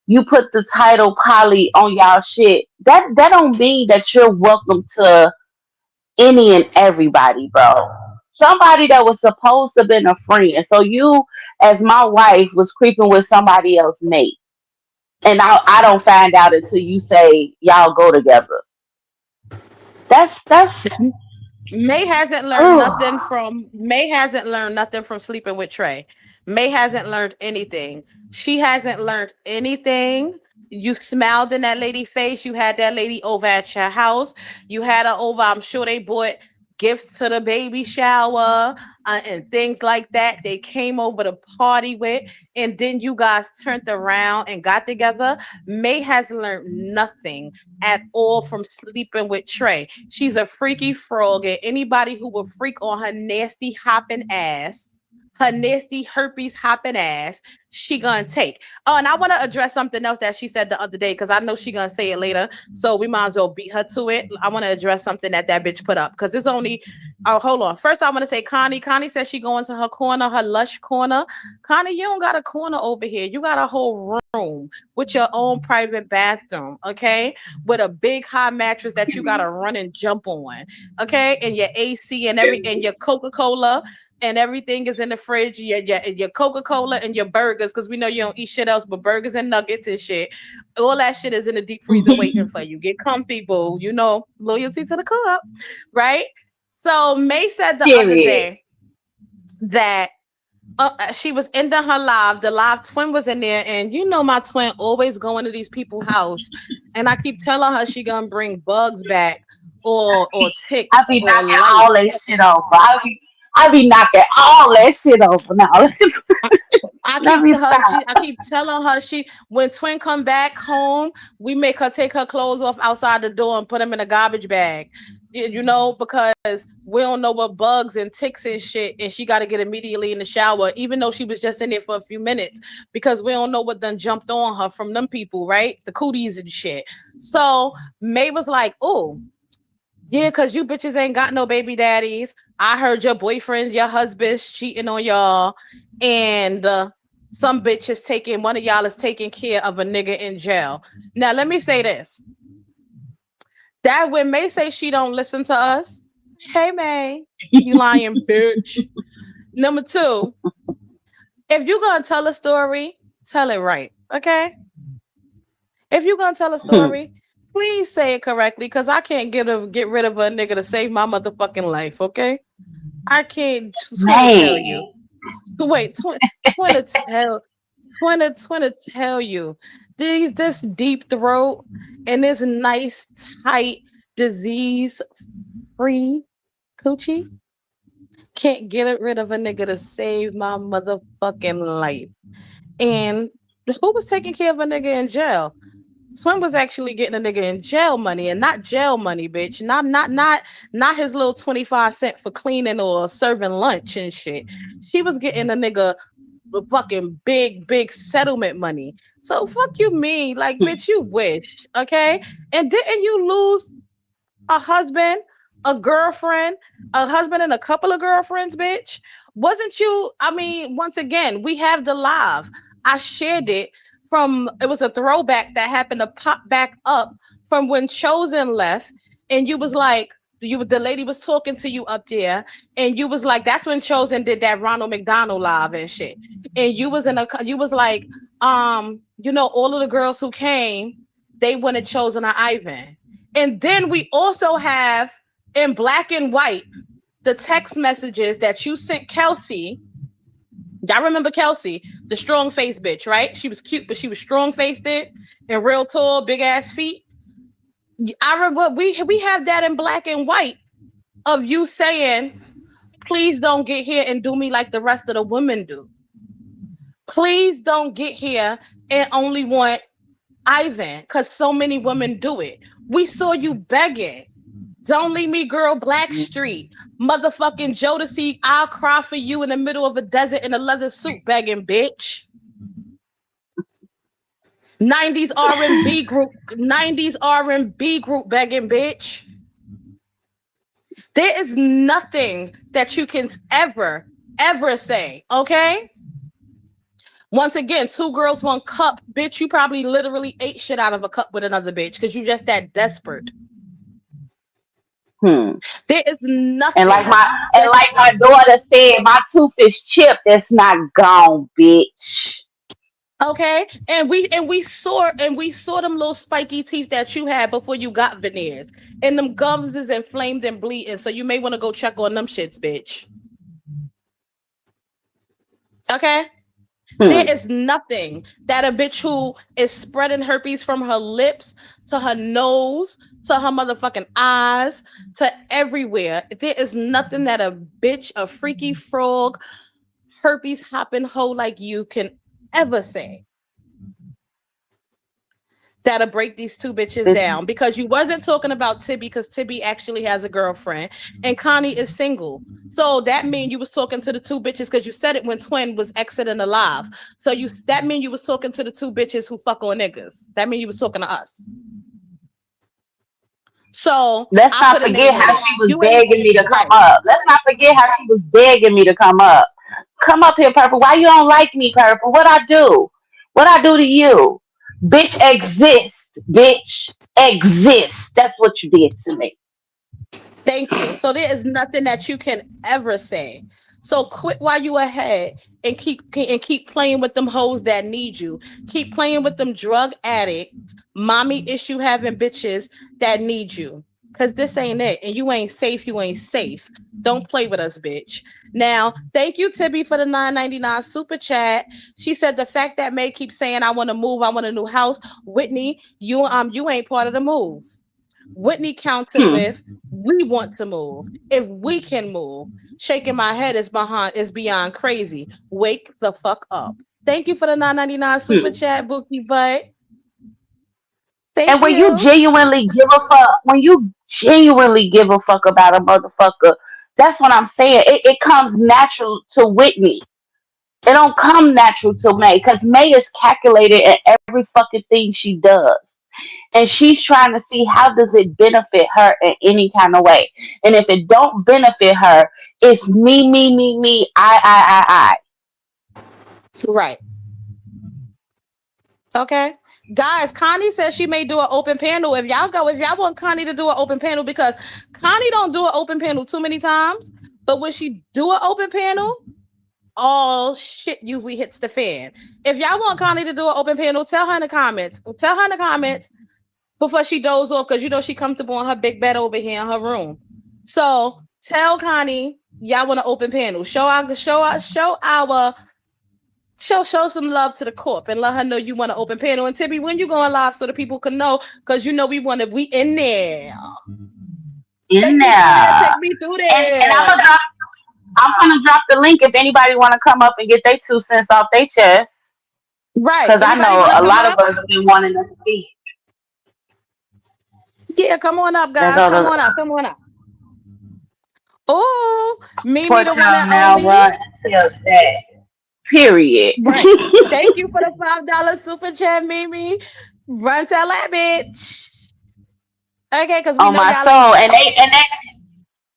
B: you put the title poly on y'all shit. That don't mean that you're welcome to any and everybody, bro. Somebody that was supposed to have been a friend. So you, as my wife, was creeping with somebody else, mate. And I don't find out until you say y'all go together. That's oh
A: May hasn't learned nothing from sleeping with Trey. May hasn't learned anything. She hasn't learned anything. You smiled in that lady face. You had that lady over at your house. You had her over. I'm sure they bought gifts to the baby shower and things like that. They came over to party with, and then you guys turned around and got together. May has learned nothing at all from sleeping with Trey. She's a freaky frog, and anybody who will freak on her nasty hopping ass, her nasty herpes hopping ass, she gonna take. Oh, and I want to address something else that she said the other day because I know she gonna say it later. So we might as well beat her to it. I want to address something that bitch put up because it's only. Oh, hold on. First, I want to say Connie. Connie says she going to her corner, her lush corner. Connie, you don't got a corner over here. You got a whole room with your own private bathroom, okay? With a big high mattress that you gotta run and jump on, okay? And your AC and your Coca-Cola and everything is in the fridge. Your Coca-Cola and your burgers, because we know you don't eat shit else but burgers and nuggets and shit. All that shit is in the deep freezer waiting for you. Get comfy, boo. You know, loyalty to the club, right? So May said the other
B: period.
A: day that she was ending her live. The live twin was in there, and you know my twin always going to these people's house, and I keep telling her she gonna bring bugs back or
B: I
A: ticks
B: be
A: or
B: knocking
A: lice.
B: all that shit over. I be knocking all that shit over now.
A: I
B: Let
A: keep
B: me
A: to her.
B: stop.
A: I keep telling her when twin come back home, we make her take her clothes off outside the door and put them in a garbage bag. You know, because we don't know what bugs and ticks and shit, and she got to get immediately in the shower, even though she was just in there for a few minutes, because we don't know what done jumped on her from them people, right? The cooties and shit. So May was like, "Oh, yeah, because you bitches ain't got no baby daddies. I heard your boyfriend, your husband's cheating on y'all, and some bitch is taking one of y'all is taking care of a nigga in jail." Now, let me say this: that when May say she don't listen to us, hey May, you lying bitch. Number two, if you gonna tell a story, tell it right, okay? If you gonna tell a story, please say it correctly, because I can't get rid of a nigga to save my motherfucking life, okay? I can't twin to tell
B: Man.
A: you. Wait, twin to tell you. This deep throat and this nice, tight, disease free coochie can't get rid of a nigga to save my motherfucking life. And who was taking care of a nigga in jail? Twin was actually getting a nigga in jail money, and not jail money, bitch. Not his little 25 cents for cleaning or serving lunch and shit. She was getting a nigga with fucking big settlement money. So fuck you mean, like bitch, you wish, okay? And didn't you lose a husband, a girlfriend, a husband and a couple of girlfriends, bitch? Wasn't you? I mean, once again, we have the live. I shared it from, it was a throwback that happened to pop back up from when Chosen left, and you was like, the lady was talking to you up there, and you was like, that's when Chosen did that Ronald McDonald live and shit. And you was like, you know, all of the girls who came, they wanted Chosen or Ivan. And then we also have in black and white the text messages that you sent Kelsey. Y'all remember Kelsey, the strong face bitch, right? She was cute, but she was strong faced it and real tall, big ass feet. I remember we have that in black and white of you saying, please don't get here and do me like the rest of the women do. Please don't get here and only want Ivan, because so many women do it. We saw you begging Don't Leave Me Girl, Blackstreet, motherfucking Jodeci, I'll Cry for You in the Middle of a Desert in a leather suit begging bitch. 90s R&B group, 90s R&B group begging bitch. There is nothing that you can ever say, okay? Once again, two girls, one cup, bitch. You probably literally ate shit out of a cup with another bitch because you just that desperate.
B: Hmm.
A: There is
B: And like
A: nothing
B: my and
A: that
B: like my daughter said, my tooth is chipped. It's not gone, bitch.
A: okay. And we saw them little spiky teeth that you had before you got veneers, and them gums is inflamed and bleeding. So you may want to go check on them shits, bitch. Okay. There
B: Hmm.
A: is nothing that a bitch who is spreading herpes from her lips to her nose to her motherfucking eyes to everywhere. There is nothing that a bitch, a freaky frog, herpes hopping hoe like you can ever say that'll break these two bitches
B: This,
A: down, because you wasn't talking about Tibby because Tibby actually has a girlfriend and Connie is single. So that means you was talking to the two bitches because you said it when Twin was exiting alive. So you that mean you was talking to the two bitches who fuck on niggas. That mean you was talking to us. So
B: let's
A: I
B: not
A: put a
B: forget
A: name on
B: how
A: it.
B: she was
A: You ain't
B: begging me to come
A: right.
B: up. Let's not forget how she was begging me to come up. Come up here, Purple. Why you don't like me, Purple? What I do? What I do to you? Bitch, exist. Bitch, exist. That's what you did to me.
A: Thank you. So there is nothing that you can ever say. So quit while you ahead and keep playing with them hoes that need you. Keep playing with them drug addicts, mommy issue having bitches that need you. Cause this ain't it. And you ain't safe. You ain't safe. Don't play with us, bitch. Now, thank you, Tibby, for the 9.99 super chat. She said the fact that May keeps saying I want to move, I want a new house. Whitney, you ain't part of the move. Whitney countered
B: Hmm.
A: with, "We want to move. If we can move." Shaking my head is beyond crazy. Wake the fuck up. Thank you for the 9.99 super
B: Hmm.
A: chat, Bookie Butt. Thank
B: And when you
A: you.
B: genuinely give a fuck, when you genuinely give a fuck about a motherfucker, that's what I'm saying. It comes natural to Whitney. It don't come natural to May because May is calculated in every fucking thing she does. And she's trying to see how does it benefit her in any kind of way. And if it don't benefit her, it's me, I.
A: Right. Okay. Guys, Connie says she may do an open panel. If y'all want Connie to do an open panel, because Connie don't do an open panel too many times, but when she do an open panel, all shit usually hits the fan. If y'all want Connie to do an open panel, tell her in the comments. Tell her in the comments before she doze off, because you know she comfortable on her big bed over here in her room. So tell Connie y'all want an open panel. Show some love to the corp and let her know you want an open panel. And Tibby, when you going live so the people can know, because you know we in there.
B: In
A: Take me through there.
B: there.
A: Take me through
B: And
A: there.
B: I'm gonna drop the link if anybody wanna come up and get their 2 cents off their chest.
A: Right.
B: Cause I
A: Anybody
B: know
A: want to
B: a
A: come
B: lot of
A: up?
B: us have been wanting to speak.
A: Yeah, come on up,
B: There
A: guys.
B: go
A: Come
B: the
A: on up. Come on up. Oh, Mimi, the one
B: Portia
A: and
B: now
A: only.
B: run tells that. Period.
A: Right. Thank you for the $5 super chat, Mimi. Run tell that bitch. Okay, because we
B: On
A: know
B: my
A: y'all ain't.
B: soul. And they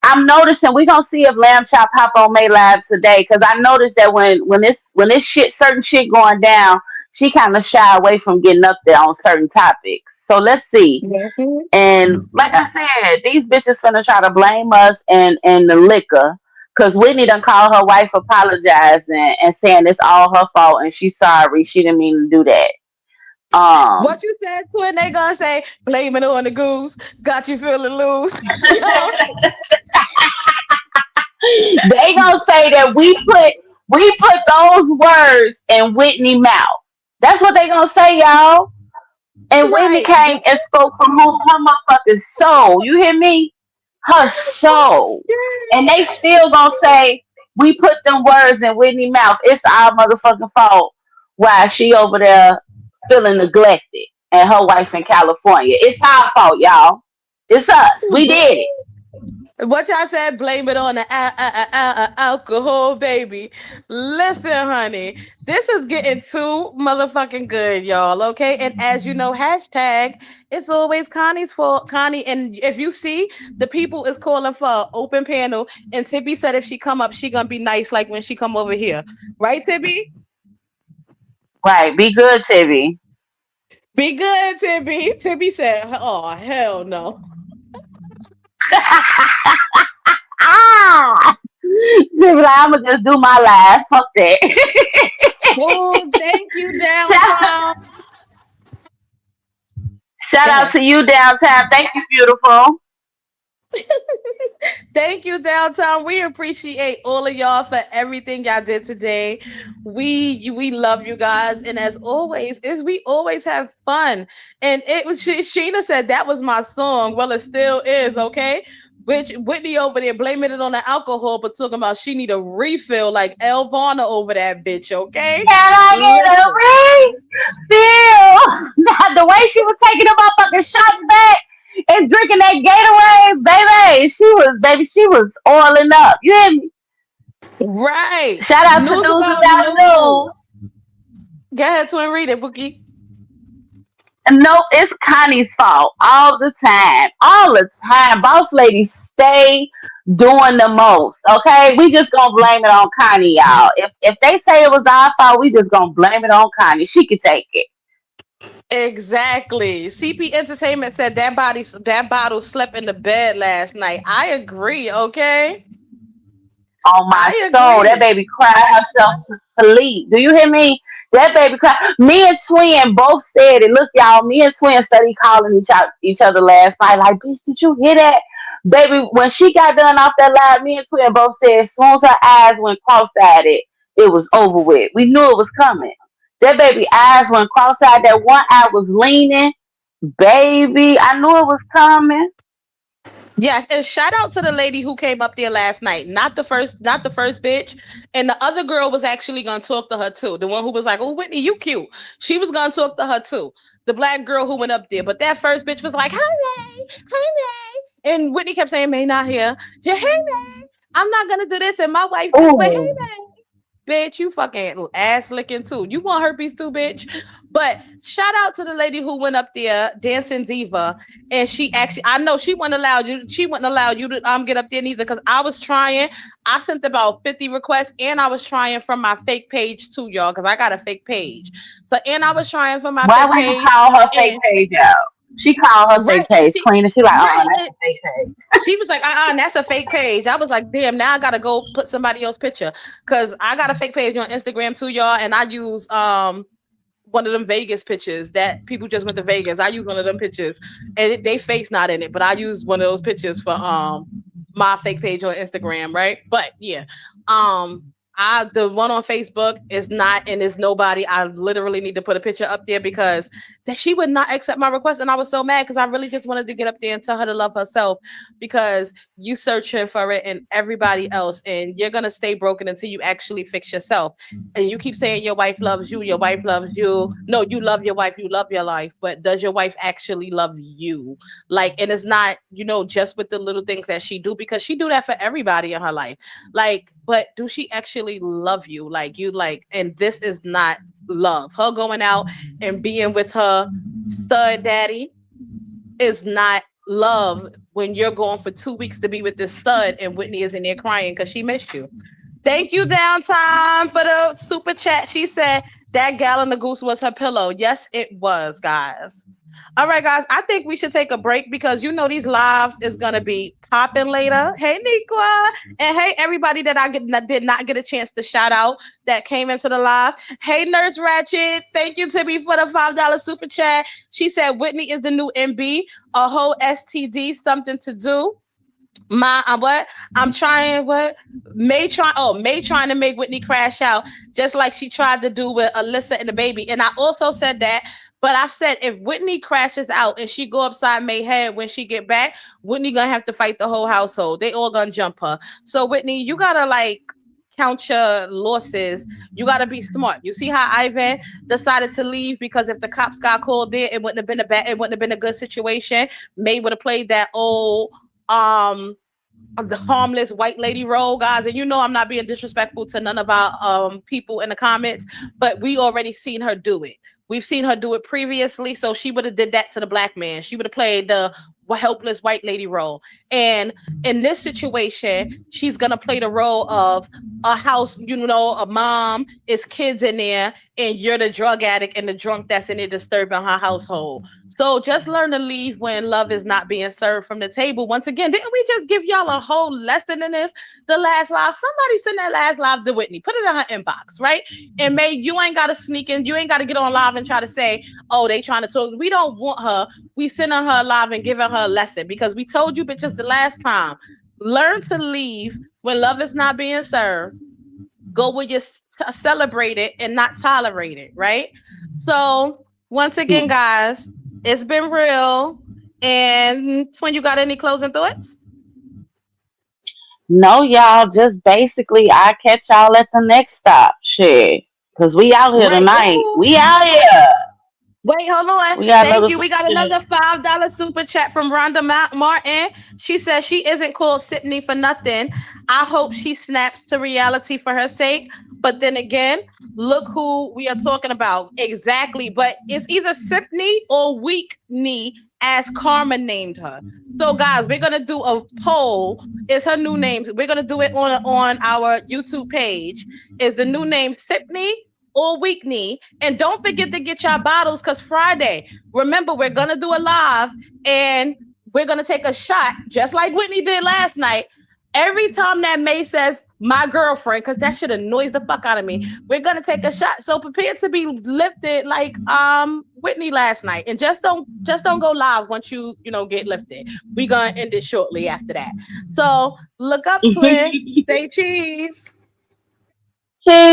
B: I'm noticing we gonna see if Lamb Chop hop on May Live today because I noticed that when this shit certain shit going down, she kind of shy away from getting up there on certain topics. So let's see.
A: Mhm.
B: And like I said, these bitches finna try to blame us and the liquor. Cause Whitney done called her wife apologizing and saying it's all her fault and she's sorry. She didn't mean to do that.
A: What you said to it, they gonna say, blame it on the goose. Got you feeling loose. Yo,
B: They gonna say that we put those words in Whitney mouth. That's what they gonna say, y'all. And Whitney
A: right.
B: came and spoke from her motherfucking soul. You hear me? Her soul. And they still gonna say we put them words in Whitney mouth. It's our motherfucking fault. Why she over there feeling neglected and her wife in California. It's our fault, y'all. It's us. We did it.
A: What y'all said, blame it on the alcohol, baby. Listen, honey, this is getting too motherfucking good, y'all. Okay, and as you know, hashtag it's always Connie's fault, Connie. And if you see, the people is calling for an open panel, and Tibby said if she come up, she gonna be nice, like when she come over here, right, Tibby?
B: Right. Be good, Tibby.
A: Be good, Tibby. Tibby said, "Oh hell no."
B: Ah! Tibby, like, I'ma just do my life. Fuck that.
A: Oh, thank you,
B: shout,
A: downtown.
B: shout
A: Go
B: out
A: ahead.
B: to you downtown. Thank you, beautiful.
A: Thank you, downtown. We appreciate all of y'all for everything y'all did today. We love you guys, and as always, is we always have fun. And it was Sheena said that was my song. Well, it still is. Okay. Which Whitney over there blaming it on the alcohol, but talking about she need a refill like El Varner over that bitch. Okay,
B: Can I get a
A: listen.
B: refill? The way she was taking them motherfucking shots back and drinking that Gatorade, baby, she was oiling up. You hear me?
A: Right.
B: Shout out to
A: News
B: News
A: about
B: Without News.
A: news. Go ahead, twin. Read it, Bookie.
B: No, it's Connie's fault all the time. All the time. Boss ladies stay doing the most. Okay? We just gonna blame it on Connie, y'all. If they say it was our fault, we just gonna blame it on Connie. She could take it.
A: Exactly. CP Entertainment said that bottle slept in the bed last night. I agree, okay?
B: On my
A: I
B: soul. That
A: agree.
B: baby cried herself to sleep. Do you hear me? That baby cried. Me and Twin both said it. Look, y'all, me and Twin studied calling each other last night. Like, bitch, did you hear that? Baby, when she got done off that live, me and Twin both said as soon as her eyes went cross-eyed, it was over with. We knew it was coming. That baby eyes went cross-eyed. That one eye was leaning. Baby, I knew it was coming.
A: Yes, and shout out to the lady who came up there last night. Not the first bitch. And the other girl was actually gonna talk to her too. The one who was like, "Oh, Whitney, you cute." She was gonna talk to her too. The black girl who went up there, but that first bitch was like, "Hey, May, hey, May," and Whitney kept saying, "May not here." Hey, May, I'm not gonna do this, and my wife this, but hey,
B: Ooh.
A: May. Bitch, you fucking ass licking too. You want herpes too, bitch. But shout out to the lady who went up there, dancing diva, and she actually, I know she wouldn't allow you. She wouldn't allow you to get up there neither, because I was trying. I sent about 50 requests, and I was trying from my fake page too, y'all, because I got a fake page. So, and I was trying from my
B: Why
A: fake
B: would you
A: page,
B: call her fake
A: and
B: page out? She called her
A: right,
B: fake
A: and
B: page clean, and she like,
A: right,
B: that's
A: and
B: a fake page.
A: she was like, that's a fake page. I was like, damn, now I gotta go put somebody else's picture. Cause I got a fake page on Instagram too, y'all. And I use one of them Vegas pictures that people just went to Vegas. I use one of them pictures, and they face not in it, but I use one of those pictures for my fake page on Instagram, right? But yeah, um, the one on Facebook is not, and is nobody. I literally need to put a picture up there because that she would not accept my request, and I was so mad because I really just wanted to get up there and tell her to love herself, because you searching for it and everybody else, and you're gonna stay broken until you actually fix yourself. And you keep saying your wife loves you, your wife loves you. No, you love your wife, you love your life, but does your wife actually love you? Like, and it's not, just with the little things that she do, because she do that for everybody in her life. Like, but do she actually love you? Like, you like, and this is not love. Her going out and being with her stud daddy is not love when you're going for 2 weeks to be with this stud and Whitney is in there crying because she missed you. Thank you, Downtime, for the super chat. She said that gal in the goose was her pillow. Yes, it was, guys. All right, guys. I think we should take a break because these lives is gonna be popping later. Hey, Niqua, and hey, everybody that did not get a chance to shout out that came into the live. Hey, Nurse Ratchet, thank you, Tibby, for the $5 super chat. She said Whitney is the new MB, a whole STD, something to do. What I'm trying, what May trying to make Whitney crash out just like she tried to do with Alyssa and the baby. And I also said that, but I've said if Whitney crashes out and she go upside May head when she get back, Whitney gonna have to fight the whole household. They all gonna jump her. So Whitney, you gotta like count your losses. You gotta be smart. You see how Ivan decided to leave because if the cops got called there, it wouldn't have been a good situation. May would have played that old um the harmless white lady role, guys. And you know I'm not being disrespectful to none of our people in the comments, but we already seen her do it. We've seen her do it previously, so she would have did that to the black man. She would have played the helpless white lady role. And in this situation, she's gonna play the role of a house, you know, a mom, is kids in there, and you're the drug addict and the drunk that's in there disturbing her household. So just learn to leave when love is not being served from the table. Once again, didn't we just give y'all a whole lesson in this? The last live. Somebody send that last live to Whitney. Put it in her inbox, right? And May, you ain't gotta sneak in, you ain't gotta get on live and try to say, oh, they trying to talk. We don't want her. We sending her live and giving her a lesson because we told you bitches the last time. Learn to leave when love is not being served. Go where you celebrate it and not tolerate it, right? So once again, guys, it's been real. And Twin, you got any closing thoughts?
B: No, y'all, just basically, I catch y'all at the next stop. Shit. Because we out here
A: Wait,
B: tonight.
A: ooh,
B: We out here.
A: wait, hold on.
B: We got
A: Thank
B: another
A: you.
B: super
A: We got
B: chat.
A: another $5 super chat from Rhonda Martin. She says she isn't called Sydney for nothing. I hope she snaps to reality for her sake. But then again, look who we are talking about. Exactly. But it's either Sydney or Weak Knee, as Karma named her. So, guys, we're gonna do a poll. Is her new name? We're gonna do it on our YouTube page. Is the new name Sydney or Weak Knee? And don't forget to get your bottles because Friday, remember, we're going to do a live and we're going to take a shot just like Whitney did last night. Every time that May says my girlfriend, because that shit annoys the fuck out of me, we're gonna take a shot. So prepare to be lifted like Whitney last night. And just don't go live once you know get lifted. We're gonna end it shortly after that. So look up, Twin. Stay cheese.
B: Cheers.